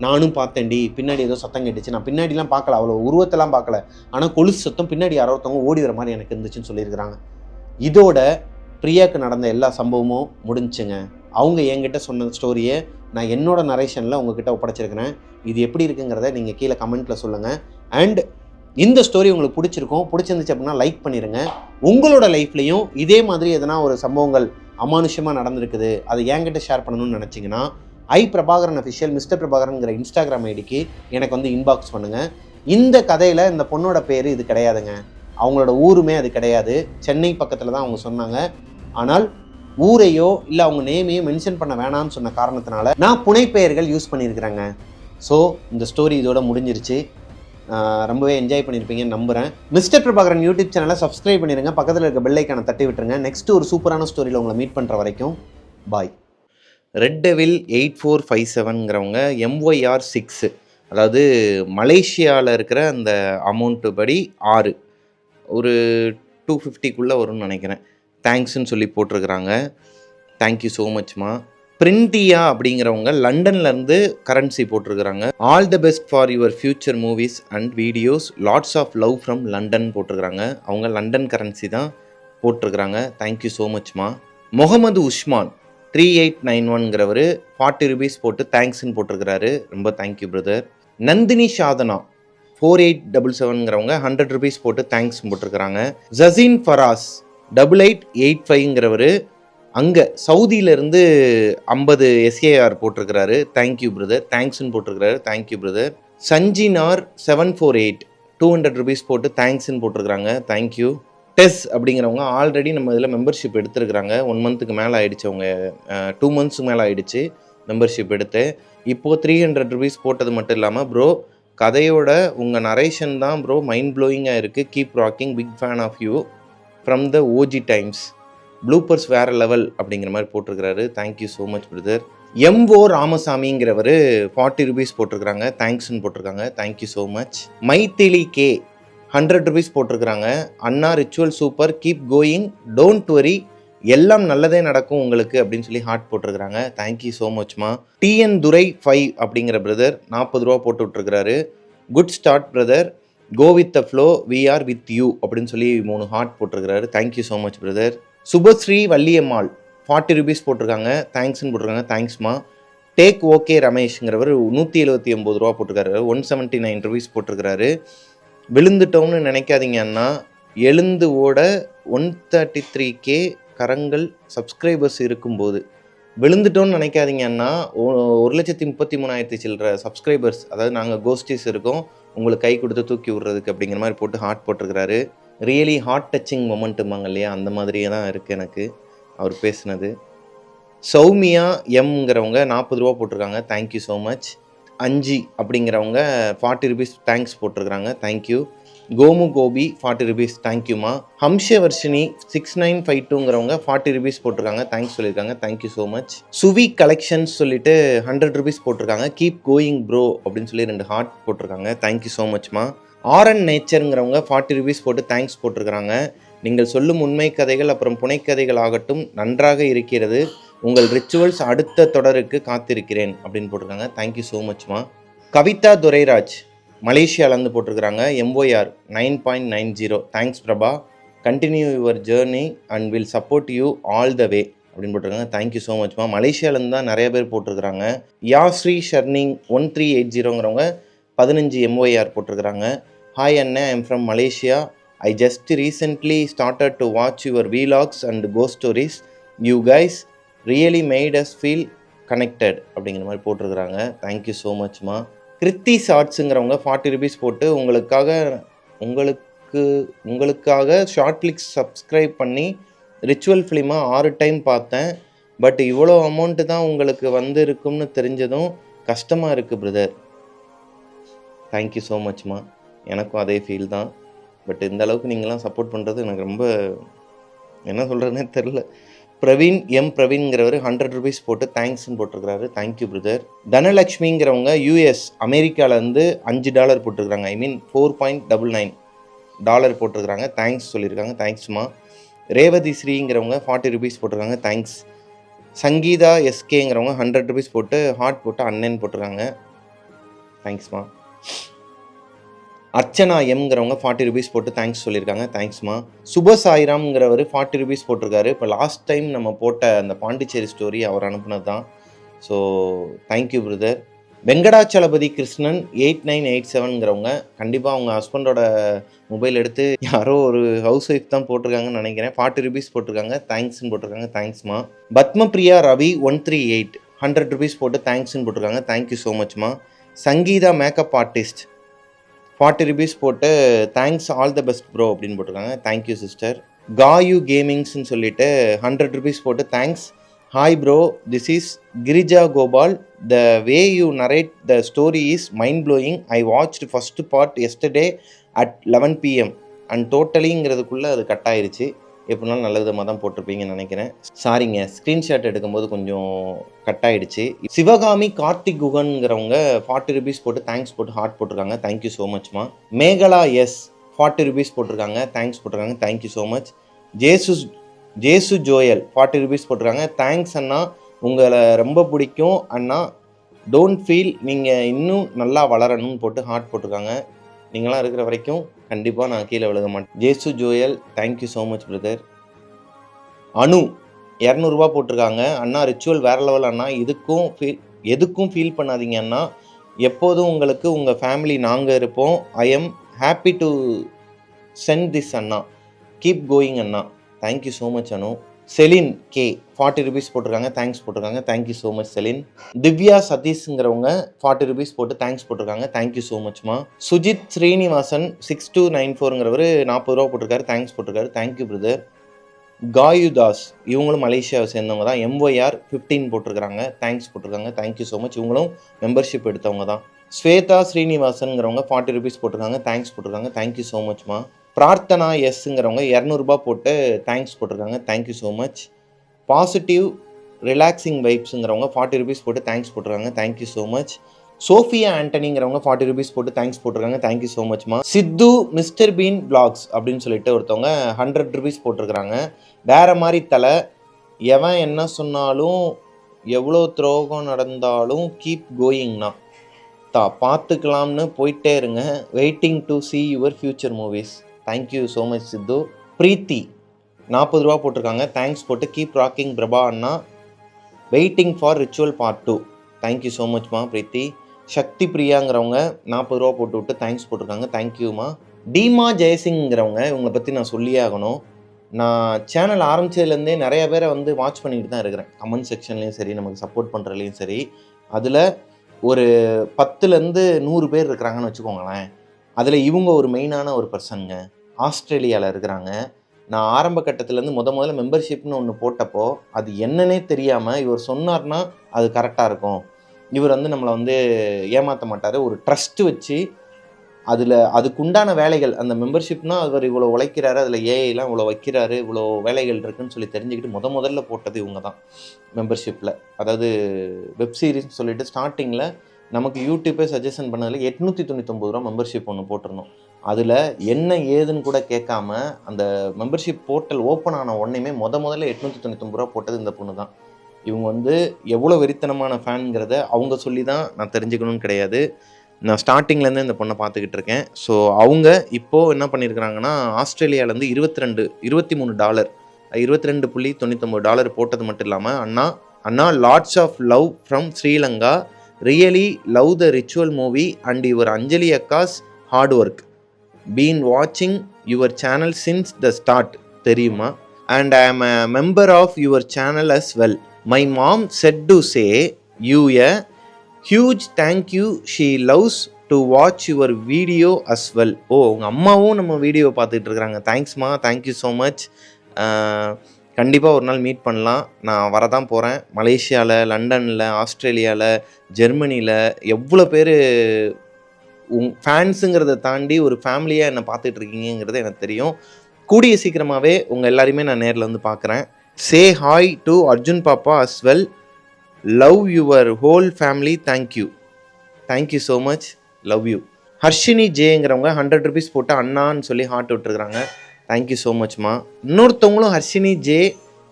நானும் பார்த்தேன்டி, பின்னாடி ஏதோ சத்தம் கேட்டுச்சு, நான் பின்னாடிலாம் பார்க்கல, அவ்வளோ உருவத்தெல்லாம் பார்க்கல, ஆனால் கொலுசு சத்தம் பின்னாடி யாரோ ஒருத்தவங்க ஓடி வர மாதிரி எனக்கு இருந்துச்சுன்னு சொல்லியிருக்கிறாங்க. இதோட பிரியாவுக்கு நடந்த எல்லா சம்பவமும் முடிஞ்சுங்க. அவங்க என்கிட்ட சொன்ன ஸ்டோரியை நான் என்னோட நரேஷனில் உங்ககிட்ட ஒப்படைச்சிருக்கிறேன். இது எப்படி இருக்குங்கிறத நீங்கள் கீழே கமெண்ட்டில் சொல்லுங்கள். அண்ட் இந்த ஸ்டோரி உங்களுக்கு பிடிச்சிருந்துச்சு அப்படின்னா லைக் பண்ணிடுங்க. உங்களோட லைஃப்லையும் இதே மாதிரி எதனா ஒரு சம்பவங்கள் அமானுஷமாக நடந்திருக்குது, அதை என்கிட்ட ஷேர் பண்ணணும்னு நினச்சிங்கன்னா பிரபாகரன் அஃபிஷியல் மிஸ்டர் பிரபாகரன்கிற இன்ஸ்டாகிராம் ஐடிக்கு எனக்கு வந்து இன்பாக்ஸ் பண்ணுங்கள். இந்த கதையில் இந்த பொண்ணோட பேர் இது கிடையாதுங்க, அவங்களோட ஊருமே அது கிடையாது, சென்னை பக்கத்தில் தான் அவங்க சொன்னாங்க. ஆனால் ஊரையோ இல்லை அவங்க நேமையோ மென்ஷன் பண்ண வேணாம்னு சொன்ன காரணத்தினால நான் புனைப்பெயர்கள் யூஸ் பண்ணியிருக்கிறேங்க. ஸோ இந்த ஸ்டோரி இதோட முடிஞ்சிருச்சு. ரொம்பவே என்ஜாய் பண்ணியிருப்பீங்கன்னு நம்புகிறேன். மிஸ்டர் பிரபாகரன் யூடியூப் சேனலை சப்ஸ்கிரைப் பண்ணிடுங்க, பக்கத்தில் இருக்க பெல் ஐக்கானை தட்டி விட்டுருங்க. நெக்ஸ்ட்டு ஒரு சூப்பரான ஸ்டோரியில் உங்களை மீட் பண்ணுற வரைக்கும் பாய். ரெட் டெவில் 8457ங்கிறவங்க MYR 6, அதாவது மலேசியாவில் இருக்கிற அந்த அமௌண்ட்டு படி 6, ஒரு 250க்குள்ளே வரும்னு நினைக்கிறேன். தேங்க்ஸ்ன்னு சொல்லி போட்டிருக்கிறாங்க. தேங்க்யூ ஸோ மச்மா. பிரிண்டியா அப்படிங்கிறவங்க லண்டன்லேருந்து கரன்சி போட்டிருக்கிறாங்க. All the best for your future movies and videos, lots of love from London போட்டிருக்கிறாங்க. அவங்க லண்டன் கரன்சி தான் போட்டிருக்கிறாங்க. தேங்க்யூ ஸோ மச்மா. முகமது உஸ்மான் 3891ங்கிறவர் 40 ரூபீஸ் போட்டு தேங்க்ஸ்ன்னு போட்டிருக்கிறாரு. ரொம்ப தேங்க்யூ பிரதர். நந்தினி சாதனா 4877ங்கிறவங்க 100 ரூபீஸ் போட்டு தேங்க்ஸ் போட்டிருக்கிறாங்க. ஜசீன் ஃபராஸ் 8885ங்கிறவர் அங்கே சவுதியிலேருந்து 50 SAR போட்டிருக்கிறாரு. தேங்க்யூ பிரதர், தேங்க்ஸ்ன்னு போட்டிருக்கிறாரு. Thank you brother. சஞ்சினார் 748 200 ரூபீஸ் போட்டு தேங்க்ஸ்ன்னு போட்டிருக்கிறாங்க. தேங்க்யூ. டெஸ் அப்படிங்கிறவங்க ஆல்ரெடி நம்ம இதில் மெம்பர்ஷிப் எடுத்துருக்குறாங்க. 1 மந்த்துக்கு மேலே ஆகிடுச்சு, அவங்க 2 மந்த்ஸுக்கு மேலே ஆகிடுச்சு மெம்பர்ஷிப் எடுத்து. இப்போது 300 ரூபீஸ் போட்டது மட்டும் இல்லாமல், ப்ரோ கதையோட உங்கள் நரேஷன் தான் ப்ரோ மைண்ட் ப்ளோயிங்காக இருக்குது, keep rocking, big fan of you from the OG times, bloopers வேறு லெவல் அப்படிங்கிற மாதிரி போட்டிருக்கிறாரு. Thank you so much brother. MO ராமசாமிங்கிறவர் 40 ரூபீஸ் போட்டிருக்கிறாங்க. தேங்க்ஸ்ன்னு போட்டிருக்காங்க. Thank you so much. Mythili K 100 rupees போட்டிருக்கிறாங்க. அண்ணா ritual super, keep going, don't worry, எல்லாம் நல்லதே நடக்கும் உங்களுக்கு அப்படின்னு சொல்லி ஹார்ட் போட்டிருக்கிறாங்க. தேங்க்யூ ஸோ மச்மா. TN துரை 5 அப்படிங்கிற பிரதர் 40 ரூபா போட்டு விட்டுருக்கிறாரு. Good start brother, go with the flow, we are with you அப்படின்னு சொல்லி 3 ஹார்ட் போட்டிருக்கிறாரு. Thank you so much brother. Subhashree Valliammal 40 rupees போட்டிருக்காங்க. தேங்க்ஸ்ன்னு போட்டிருக்காங்க. தேங்க்ஸ்மா. டேக் ஓகே ரமேஷ்ங்கிறவர் 179 ரூபா போட்டிருக்காரு. 179 ரூபீஸ் போட்டிருக்கிறாரு. விழுந்துட்டோம்னு நினைக்காதீங்க அண்ணா, எழுந்து ஓட 133K கரங்கள் சப்ஸ்கிரைபர்ஸ் இருக்கும்போது விழுந்துட்டோன்னு நினைக்காதீங்க அண்ணா. 1,33,000 சில்லற சப்ஸ்கிரைபர்ஸ், அதாவது நாங்கள் கோஸ்டிஸ் இருக்கோம் உங்களுக்கு கை கொடுத்து தூக்கி விடுறதுக்கு அப்படிங்கிற மாதிரி போட்டு ஹார்ட் போட்டிருக்கிறாரு. ரியலி ஹார்ட் டச்சிங் மொமெண்ட்டுமாங்க இல்லையா, அந்த மாதிரியே தான் இருக்குது எனக்கு அவர் பேசுனது. சௌமியா எம்ங்கிறவங்க 40 ரூபா போட்டிருக்காங்க. Thank you so much. அஞ்சி அப்படிங்கிறவங்க 40 ரூபீஸ் தேங்க்ஸ் போட்டிருக்கிறாங்க. தேங்க்யூ. கோமு கோபி 40 ரூபீஸ் தேங்க்யூமா. ஹம்ஷவர்ஷினி 6952ங்கிறவங்க 40 ரூபீஸ் போட்டிருக்காங்க. தேங்க்ஸ் சொல்லியிருக்காங்க. Thank you so much. Suvi collections சொல்லிட்டு 100 ரூபீஸ் போட்டிருக்காங்க. கீப் கோயிங் ப்ரோ அப்படின்னு சொல்லி 2 ஹார்ட் போட்டிருக்காங்க. தேங்க்யூ ஸோ மச்மா. RN நேச்சருங்கிறவங்க 40 ரூபீஸ் போட்டு தேங்க்ஸ் போட்டிருக்கிறாங்க. நீங்கள் சொல்லும் உண்மை கதைகள் அப்புறம் புனைக்கதைகள் ஆகட்டும் நன்றாக இருக்கிறது, உங்கள் ரிச்சுவல்ஸ் அடுத்த தொடருக்கு காத்திருக்கிறேன் அப்படின்னு போட்டிருக்காங்க. தேங்க்யூ ஸோ மச்மா. கவிதா துரைராஜ் மலேசியாவிலேருந்து போட்டிருக்கிறாங்க. MYR 9.90 thanks Prabha, continue your journey and will support you all the way அப்படின்னு போட்டிருக்காங்க. Thank you so மச்மா. மலேசியாவிலேருந்து தான் நிறைய பேர் போட்டிருக்கிறாங்க. யாஸ்ரீ ஷர்னிங் 1380ங்கிறவங்க 15 MYR போட்டிருக்கிறாங்க. ஹாய் அண்ணா, I'm from Malaysia. I just recently started to watch your vlogs and ghost stories. You guys really made us feel connected அப்படிங்கிற மாதிரி போட்டிருக்கிறாங்க. தேங்க்யூ ஸோ மச்மா. கிருத்தி ஷார்ட்ஸுங்கிறவங்க 40 ரூபீஸ் போட்டு உங்களுக்காக ஷார்ட் கிளிக்ஸ் சப்ஸ்கிரைப் பண்ணி ரிச்சுவல் ஃபிலிமாக 6 டைம் பார்த்தேன். பட் இவ்வளோ அமௌண்ட்டு தான் உங்களுக்கு வந்து இருக்கும்னு தெரிஞ்சதும் கஷ்டமாக இருக்குது பிரதர். Thank you so மச்மா. எனக்கும் அதே ஃபீல் தான். பட் இந்த அளவுக்கு நீங்களாம் சப்போர்ட் பண்ணுறது எனக்கு ரொம்ப என்ன சொல்கிறதுனே தெரில. பிரவீன்ங்கிறவர் 100 ரூபீஸ் போட்டு தேங்க்ஸ்ன்னு போட்டிருக்கிறாரு. Thank you brother. தனலக்ஷ்மிங்கிறவங்க US அமெரிக்காவிலேருந்து $5 போட்டிருக்கிறாங்க. I mean $4.99 போட்டிருக்கிறாங்க. தேங்க்ஸ் சொல்லியிருக்காங்க. தேங்க்ஸ்மா. ரேவதி ஸ்ரீங்கிறவங்க 40 ருபீஸ் போட்டிருக்காங்க, தேங்க்ஸ். சங்கீதா எஸ்கேங்கிறவங்க 100 ருபீஸ் போட்டு ஹார்ட் போட்டு அண்ணன் போட்டிருக்காங்க, தேங்க்ஸ்மா. அர்ச்சனா எம்ங்கிறவங்க 40 ருபீஸ் போட்டு தேங்க்ஸ் சொல்லியிருக்காங்க, தேங்க்ஸ்மா. சுப சாய்ராம்ங்கிறவர் 40 ருபீஸ் போட்டிருக்காரு. இப்போ லாஸ்ட் டைம் நம்ம போட்ட அந்த பாண்டிச்சேரி ஸ்டோரி அவர் அனுப்புனது தான். So thank you brother. Venkatachalapathy Krishnan 8987ங்கிறவங்க கண்டிப்பாக அவங்க ஹஸ்பண்டோட மொபைல் எடுத்து யாரோ ஒரு ஹவுஸ் ஒய்ஃப் தான் போட்டிருக்காங்கன்னு நினைக்கிறேன். 40 ருபீஸ் போட்டிருக்காங்க, தேங்க்ஸ்ன்னு போட்டிருக்காங்க, தேங்க்ஸ்மா. பத்மபிரியா ரவி 138 100 ருபீஸ் போட்டு தேங்க்ஸ்ன்னு போட்டிருக்காங்க, தேங்க்யூ ஸோ மச்மா. சங்கீதா மேக்கப் ஆர்டிஸ்ட் 40 ருபீஸ் போட்டு thanks all the best bro அப்படின்னு போட்டிருக்காங்க, தேங்க்யூ சிஸ்டர். காயு கேமிங்ஸ்ன்னு சொல்லிட்டு 100 ருபீஸ் போட்டு thanks. Hi bro, this is Girija Gopal. The way you narrate the story is mind blowing. I watched first part yesterday at 11 PM and டோட்டலிங்கிறதுக்குள்ளே அது cut ஆயிடுச்சு. எப்படினாலும் நல்ல விதமாக தான் போட்டிருப்பீங்கன்னு நினைக்கிறேன். சாரிங்க, ஸ்க்ரீன்ஷாட் எடுக்கும்போது கொஞ்சம் கட் ஆகிடுச்சு. சிவகாமி கார்த்திக் குகன்கிறவங்க 40 ருபீஸ் போட்டு தேங்க்ஸ் போட்டு ஹார்ட் போட்டிருக்காங்க, தேங்க்யூ ஸோ மச்மா. மேகலா எஸ் 40 ருபீஸ் போட்டிருக்காங்க, தேங்க்ஸ் போட்டிருக்காங்க, thank you so much. Jesu Joel 40 rupees போட்டிருக்காங்க, தேங்க்ஸ் அண்ணா, உங்களை ரொம்ப பிடிக்கும் அண்ணா, டோன்ட் ஃபீல், நீங்கள் இன்னும் நல்லா வளரணும்னு போட்டு ஹார்ட் போட்டிருக்காங்க. நீங்களாம் இருக்கிற வரைக்கும் கண்டிப்பாக நான் கீழே விழுக மாட்டேன். Jesu Joel thank you so much brother. Anu 200 ரூபா போட்டிருக்காங்க, அண்ணா ரிச்சுவல் வேறு லெவல் அண்ணா, எதுக்கும் ஃபீல் பண்ணாதீங்க அண்ணா, எப்போதும் உங்களுக்கு உங்கள் ஃபேமிலி நாங்கள் இருப்போம். I am happy to send this அண்ணா, கீப் கோயிங் அண்ணா, thank you so much Anu. Celine K 40 rupees போட்டிருக்காங்க, தேங்க்ஸ் போட்டிருக்காங்க, thank you so much Celine. Divya சதீஷ்ங்கிறவங்க 40 ருபீஸ் போட்டு தேங்க்ஸ் போட்டிருக்காங்க, தேங்க்யூ ஸோ மச்மா. சுஜித் ஸ்ரீனிவாசன் 6294ங்கிறவர் 40 ரூபா போட்டிருக்காரு, தேங்க்ஸ் போட்டிருக்காரு, தேங்க்யூ பிரதர். காயுதாஸ் இவங்களும் மலேசியாவை சேர்ந்தவங்க தான், MYR 15 போட்டிருக்காங்க, தேங்க்ஸ் போட்டிருக்காங்க, தேங்க்யூ ஸோ மச். இவங்களும் மெம்பர்ஷிப் எடுத்தவங்க தான். ஸ்வேதா ஸ்ரீனிவாசன்ங்கிறவங்க 40 ருபீஸ் போட்டிருக்காங்க, தேங்க்ஸ் போட்டிருக்காங்க, தேங்க்யூ ஸோ மச்மா. பிரார்த்தனா எஸ்ங்கிறவங்க 200 ரூபா போட்டு தேங்க்ஸ் போட்டிருக்காங்க, thank you so much. Positive relaxing வைப்ஸுங்கிறவங்க 40 ருபீஸ் போட்டு தேங்க்ஸ் போட்டிருக்காங்க, தேங்க்யூ ஸோ மச். சோஃபியா ஆண்டனிங்கிறவங்க 40 ருபீஸ் போட்டு தேங்க்ஸ் போட்டிருக்காங்க, தேங்க்யூ ஸோ மச்மா. சித்து மிஸ்டர் பீன் பிளாக்ஸ் அப்படின்னு சொல்லிட்டு ஒருத்தவங்க 100 ருபீஸ் போட்டிருக்கிறாங்க. வேறு மாதிரி தலை, எவன் என்ன சொன்னாலும் எவ்வளோ துரோகம் நடந்தாலும் கீப் கோயிங்னா பார்த்துக்கலாம்னு போயிட்டே இருங்க, waiting to see your future movies, thank you so much Siddhu. Preethi 40 ரூபா போட்டிருக்காங்க, தேங்க்ஸ் போட்டு கீப் ராக்கிங் பிரபா அண்ணா, waiting for ritual part 2, thank you so மச்மா ப்ரீத்தி. சக்தி பிரியாங்கிறவங்க 40 ரூபா போட்டு விட்டு தேங்க்ஸ் போட்டிருக்காங்க, தேங்க்யூமா. டீமா ஜெயசிங்கிறவங்க, இவங்களை பற்றி நான் சொல்லியே ஆகணும். நான் சேனல் ஆரம்பித்ததுலேருந்தே நிறைய பேரை வந்து வாட்ச் பண்ணிக்கிட்டு தான் இருக்கிறேன், கமெண்ட் செக்ஷன்லேயும் சரி, நமக்கு சப்போர்ட் பண்ணுறதுலையும் சரி. அதில் ஒரு 10லேருந்து 100 பேர் இருக்கிறாங்கன்னு வச்சுக்கோங்களேன். அதில் இவங்க ஒரு மெயினான ஒரு பர்சனுங்க, ஆஸ்திரேலியாவில் இருக்கிறாங்க. நான் ஆரம்ப கட்டத்துலேருந்து முதல்ல மெம்பர்ஷிப்னு ஒன்று போட்டப்போ அது என்னன்னே தெரியாமல் இவர் சொன்னார்னா அது கரெக்டாக இருக்கும், இவர் வந்து நம்மளை வந்து ஏமாற்ற மாட்டார், ஒரு ட்ரஸ்ட்டு வச்சு அதில் அதுக்குண்டான வேலைகள், அந்த மெம்பர்ஷிப்னால் அவர் இவ்வளோ உழைக்கிறாரு, அதில் ஏஐலாம் இவ்வளோ வைக்கிறாரு, இவ்வளோ வேலைகள் இருக்குதுன்னு சொல்லி தெரிஞ்சுக்கிட்டு முதல்ல போட்டது இவங்க தான் மெம்பர்ஷிப்பில். அதாவது வெப் சீரிஸ்னு சொல்லிட்டு ஸ்டார்டிங்கில் நமக்கு யூடியூப்பே சஜஷன் பண்ணதில் 899 ரூபா மெம்பர்ஷிப் ஒன்று போட்டிருந்தோம். அதில் என்ன ஏதுன்னு கூட கேட்காம அந்த மெம்பர்ஷிப் போர்ட்டல் ஓப்பன் ஆன உடனேமே முதல்ல 899 ரூபா போட்டது இந்த பொண்ணு தான். இவங்க வந்து எவ்வளோ வெறித்தனமான ஃபேனுங்கிறத அவங்க சொல்லி தான் நான் தெரிஞ்சுக்கணும்னு கிடையாது, நான் ஸ்டார்டிங்லேருந்து இந்த பொண்ணை பார்த்துக்கிட்டு இருக்கேன். ஸோ அவங்க இப்போது என்ன பண்ணியிருக்கிறாங்கன்னா, ஆஸ்திரேலியாவிலேருந்து $23 $22.99 போட்டது மட்டும் இல்லாமல், அண்ணா lots of love from Sri Lanka, really love the ritual movie and your Anjali அக்காஸ் ஹார்ட் ஒர்க், பீன் வாட்சிங் your channel since the start தெரியுமா, and I am a member of your channel as well, my mom said to say you a huge thank you, she loves to watch your video as well. ஓ, உங்கள் அம்மாவும் நம்ம video பார்த்துட்டு இருக்கிறாங்க, தேங்க்ஸ்மா, thank you so much. கண்டிப்பாக ஒரு நாள் மீட் பண்ணலாம். நான் வரதான் போகிறேன். மலேசியாவில், லண்டனில், ஆஸ்திரேலியாவில், ஜெர்மனியில் எவ்வளோ பேர் ஃபேன்ஸுங்கிறத தாண்டி ஒரு ஃபேமிலியாக என்னை பார்த்துட்டு இருக்கீங்கிறது எனக்கு தெரியும். கூடிய சீக்கிரமாகவே உங்கள் எல்லாரையுமே நான் நேரில் வந்து பார்க்குறேன். சே ஹாய் டு அர்ஜுன் பாப்பா as well, love your whole family, thank you so much, love you. Harshini ஜேங்கிறவங்க 100 ருபீஸ் போட்டு அண்ணான்னு சொல்லி ஹார்ட் விட்டுருக்குறாங்க, தேங்க்யூ ஸோ மச்மா. இன்னொருத்தவங்களும் ஹர்ஷினி ஜே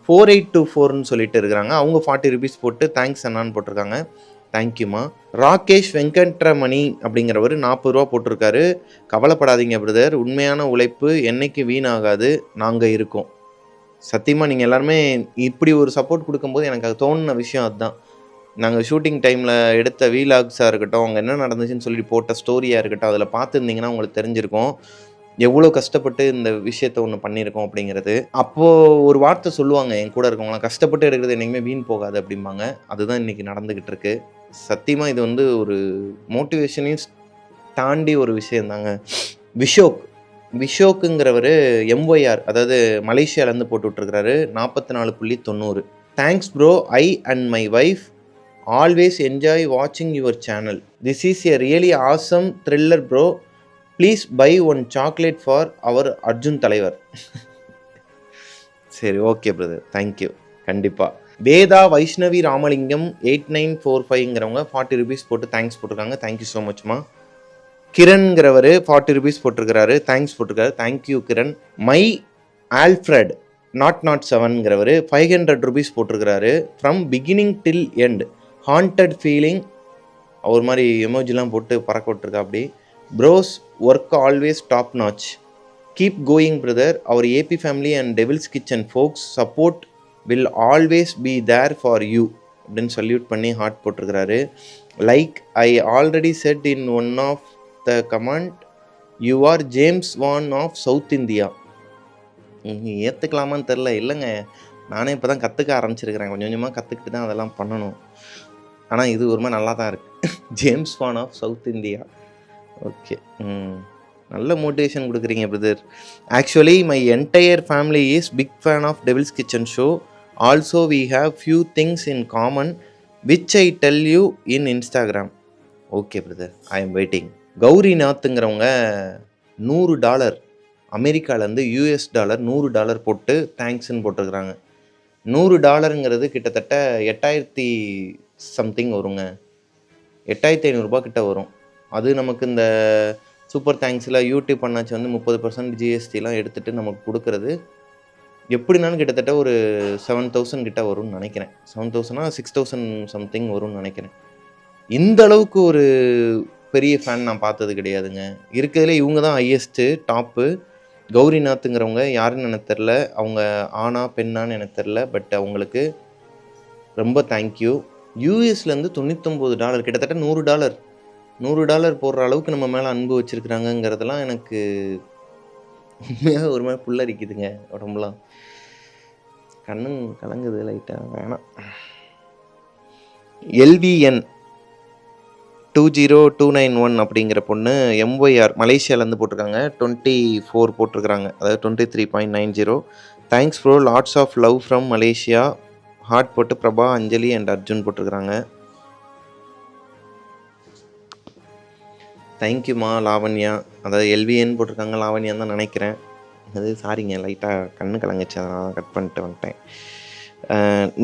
4824ன்னு சொல்லிட்டு இருக்கிறாங்க. அவங்க 40 ருபீஸ் போட்டு தேங்க்ஸ் அண்ணான்னு போட்டிருக்காங்க. தேங்க்யூமா. ராகேஷ் வெங்கட்ரமணி அப்படிங்கிறவர் 40 ரூபா போட்டிருக்காரு. கவலைப்படாதீங்க பிரதர், உண்மையான உழைப்பு என்னைக்கு வீணாகாது, நாங்கள் இருக்கோம். சத்தியமாக நீங்கள் எல்லாருமே இப்படி ஒரு சப்போர்ட் கொடுக்கும்போது எனக்கு அது தோணுன விஷயம் அதுதான். நாங்கள் ஷூட்டிங் டைமில் எடுத்த வீலாக்ஸாக இருக்கட்டும், அங்கே என்ன நடந்துச்சுன்னு சொல்லி போட்ட ஸ்டோரியாக இருக்கட்டும், அதில் பார்த்துருந்தீங்கன்னா உங்களுக்கு தெரிஞ்சிருக்கும் எவ்வளோ கஷ்டப்பட்டு இந்த விஷயத்த ஒன்று பண்ணியிருக்கோம் அப்படிங்கிறது. அப்போது ஒரு வார்த்தை சொல்லுவாங்க என் கூட இருக்கவங்களாம், கஷ்டப்பட்டு எடுக்கிறது என்றைக்குமே வீண் போகாது அப்படிம்பாங்க. அதுதான் இன்றைக்கி நடந்துக்கிட்டு இருக்கு. சத்தியமாக இது வந்து ஒரு மோட்டிவேஷனையும் தாண்டி ஒரு விஷயந்தாங்க. விஷோக்குங்கிறவர் எம்ஒய்ஆர், அதாவது மலேசியாவிலேருந்து போட்டு விட்ருக்கிறாரு 44.90. Thanks bro, I and my wife always enjoy வாட்சிங் your channel. This is a really awesome thriller bro. Please buy one chocolate for our Arjun தலைவர். சரி, ஓகே பிரதர், தேங்க்யூ. கண்டிப்பாக. வேதா வைஷ்ணவி ராமலிங்கம் 8945ங்கிறவங்க 40 ருபீஸ் போட்டு தேங்க்ஸ் போட்டிருக்காங்க. தேங்க்யூ ஸோ மச்மா. கிரண்கிறவர் 40 ருபீஸ் போட்டிருக்கிறாரு, தேங்க்ஸ் போட்டிருக்காரு. தேங்க்யூ கிரண். மை ஆல்ஃப்ரட் 007ங்கிறவர் 500 ருபீஸ் போட்டிருக்கிறாரு. From beginning till end haunted feeling, ஒரு மாதிரி எமோஜிலாம் போட்டு பறக்க விட்டுருக்கா. அப்படி bro's work always top notch, keep going brother, our AB family and devil's kitchen folks support will always be there for you அப்படின்னு சல்யூட் பண்ணி ஹார்ட் போட்டிருக்கிறாரு. Like I already said in one of the comment, you are James Wan of South India. ஏற்றுக்கலாமான்னு தெரில. இல்லைங்க, நானே இப்போ தான் கற்றுக்க ஆரம்பிச்சிருக்கிறேன். கொஞ்சம் கொஞ்சமாக கற்றுக்கிட்டு தான் அதெல்லாம் பண்ணணும். ஆனால் இது ஒரு மாதிரி நல்லா தான் இருக்குது. James Wan of South India. Okay, நல்ல மோட்டிவேஷன் கொடுக்குறீங்க brother. Actually my entire family is big fan of devil's kitchen show. Also we have few things in common which I tell you in Instagram. Okay brother, I am waiting. கௌரிநாத்துங்கிறவங்க $100 அமெரிக்காவிலேருந்து $US $100 போட்டு தேங்க்ஸ்ன்னு போட்டிருக்கிறாங்க. $100ங்கிறது கிட்டத்தட்ட 8000 something வருங்க. 8500 கிட்ட வரும். அது நமக்கு இந்த சூப்பர் தேங்க்ஸில் யூடியூப் பண்ணாச்சு வந்து 30% ஜிஎஸ்டிலாம் எடுத்துகிட்டு நமக்கு கொடுக்குறது எப்படினாலும் கிட்டத்தட்ட ஒரு 7000 கிட்ட வரும்னு நினைக்கிறேன். 7000 6000 சம்திங் வரும்னு நினைக்கிறேன். இந்த அளவுக்கு ஒரு பெரிய ஃபேன் நான் பார்த்தது கிடையாதுங்க. இருக்கிறதுல இவங்க தான் ஹையஸ்ட்டு டாப்பு. கௌரிநாத்துங்கிறவங்க யாருன்னு எனக்கு தெரில, அவங்க ஆணா பெண்ணான்னு எனக்கு தெரில, பட் அவங்களுக்கு ரொம்ப தேங்க்யூ. யூஎஸ்லேருந்து $99, கிட்டத்தட்ட $100 போடுற அளவுக்கு நம்ம மேலே அன்பு வச்சுருக்குறாங்கங்கிறதெல்லாம் எனக்கு உண்மையாக ஒரு மாதிரி புல்லரிக்குதுங்க. உடம்புலாம் கண்ணு கலங்குது லைட்டாக. வேணாம். LVN 20291 அப்படிங்கிற பொண்ணு எம்ஒய்ஆர் மலேசியாவிலேருந்து போட்டிருக்காங்க. 24 போட்டிருக்கிறாங்க, அதாவது 23.90. Thanks bro, lots of love from Malaysia. Heart போட்டு பிரபா, அஞ்சலி அண்ட் அர்ஜுன் போட்டிருக்கிறாங்க. தேங்க்யூமா லாவண்யா, அதாவது LVN போட்டிருக்காங்க, லாவண்யான்னு தான் நினைக்கிறேன். அது சாரிங்க, லைட்டாக கண்ணு கலங்குச்சு, அதனால் கட் பண்ணிட்டு வந்துட்டேன்.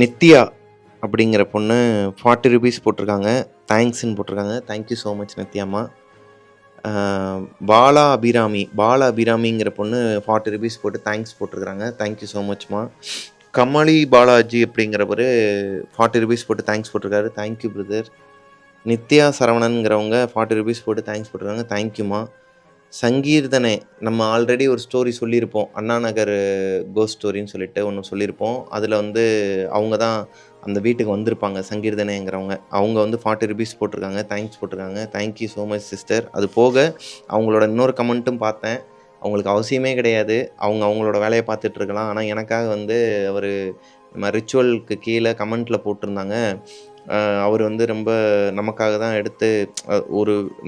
நித்யா அப்படிங்கிற பொண்ணு 40 ருபீஸ் போட்டிருக்காங்க, தேங்க்ஸ்ன்னு போட்டிருக்காங்க. தேங்க்யூ ஸோ மச் நித்யாம்மா. பாலா அபிராமிங்கிற பொண்ணு 40 ருபீஸ் போட்டு தேங்க்ஸ் போட்டிருக்கிறாங்க. தேங்க்யூ ஸோ மச்மா. கமலி பாலாஜி அப்படிங்கிறவர் 40 ருபீஸ் போட்டு தேங்க்ஸ் போட்டிருக்காரு. Thank you brother. நித்யா சரவணன்கிறவங்க 40 ருபீஸ் போட்டு தேங்க்ஸ் போட்டிருக்காங்க. தேங்க்யூமா. சங்கீர்தனை, நம்ம ஆல்ரெடி ஒரு ஸ்டோரி சொல்லியிருப்போம், அண்ணா நகர் கோஸ்ட் ஸ்டோரின்னு சொல்லிட்டு ஒன்று சொல்லியிருப்போம். அதில் வந்து அவங்க தான் அந்த வீட்டுக்கு வந்திருப்பாங்க, சங்கீர்தனைங்கிறவங்க. அவங்க வந்து 40 ருபீஸ் போட்டிருக்காங்க, தேங்க்ஸ் போட்டிருக்காங்க. Thank you so much sister. அது போக அவங்களோட இன்னொரு கமெண்ட்டும் பார்த்தேன். அவங்களுக்கு அவசியமே கிடையாது, அவங்களோட வேலையை பார்த்துட்ருக்கலாம். ஆனால் எனக்காக வந்து அவர் நம்ம ரிச்சுவலுக்கு கீழே கமெண்ட்டில் போட்டிருந்தாங்க, அவர் வந்து ரொம்ப நமக்காக தான் எடுத்து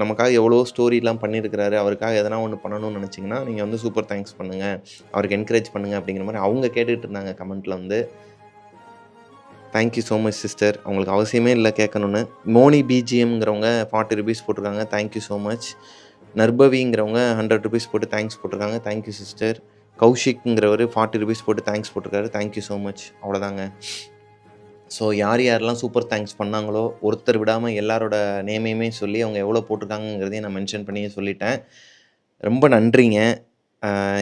நமக்காக எவ்வளோ ஸ்டோரிலாம் பண்ணியிருக்கிறாரு, அவருக்காக எதனா ஒன்று பண்ணணும்னு நினச்சிங்கன்னா நீங்கள் வந்து சூப்பர் தேங்க்ஸ் பண்ணுங்கள், அவருக்கு என்கரேஜ் பண்ணுங்கள் அப்படிங்கிற மாதிரி அவங்க கேட்டுக்கிட்டு இருந்தாங்க கமெண்ட்டில் வந்து. தேங்க்யூ ஸோ மச் சிஸ்டர், அவங்களுக்கு அவசியமே இல்லை கேட்கணுன்னு. மோனி பிஜிஎம்ங்கிறவங்க 40 ருபீஸ் போட்டிருக்காங்க. Thank you so much. நர்பவிங்கிறவங்க 100 ருபீஸ் போட்டு தேங்க்ஸ் போட்டிருக்காங்க. Thank you sister. கௌஷிக்ங்கிறவர் 40 ருபீஸ் போட்டு தேங்க்ஸ் போட்டிருக்காரு. Thank you so much. அவ்வளோதாங்க. ஸோ யாரெல்லாம் சூப்பர் தேங்க்ஸ் பண்ணாங்களோ ஒருத்தர் விடாமல் எல்லாரோட நேமையுமே சொல்லி அவங்க எவ்வளோ போட்டிருக்காங்கிறதையும் நான் மென்ஷன் பண்ணியே சொல்லிட்டேன். ரொம்ப நன்றிங்க.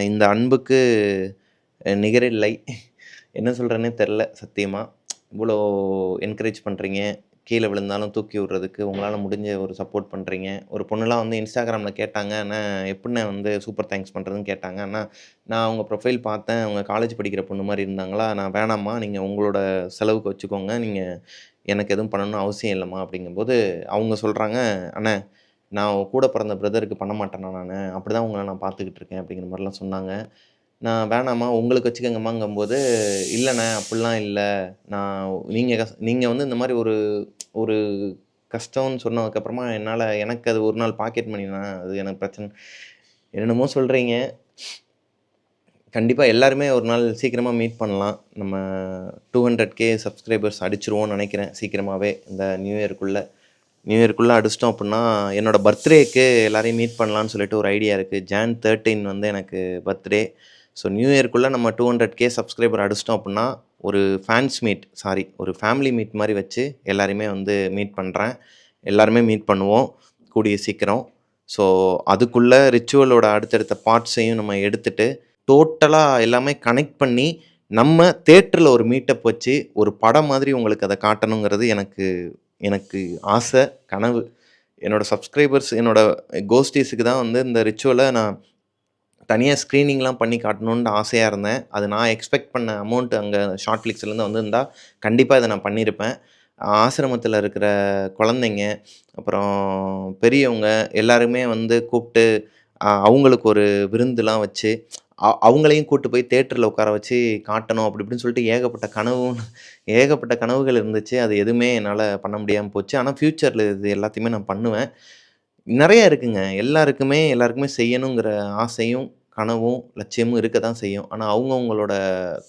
இந்த அன்புக்கு நிகரில்லை. என்ன சொல்கிறேன்னே தெரில சத்தியமா. இவ்வளோ என்கரேஜ் பண்ணுறீங்க. கீழ விழுந்தாலும் தூக்கி விடுறதுக்கு உங்களால முடிஞ்ச ஒரு சப்போர்ட் பண்ணுறீங்க. ஒரு பொண்ணுலாம் வந்து இன்ஸ்டாகிராம்ல கேட்டாங்க. அண்ணா எப்புட்ண்ணே வந்து சூப்பர் தேங்க்ஸ் பண்ணுறதுன்னு கேட்டாங்க. அண்ணா நான் அவங்க ப்ரொஃபைல் பார்த்தேன். அவங்க காலேஜ் படிக்கிற பொண்ணு மாரி இருந்தாங்களா. நான் வேணாம்மா நீங்க உங்களோட செலவுக்கு வச்சுக்கோங்க. நீங்க எனக்கு எதுவும் பண்ணணும்னு அவசியம் இல்லம்மா அப்படிங்கும்போது, அவங்க சொல்றாங்க, அண்ணே நான் கூட பிறந்த பிரதருக்கு பண்ண மாட்டேனா நானு. அப்படிதான் உங்கள நான் பார்த்துக்கிட்டு இருக்கேன் அப்படிங்கிற மாரிலாம் சொன்னாங்க. நான் வேணாம்மா உங்களுக்கு வச்சுக்கங்கம்மாங்கும்போது, இல்லண்ணே அப்புட்லாம் இல்ல. நான் நீங்க வந்து இந்த மாரி ஒரு ஒரு கஷ்டம்னு சொன்னதுக்கப்புறமா எனக்கு அது ஒரு நாள் பாக்கெட் மணிண்ணா. அது எனக்கு பிரச்சனை. என்னென்னமோ சொல்றீங்க. கண்டிப்பா எல்லாருமே ஒரு நாள் சீக்கிரமா மீட் பண்ணலாம். நம்ம 200K சப்ஸ்கிரைபர்ஸ் அடிச்சுருவோம்னு நெனைக்கிறேன் சீக்கிரமாவே. இந்த நியூ இயர்க்குள்ள அடிச்சிட்டோம் அப்புட்ன்னா, என்னோட பர்த்டேக்கு எல்லாரையும் மீட் பண்ணலான்னு சொல்லிட்டு ஒரு ஐடியா இருக்கு. ஜான் 13 வந்து எனக்கு பர்த்டே. ஸோ நியூ இயர்க்குள்ள நம்ம 200K சப்ஸ்கிரைபர் அடிச்சிட்டோம் அப்புட்ன்னா, ஒரு ஃபேமிலி மீட் மாரி வச்சு எல்லாரையுமே வந்து மீட் பண்றேன். எல்லாருமே மீட் பண்ணுவோம் கூடிய சீக்கிரம். ஸோ அதுக்குள்ள ரிச்சுவலோட அடுத்தடுத்த பார்ட்ஸையும் நம்ம எடுத்துட்டு, டோட்டலா எல்லாமே கனெக்ட் பண்ணி, நம்ம தியேட்டர்ல ஒரு மீட்டப் வச்சு, ஒரு படம் மாதிரி உங்களுக்கு அத காட்டணுங்கிறது எனக்கு எனக்கு ஆசை, கனவு. என்னோட சப்ஸ்கிரைபர்ஸ், என்னோட கோஸ்டீஸுக்கு தான் வந்து இந்த ரிச்சுவல நான் தனியா ஸ்க்ரீனிங்லாம் பண்ணி காட்டணுன்ட்டு ஆசையா இருந்தேன். அது நான் எக்ஸ்பெக்ட் பண்ண அமௌண்ட் அங்க ஷார்ட்ஃப்ளிக்ஸ்லேருந்து வந்திருந்தா, கண்டிப்பா இத நான் பண்ணியிருப்பேன். ஆசிரமத்தில இருக்கிற குழந்தைங்க, அப்புறம் பெரியவங்க எல்லாருமே வந்து கூப்ட்டு, அவங்களுக்கு ஒரு விருந்துலாம் வச்சு, அவங்களையும் கூட்டு போய் தியேட்டர்ல உட்கார வச்சு காட்டணும். அப்படி இப்படின்னு சொல்லிட்டு ஏகப்பட்ட கனவுகள் இருந்துச்சு. அது எதுவுமே என்னால பண்ண முடியாம போச்சு. ஆனா ஃப்யூச்சர்ல இது எல்லாத்தையுமே நான் பண்ணுவேன். நெறைய இருக்குங்க. எல்லாருக்குமே செய்யணுங்கிற ஆசையும், கனவும், லட்சியமும் இருக்க தான் செய்யும். ஆனா அவங்கவங்களோட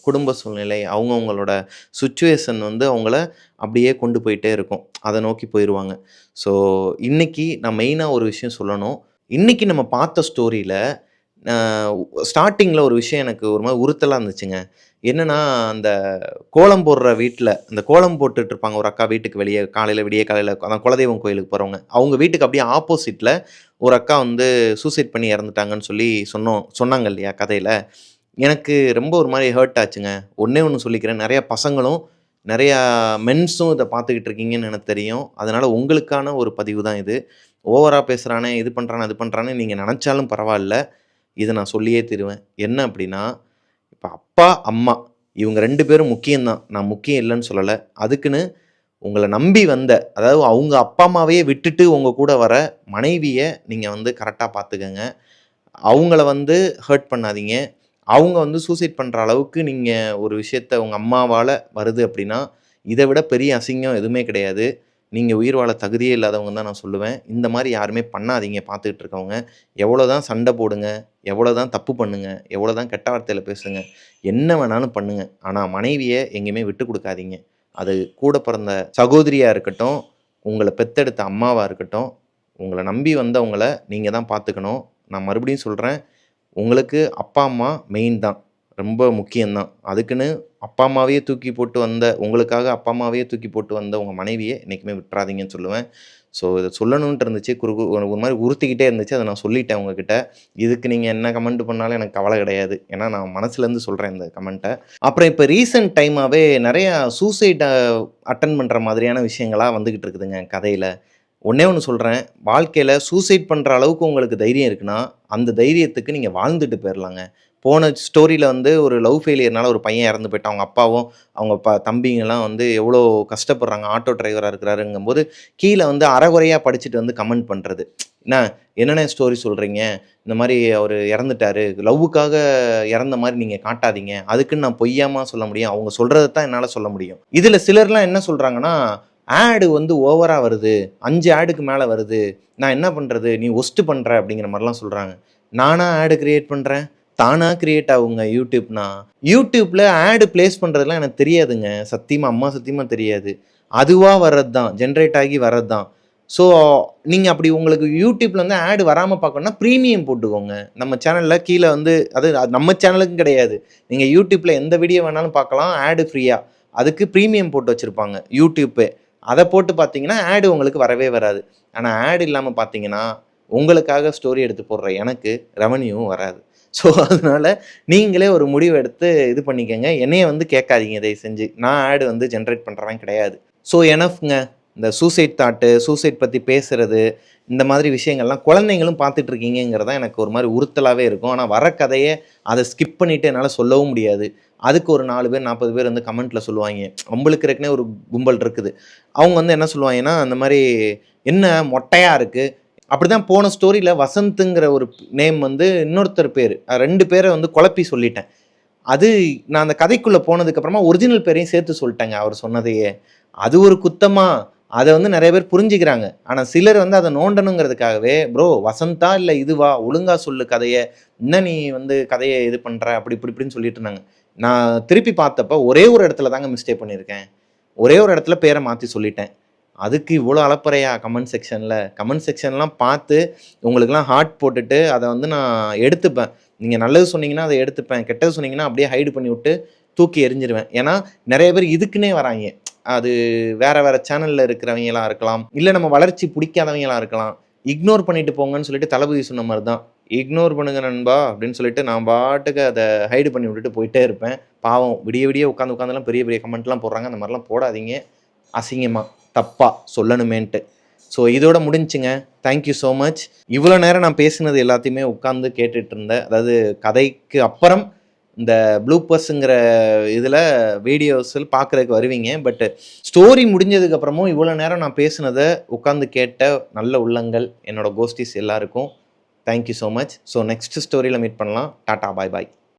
குடும்ப சூழ்நிலை, அவங்கவங்களோட சிச்சுவேஷன் வந்து அவங்கள அப்படியே கொண்டு போயிட்டே இருக்கும். அத நோக்கி போயிருவாங்க. ஸோ இன்னைக்கு நான் மெயினா ஒரு விஷயம் சொல்லணும். இன்னைக்கு நம்ம பார்த்த ஸ்டோரியில அ ஸ்டார்ட்டிங்ல ஒரு விஷயம் எனக்கு ஒரு மாரி உறுத்தலா இருந்துச்சுங்க. என்னன்னா, அந்த கோலம் போடுற வீட்ல, அந்த கோலம் போட்டுட்டு இருப்பாங்க ஒரு அக்கா வீட்டுக்கு வெளிய விடிய காலையில அதான் குலதெய்வம் கோயிலுக்கு போறவங்க. அவங்க வீட்டுக்கு அப்படியே ஆப்போசிட்ல ஒரு அக்கா வந்து சூசைட் பண்ணி இறந்துட்டாங்கன்னு சொல்லி சொன்னாங்க இல்லையா கதையில. எனக்கு ரொம்ப ஒரு மாரி ஹர்ட் ஆச்சுங்க. ஒண்ணே ஒண்ணு சொல்லிக்கிறேன். நெறைய பசங்களும், நெறையா மென்ஸும் இத பார்த்துக்கிட்டு இருக்கீங்கன்னு எனக்கு தெரியும். அதனால உங்களுக்கான ஒரு பதிவு தான் இது. ஓவரா பேசுறானே, இது பண்றானே, அது பண்றானே நீங்க நெனச்சாலும் பரவால்ல. இத நான் சொல்லியே தீருவேன். என்ன அப்டின்னா, இப்ப அப்பா, அம்மா இவங்க 2 பேரும் முக்கியம் தான். நான் முக்கியம் இல்லன்னு சொல்லல. அதுக்குன்னு உங்கள நம்பி வந்த, அதாவது அவங்க அப்பா, அம்மாவையே விட்டுட்டு உங்க கூட வர மனைவிய நீங்க வந்து கரெக்ட்டா பார்த்துக்கங்க. அவங்கள வந்து ஹர்ட் பண்ணாதீங்க. அவங்க வந்து சூசைட் பண்ற அளவுக்கு நீங்க ஒரு விஷயத்த உங்க அம்மாவால வருது அப்டின்னா, இத விட பெரிய அசிங்கம் எதுவுமே கிடையாது. நீங்க உயிர் வாழ தகுதியே இல்லாதவங்கன்னு தான் நான் சொல்லுவேன். இந்த மாரி யாருமே பண்ணாதீங்க பார்த்துக்கிட்டு இருக்கவங்க. எவ்வளோதான் சண்ட போடுங்க, எவ்வளோதான் தப்பு பண்ணுங்க, எவ்வளோதான் கெட்ட வார்த்தையில பேசுங்க, என்ன வேணாலும் பண்ணுங்க. ஆனா மனைவிய எங்கேயுமே விட்டுக் குடுக்காதீங்க. அது கூட பிறந்த சகோதரியா இருக்கட்டும், உங்கள பெத்தெடுத்த அம்மாவா இருக்கட்டும், உங்கள நம்பி வந்தவங்கள நீங்க தான் பார்த்துக்கணும். நான் மறுபடியும் சொல்றேன். உங்களுக்கு அப்பா, அம்மா மெயின் தான். ரொம்ப முக்கியம் தான். அதுக்குன்னு அப்பா, அம்மாவையே தூக்கி போட்டு வந்த உங்களுக்காக அப்பா, அம்மாவையே தூக்கி போட்டு வந்த உங்க மனைவிய என்னைக்குமே விட்றாதீங்கன்னு சொல்லுவேன். ஸோ இத சொல்லணுன்ட்டு இருந்துச்சு. ஒரு மாரி உறுத்திக்கிட்டே இருந்துச்சு. அத நான் சொல்லிட்டேன் உங்ககிட்ட. இதுக்கு நீங்க என்ன கமெண்ட் பண்ணாலும் எனக்கு கவல கிடையாது. ஏன்னா நான் மனசுலேருந்து சொல்றேன் இந்த கமெண்ட்ட. அப்புறம் இப்ப ரீசென்ட் டைமாவே நெறையா சூசைட அட்டெண்ட் பண்ற மாதிரியான விஷயங்களா வந்துகிட்டு இருக்குதுங்க கதையில. ஒண்ணே ஒண்ணு சொல்றேன். வாழ்க்கையில சூசைட் பண்ற அளவுக்கு உங்களுக்கு தைரியம் இருக்குன்னா, அந்த தைரியத்துக்கு நீங்க வாழ்ந்துட்டு போயிரலாங்க. போன ஸ்டோரியில வந்து ஒரு லவ் ஃபெயிலியர்னால ஒரு பையன் இறந்து போயிட்டான். அவங்க அப்பாவும், அவங்க தம்பிங்கலாம் வந்து எவ்வளோ கஷ்டப்படுறாங்க. ஆட்டோ டிரைவரா இருக்கிறாருங்கும்போது, கீழ வந்து அரைகுறையா படிச்சுட்டு வந்து கமெண்ட் பண்றது. என்னண்ணே ஸ்டோரி சொல்றீங்க? இந்த மாரி அவரு இறந்துட்டாரு. லவ்வுக்காக இறந்த மாரி நீங்க காட்டாதீங்க. அதுக்குன்னு நான் பொய்யாமா சொல்ல முடியும்? அவங்க சொல்றத தான் என்னால சொல்ல முடியும். இதுல சிலர்லாம் என்ன சொல்றாங்கன்னா, ஆட் வந்து ஓவரா வருது. 5 ஆடுக்கு மேல வருது. நான் என்ன பண்றது? நீ வொர்ஸ்ட் பண்ற அப்படிங்கிற மாரிலாம் சொல்றாங்க. நானா ஆட் கிரியேட் பண்றேன்? தானா கிரியேட் ஆகுங்க யூடியூப்னா. யூடியூப்ல ஆட் பிளேஸ் பண்றதெல்லாம் எனக்கு தெரியாதுங்க. சத்தியமா தெரியாது. அதுவா வர்றது தான். ஜெனரேட் ஆகி வர்றது தான். ஸோ நீங்க அப்படி உங்களுக்கு யூடியூப்ல வந்து ஆட் வராம பார்க்கணும்னா பிரீமியம் போட்டுக்கோங்க. நம்ம சேனல்ல கீழ வந்து அது நம்ம சேனலுக்கும் கிடையாது. நீங்க யூடியூப்ல எந்த வீடியோ வேணாலும் பார்க்கலாம் ஆட் ஃப்ரீயா. அதுக்கு பிரீமியம் போட்டு வச்சிருப்பாங்க யூடியூப்பே. அத போட்டு பார்த்தீங்கன்னா, ஆட் உங்களுக்கு வரவே வராது. ஆனா ஆட் இல்லாம பார்த்தீங்கன்னா, உங்களுக்காக ஸ்டோரி எடுத்து போடுற எனக்கு ரெவென்யூவும் வராது. ஸோ அதனால நீங்களே ஒரு முடிவு எடுத்து இது பண்ணிக்கங்க. என்னைய வந்து கேட்காதீங்க தயவு செஞ்சு. நான் ஆட் வந்து ஜென்ரேட் பண்ணுறவன் கிடையாது. ஸோ எனஃப்ங்க. இந்த சூசைட் தாட்டு, சூசைட் பற்றி பேசுறது, இந்த மாதிரி விஷயங்கள்லாம் குழந்தைங்களும் பார்த்துட்டு இருக்கீங்கங்கிறது தான் எனக்கு ஒரு மாதிரி உறுத்தலாகவே இருக்கும். ஆனால் வர கதையை அதை ஸ்கிப் பண்ணிவிட்டு என்னால் சொல்லவும் முடியாது. அதுக்கு ஒரு 4 பேர் 40 பேர் வந்து கமெண்ட்டில் சொல்லுவாங்க. உங்களுக்கு இருக்குன்னே ஒரு கும்பல் இருக்குது. அவங்க வந்து என்ன சொல்லுவாங்கன்னா, அந்த மாதிரி என்ன மொட்டையாக இருக்குது. அப்படி தான் போன ஸ்டோரியில் வசந்த்ங்கிற ஒரு நேம் வந்து இன்னொருத்தர் பேர். 2 பேரை வந்து குழப்பி சொல்லிட்டேன். அது நான் அந்த கதைக்குள்ளே போனதுக்கப்புறமா ஒரிஜினல் பேரையும் சேர்த்து சொல்லிட்டேங்க அவர் சொன்னதையே. அது ஒரு குத்தமா? அதை வந்து நிறைய பேர் புரிஞ்சுக்கிறாங்க. ஆனால் சிலர் வந்து அதை நோண்டணுங்கிறதுக்காகவே, ப்ரோ வசந்தா இல்லை இதுவா ஒழுங்கா சொல்லு கதையை, என்ன நீ வந்து கதையை இது பண்ணுற அப்படி இப்படி இப்படின்னு சொல்லிட்டு இருந்தாங்க. நான் திருப்பி பார்த்தப்ப ஒரே ஒரு இடத்துல தாங்க மிஸ்டேக் பண்ணியிருக்கேன். ஒரே ஒரு இடத்துல பேரை மாற்றி சொல்லிட்டேன். அதுக்கு இவ்வளோ அலப்பறையா கமெண்ட் செக்ஷனில்? கமெண்ட் செக்ஷன்லாம் பார்த்து உங்களுக்குலாம் ஹார்ட் போட்டுட்டு அதை வந்து நான் எடுத்துப்பேன். நீங்கள் நல்லது சொன்னீங்கன்னா அதை எடுத்துப்பேன், கெட்டது சொன்னீங்கன்னா அப்படியே ஹைடு பண்ணி விட்டு தூக்கி எறிஞ்சிருவேன். ஏன்னா நிறைய பேர் இதுக்குன்னே வராங்க. அது வேற வேற சேனலில் இருக்கிறவங்களாம் இருக்கலாம், இல்லை நம்ம வளர்ச்சி பிடிக்காதவங்களாம் இருக்கலாம். இக்னோர் பண்ணிட்டு போங்கன்னு சொல்லிட்டு தளபதி சொன்ன மாதிரி தான். இக்னோர் பண்ணுங்க நண்பா அப்படின்னு சொல்லிட்டு நான் பாட்டுக்கு அதை ஹைடு பண்ணி விட்டுட்டு போயிட்டே இருப்பேன். பாவம் விடிய விடிய உட்காந்துலாம் பெரிய பெரிய கமெண்ட்லாம் போடுறாங்க. அந்த மாதிரிலாம் போடாதீங்க, அசிங்கமாக தப்பாக சொல்லணுமேன்ட்டு. ஸோ இதோட முடிஞ்சுங்க. Thank you so much. இவ்வளோ நேரம் நான் பேசினது எல்லாத்தையுமே உட்காந்து கேட்டுட்டு இருந்தேன். அதாவது கதைக்கு அப்புறம் இந்த ப்ளூப்பர்ஸுங்கிற இதில் வீடியோஸில் பார்க்குறதுக்கு வருவீங்க. பட் ஸ்டோரி முடிஞ்சதுக்கப்புறமும் இவ்வளோ நேரம் நான் பேசுனதை உட்காந்து கேட்ட நல்ல உள்ளங்கள் என்னோட கோஸ்டிஸ் எல்லாருக்கும் thank you so much. So next ஸ்டோரியில் மீட் பண்ணலாம். டாட்டா பாய் பாய்.